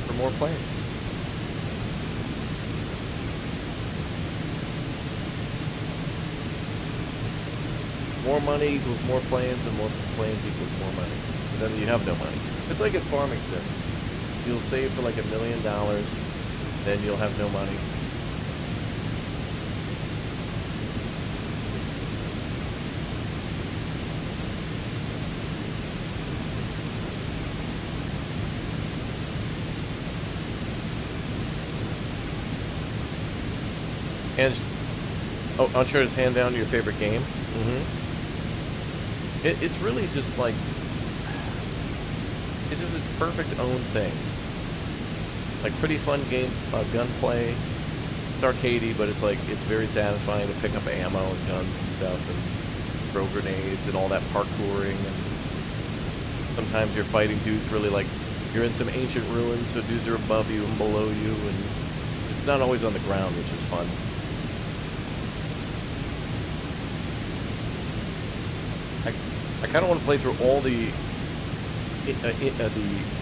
For more planes. More money equals more planes, and more planes equals more money. And then you have no money. It's like at Farming Sim. You'll save for like $1 million, then you'll have no money. And Uncharted's hand down your favorite game. It's really just like it's just its perfect own thing. Like pretty fun game, gunplay. It's arcadey, but it's like it's very satisfying to pick up ammo and guns and stuff and throw grenades and all that parkouring. And sometimes you're fighting dudes really like you're in some ancient ruins, so dudes are above you and below you, and it's not always on the ground, which is fun. I kind of want to play through all the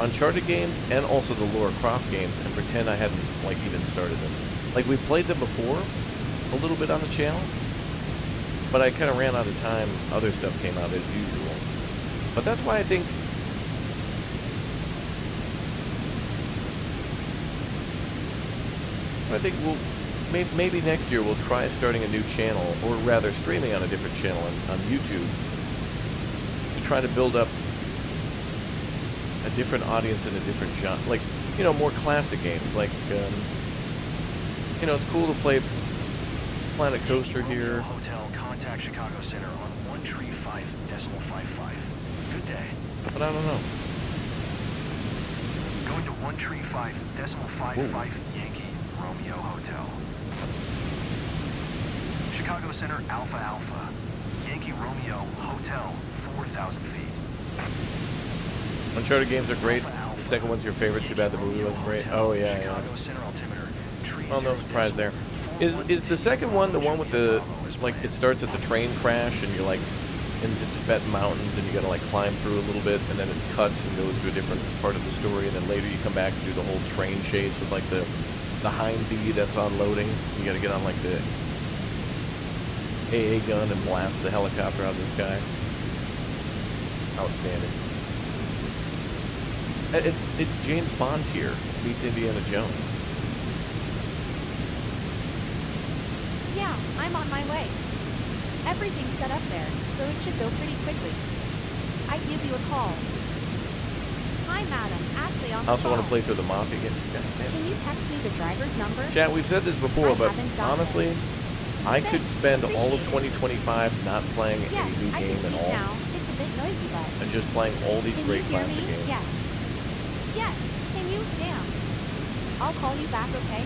Uncharted games and also the Lara Croft games and pretend I hadn't like even started them. Like we played them before a little bit on the channel, but I kind of ran out of time. Other stuff came out as usual. But that's why I think we'll maybe next year we'll try starting a new channel, or rather streaming on a different channel on YouTube, to try to build up a different audience in a different genre, like, you know, more classic games. Like, you know, it's cool to play Planet Coaster here. Hotel, contact Chicago Center on 135.55. Good day. But I don't know. Going to 135.55 Yankee Romeo Hotel. Chicago Center Alpha Alpha. Yankee Romeo Hotel, 4,000 feet. Uncharted games are great. The second one's your favorite. Too bad the movie wasn't great. Oh yeah, yeah. Well, no surprise there. Is the second one the one with the, like, it starts at the train crash and you're like in the Tibetan mountains and you gotta like climb through a little bit and then it cuts and goes to a different part of the story and then later you come back and do the whole train chase with like the hind bee that's unloading. You gotta get on like the AA gun and blast the helicopter out of the sky. Outstanding. It's James Bond tier meets Indiana Jones. Yeah, I'm on my way. Everything's set up there, so it should go pretty quickly. I'd give you a call. Hi, madam. Ashley on the I also want to phone. play through the Mafia games. Can you text me the driver's number? Chat, we've said this before, but haven't done honestly, it. I could spend all of Appreciate 2025 not playing Yes, any new I game can at see all, now. It's a bit noisy, but... and just playing all these Can great you hear classic me? games. Yes. Yes. Can you? Damn. I'll call you back, okay?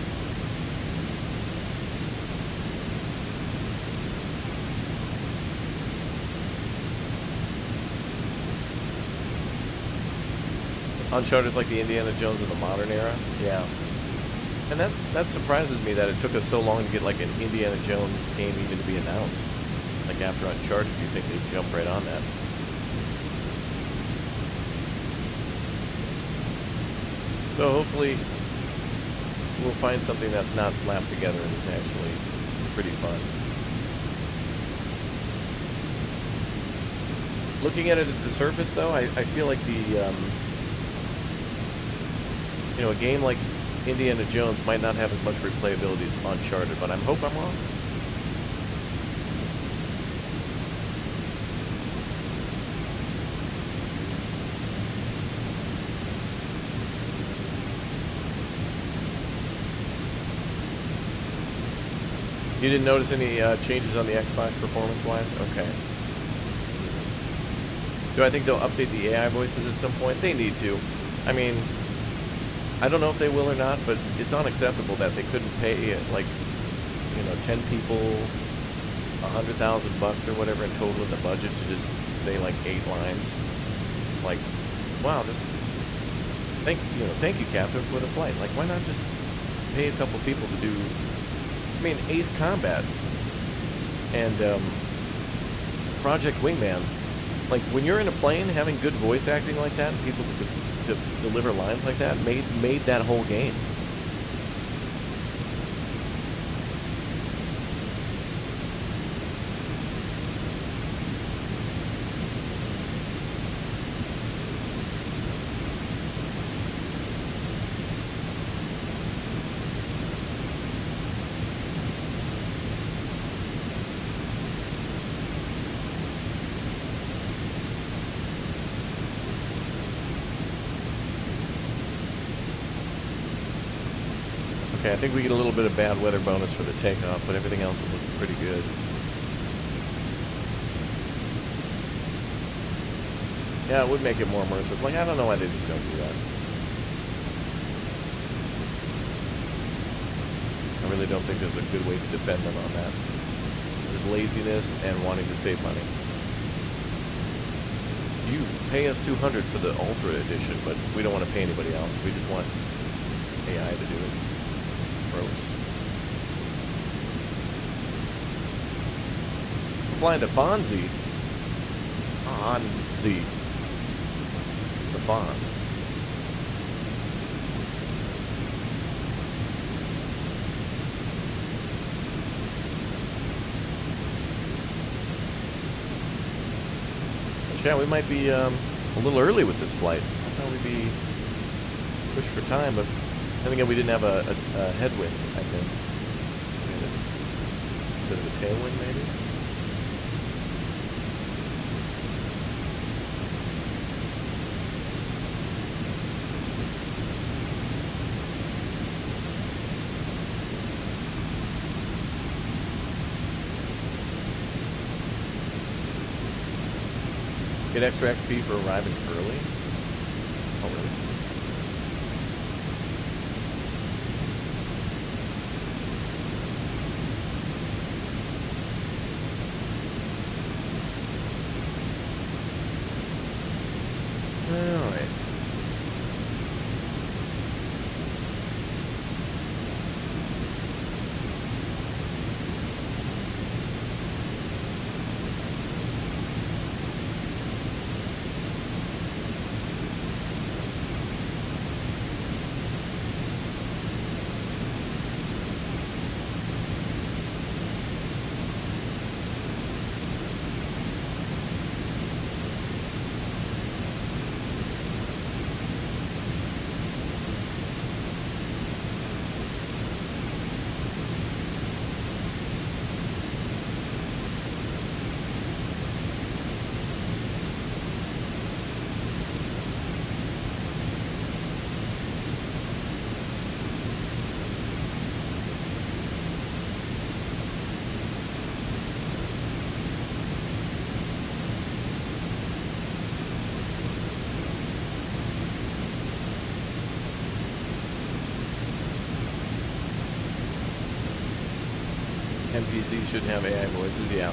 Uncharted's like the Indiana Jones of the modern era. Yeah. And that surprises me that it took us so long to get like an Indiana Jones game even to be announced. Like after Uncharted, you think they'd jump right on that. So hopefully we'll find something that's not slapped together and is actually pretty fun. Looking at it at the surface though, I feel like the you know, a game like Indiana Jones might not have as much replayability as Uncharted, but I hope I'm wrong. You didn't notice any changes on the Xbox performance-wise? Okay. Do I think they'll update the AI voices at some point? They need to. I mean, I don't know if they will or not, but it's unacceptable that they couldn't pay, like, you know, 10 people $100,000 or whatever in total in the budget to just say like 8 lines. Like, wow, this. Thank you, Captain, for the flight. Like, why not just pay a couple people to do? I mean, Ace Combat and Project Wingman. Like, when you're in a plane, having good voice acting like that, and people to deliver lines like that, made that whole game. Okay, I think we get a little bit of bad weather bonus for the takeoff, but everything else will look pretty good. Yeah, it would make it more immersive. Like, I don't know why they just don't do that. I really don't think there's a good way to defend them on that. There's laziness and wanting to save money. You pay us $200 for the Ultra Edition, but we don't want to pay anybody else. We just want AI to do it. Gross. We're flying to Fonzie. Fonzie. The Fonz. Yeah, we might be a little early with this flight. I thought we'd be pushed for time, but then again, we didn't have a headwind, I think. A bit of a tailwind, maybe? Get extra XP for arriving early? Oh, really? All right. NPCs shouldn't have AI voices, yeah.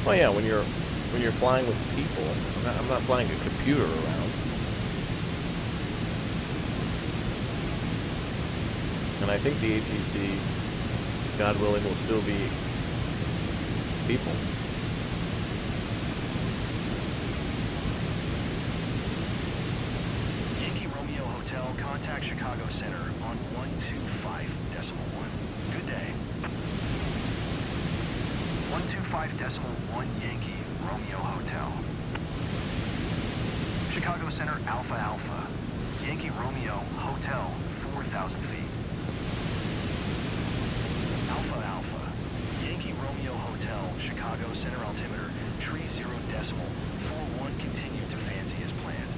Well, yeah, when you're flying with people, I'm not flying a computer around. And I think the ATC, God willing, will still be people. Yankee Romeo Hotel, contact Chicago Center on 125.1. Good day. 125.1 Yankee Romeo Hotel. Chicago Center Alpha Alpha. Yankee Romeo Hotel, 4,000 feet. Alpha Alpha. Yankee Romeo Hotel, Chicago Center altimeter, tree 0.41, continue to fancy as planned.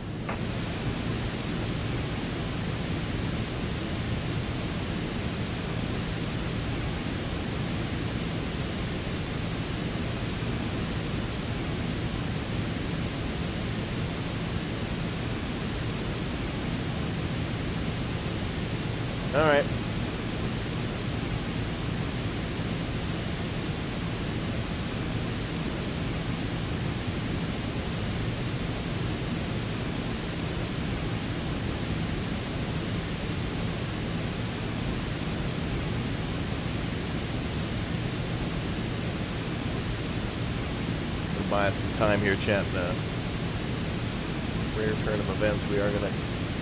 All right. We'll buy some time here chatting rare turn of events. We are going to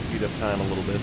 speed up time a little bit.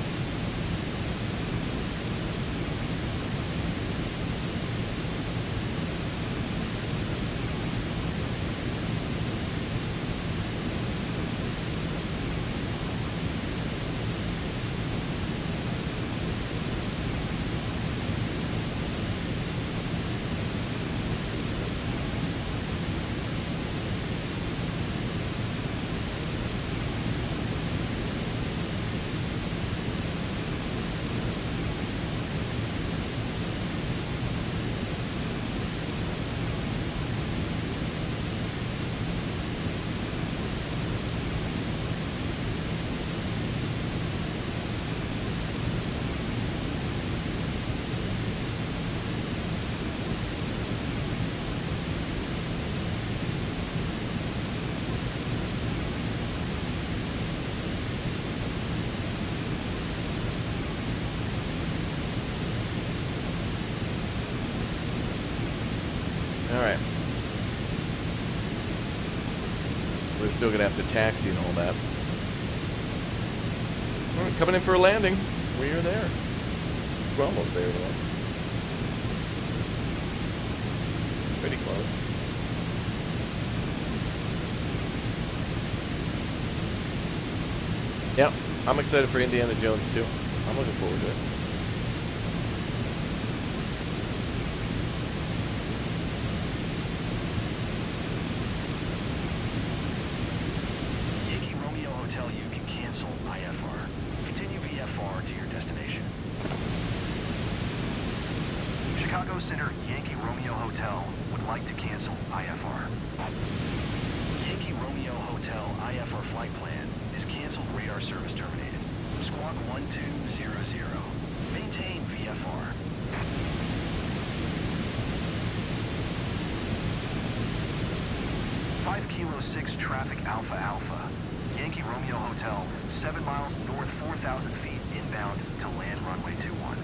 We're still gonna have to taxi and all that. All right, coming in for a landing. We are there. We're almost there, though. Pretty close. Yeah, I'm excited for Indiana Jones too. I'm looking forward to it. Yankee Romeo Hotel, you can cancel IFR. Continue VFR to your destination. Chicago Center Yankee Romeo Hotel would like to cancel IFR. Yankee Romeo Hotel IFR flight plan is canceled. Radar service terminated. Squawk 1200. Maintain VFR. Kilo 6 traffic Alpha Alpha. Yankee Romeo Hotel, 7 miles north, 4,000 feet inbound to land runway 21.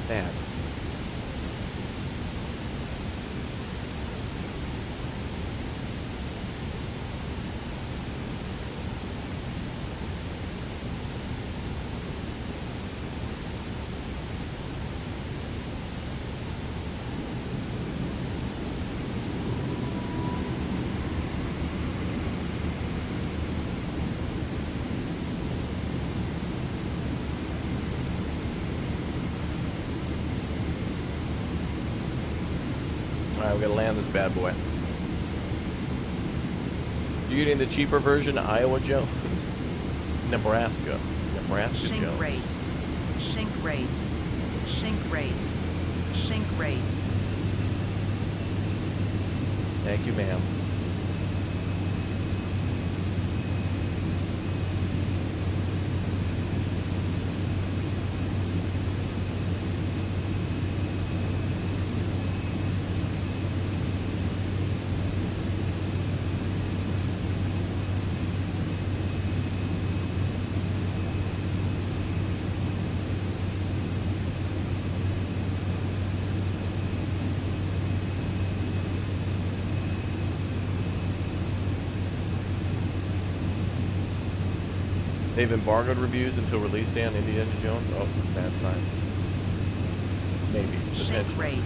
Bad. Alright, we gotta land this bad boy. You getting the cheaper version, Iowa Jones? Nebraska. Nebraska Sink Jones. rate. Sink rate. Sink rate. Sink rate. Thank you, ma'am. They've embargoed reviews until release day on Indiana Jones. Oh, bad sign. Maybe. Sink Potentially. rate.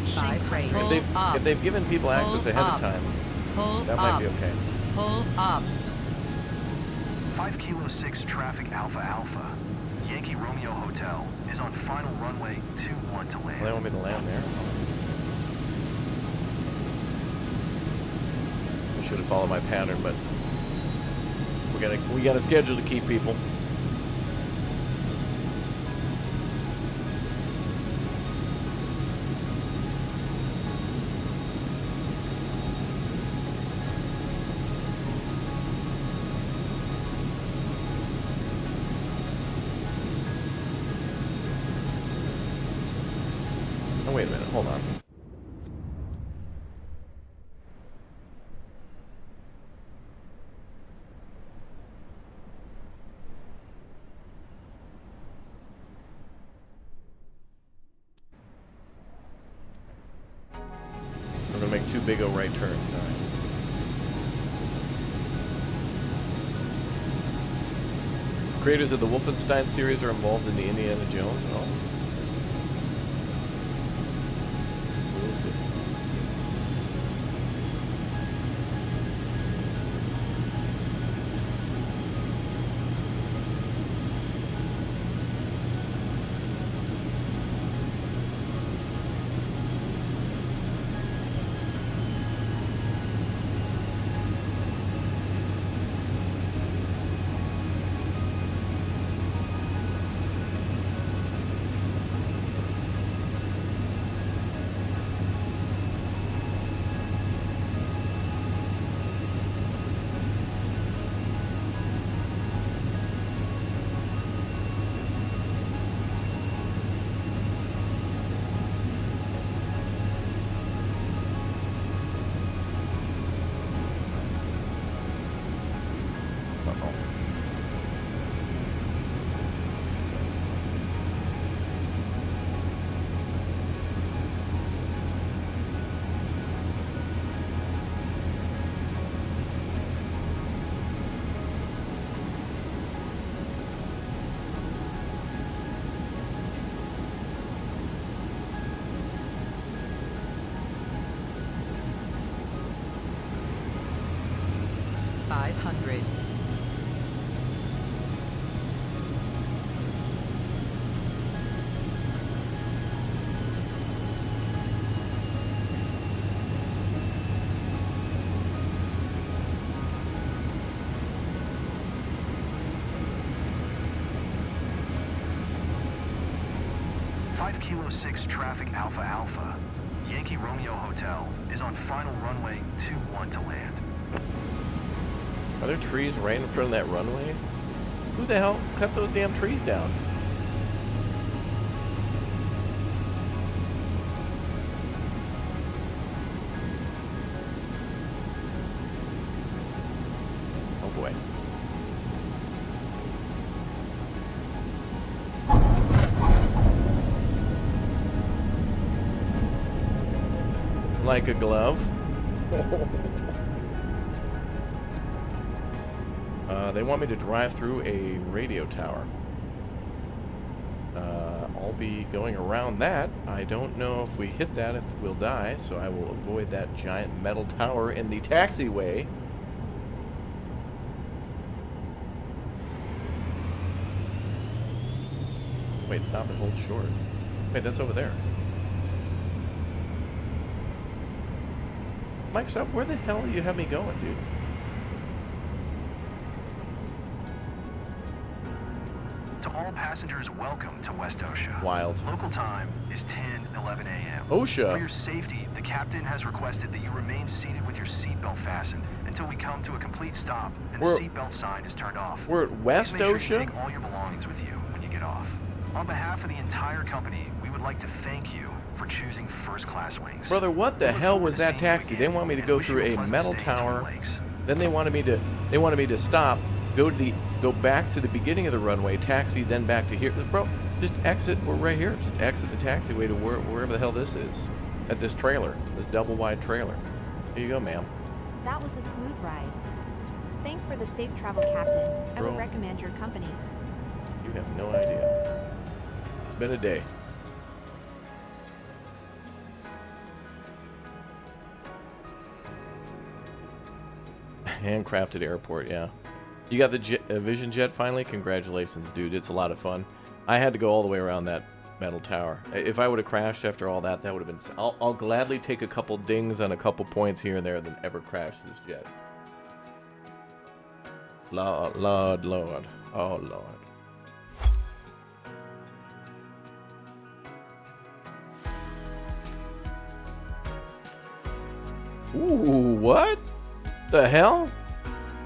Sink rate. Pull up. If they've given people access Pull ahead up. of time, Pull that up. might be okay. Pull up. 5 Kilo 6 traffic Alpha Alpha. Yankee Romeo Hotel is on final runway 21 to land. Well, they want me to land there. I should have followed my pattern, but we got a schedule to keep, people. Oh, wait a minute, hold on. We're gonna make two big O right turns. All right. Creators of the Wolfenstein series are involved in the Indiana Jones. Oh. We'll see. 100. Kilo 6 traffic Alpha Alpha. Yankee Romeo Hotel is on final runway 21 to land. Are there trees right in front of that runway? Who the hell cut those damn trees down? Oh boy. Like a glove. They want me to drive through a radio tower. I'll be going around that. I don't know if we hit that, if we'll die, so I will avoid that giant metal tower in the taxiway. Wait, stop and hold short. Wait, that's over there. Mike, stop. Where the hell do you have me going, dude? To all passengers, welcome to West OSHA. Wild. Local time is 10:11 a.m. OSHA. For your safety, the captain has requested that you remain seated with your seatbelt fastened until we come to a complete stop and the seatbelt sign is turned off. We're at West Please make OSHA? sure you take all your belongings with you when you get off. On behalf of the entire company, we would like to thank you for choosing first-class wings. Brother, what the hell was that taxi? They want me to go through a metal tower. Then they wanted me to stop, go back to the beginning of the runway, taxi, then back to here. Bro, just exit. We're right here. Just exit the taxiway to wherever the hell this is. At this trailer, this double-wide trailer. Here you go, ma'am. That was a smooth ride. Thanks for the safe travel, Captain. I Bro. would recommend your company. You have no idea. It's been a day. Handcrafted airport, yeah. You got the Vision Jet finally? Congratulations, dude. It's a lot of fun. I had to go all the way around that metal tower. If I would have crashed after all that, that would have been... I'll gladly take a couple dings on a couple points here and there than ever crash this jet. Lord. Oh, Lord. Ooh, what? The hell?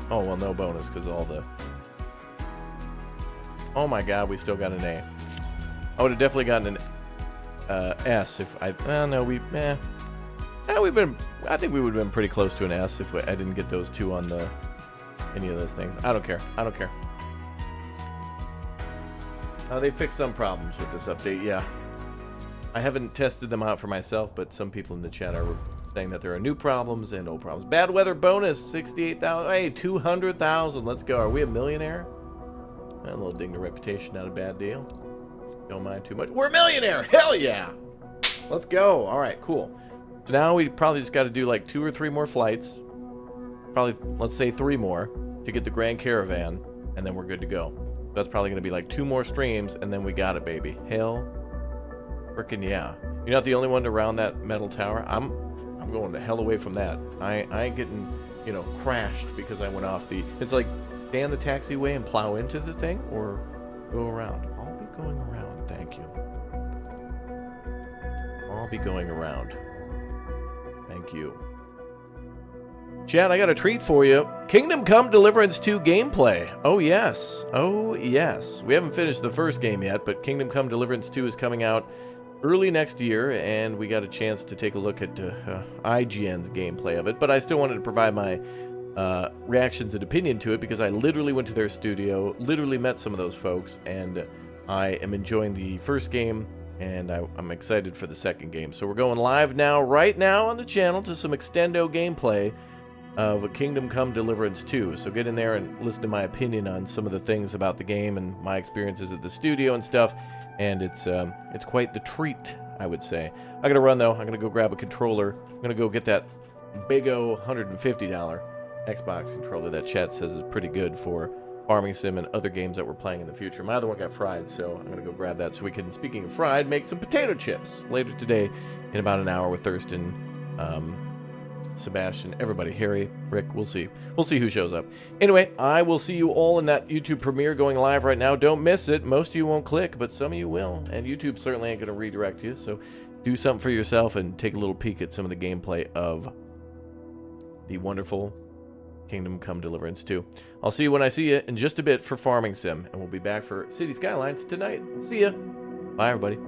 Oh, well, no bonus because all the... Oh my god, we still got an A. I would have definitely gotten an S if I... no, we've been... I think we would have been pretty close to an S if I didn't get those two on the... Any of those things. I don't care. I don't care. They fixed some problems with this update, yeah. I haven't tested them out for myself, but some people in the chat are saying that there are new problems and old problems. Bad weather bonus, 68,000. Hey, 200,000. Let's go. Are we a millionaire? A little ding to reputation, not a bad deal. Don't mind too much. We're a millionaire. Hell yeah. Let's go. All right, cool. So now we probably just got to do like 2 or 3 more flights. Probably, let's say 3 more to get the Grand Caravan, and then we're good to go. That's probably going to be like 2 more streams, and then we got it, baby. Hell frickin' yeah. You're not the only one around that metal tower. I'm going the hell away from that. I ain't getting, you know, crashed because I went off the... It's like, stay on the taxiway and plow into the thing, or go around. I'll be going around, thank you. I'll be going around. Thank you. Chat, I got a treat for you. Kingdom Come Deliverance 2 gameplay. Oh, yes. Oh, yes. We haven't finished the first game yet, but Kingdom Come Deliverance 2 is coming out early next year, and we got a chance to take a look at IGN's gameplay of it. But I still wanted to provide my reactions and opinion to it because I literally went to their studio, literally met some of those folks, and I am enjoying the first game, and I'm excited for the second game. So we're going live now, right now on the channel to some extendo gameplay of Kingdom Come Deliverance 2. So get in there and listen to my opinion on some of the things about the game and my experiences at the studio and stuff. And it's quite the treat, I would say. I gotta run though. I'm gonna go grab a controller. I'm gonna go get that big O $150 Xbox controller that chat says is pretty good for Farming Sim and other games that we're playing in the future. My other one got fried, so I'm going to go grab that so we can, speaking of fried, make some potato chips later today in about an hour with Thurston, Sebastian, everybody, Harry, Rick, we'll see. We'll see who shows up. Anyway, I will see you all in that YouTube premiere going live right now. Don't miss it. Most of you won't click, but some of you will. And YouTube certainly ain't going to redirect you, so do something for yourself and take a little peek at some of the gameplay of the wonderful Kingdom Come Deliverance 2. I'll see you when I see you in just a bit for Farming Sim, and we'll be back for City Skylines tonight. See ya. Bye, everybody.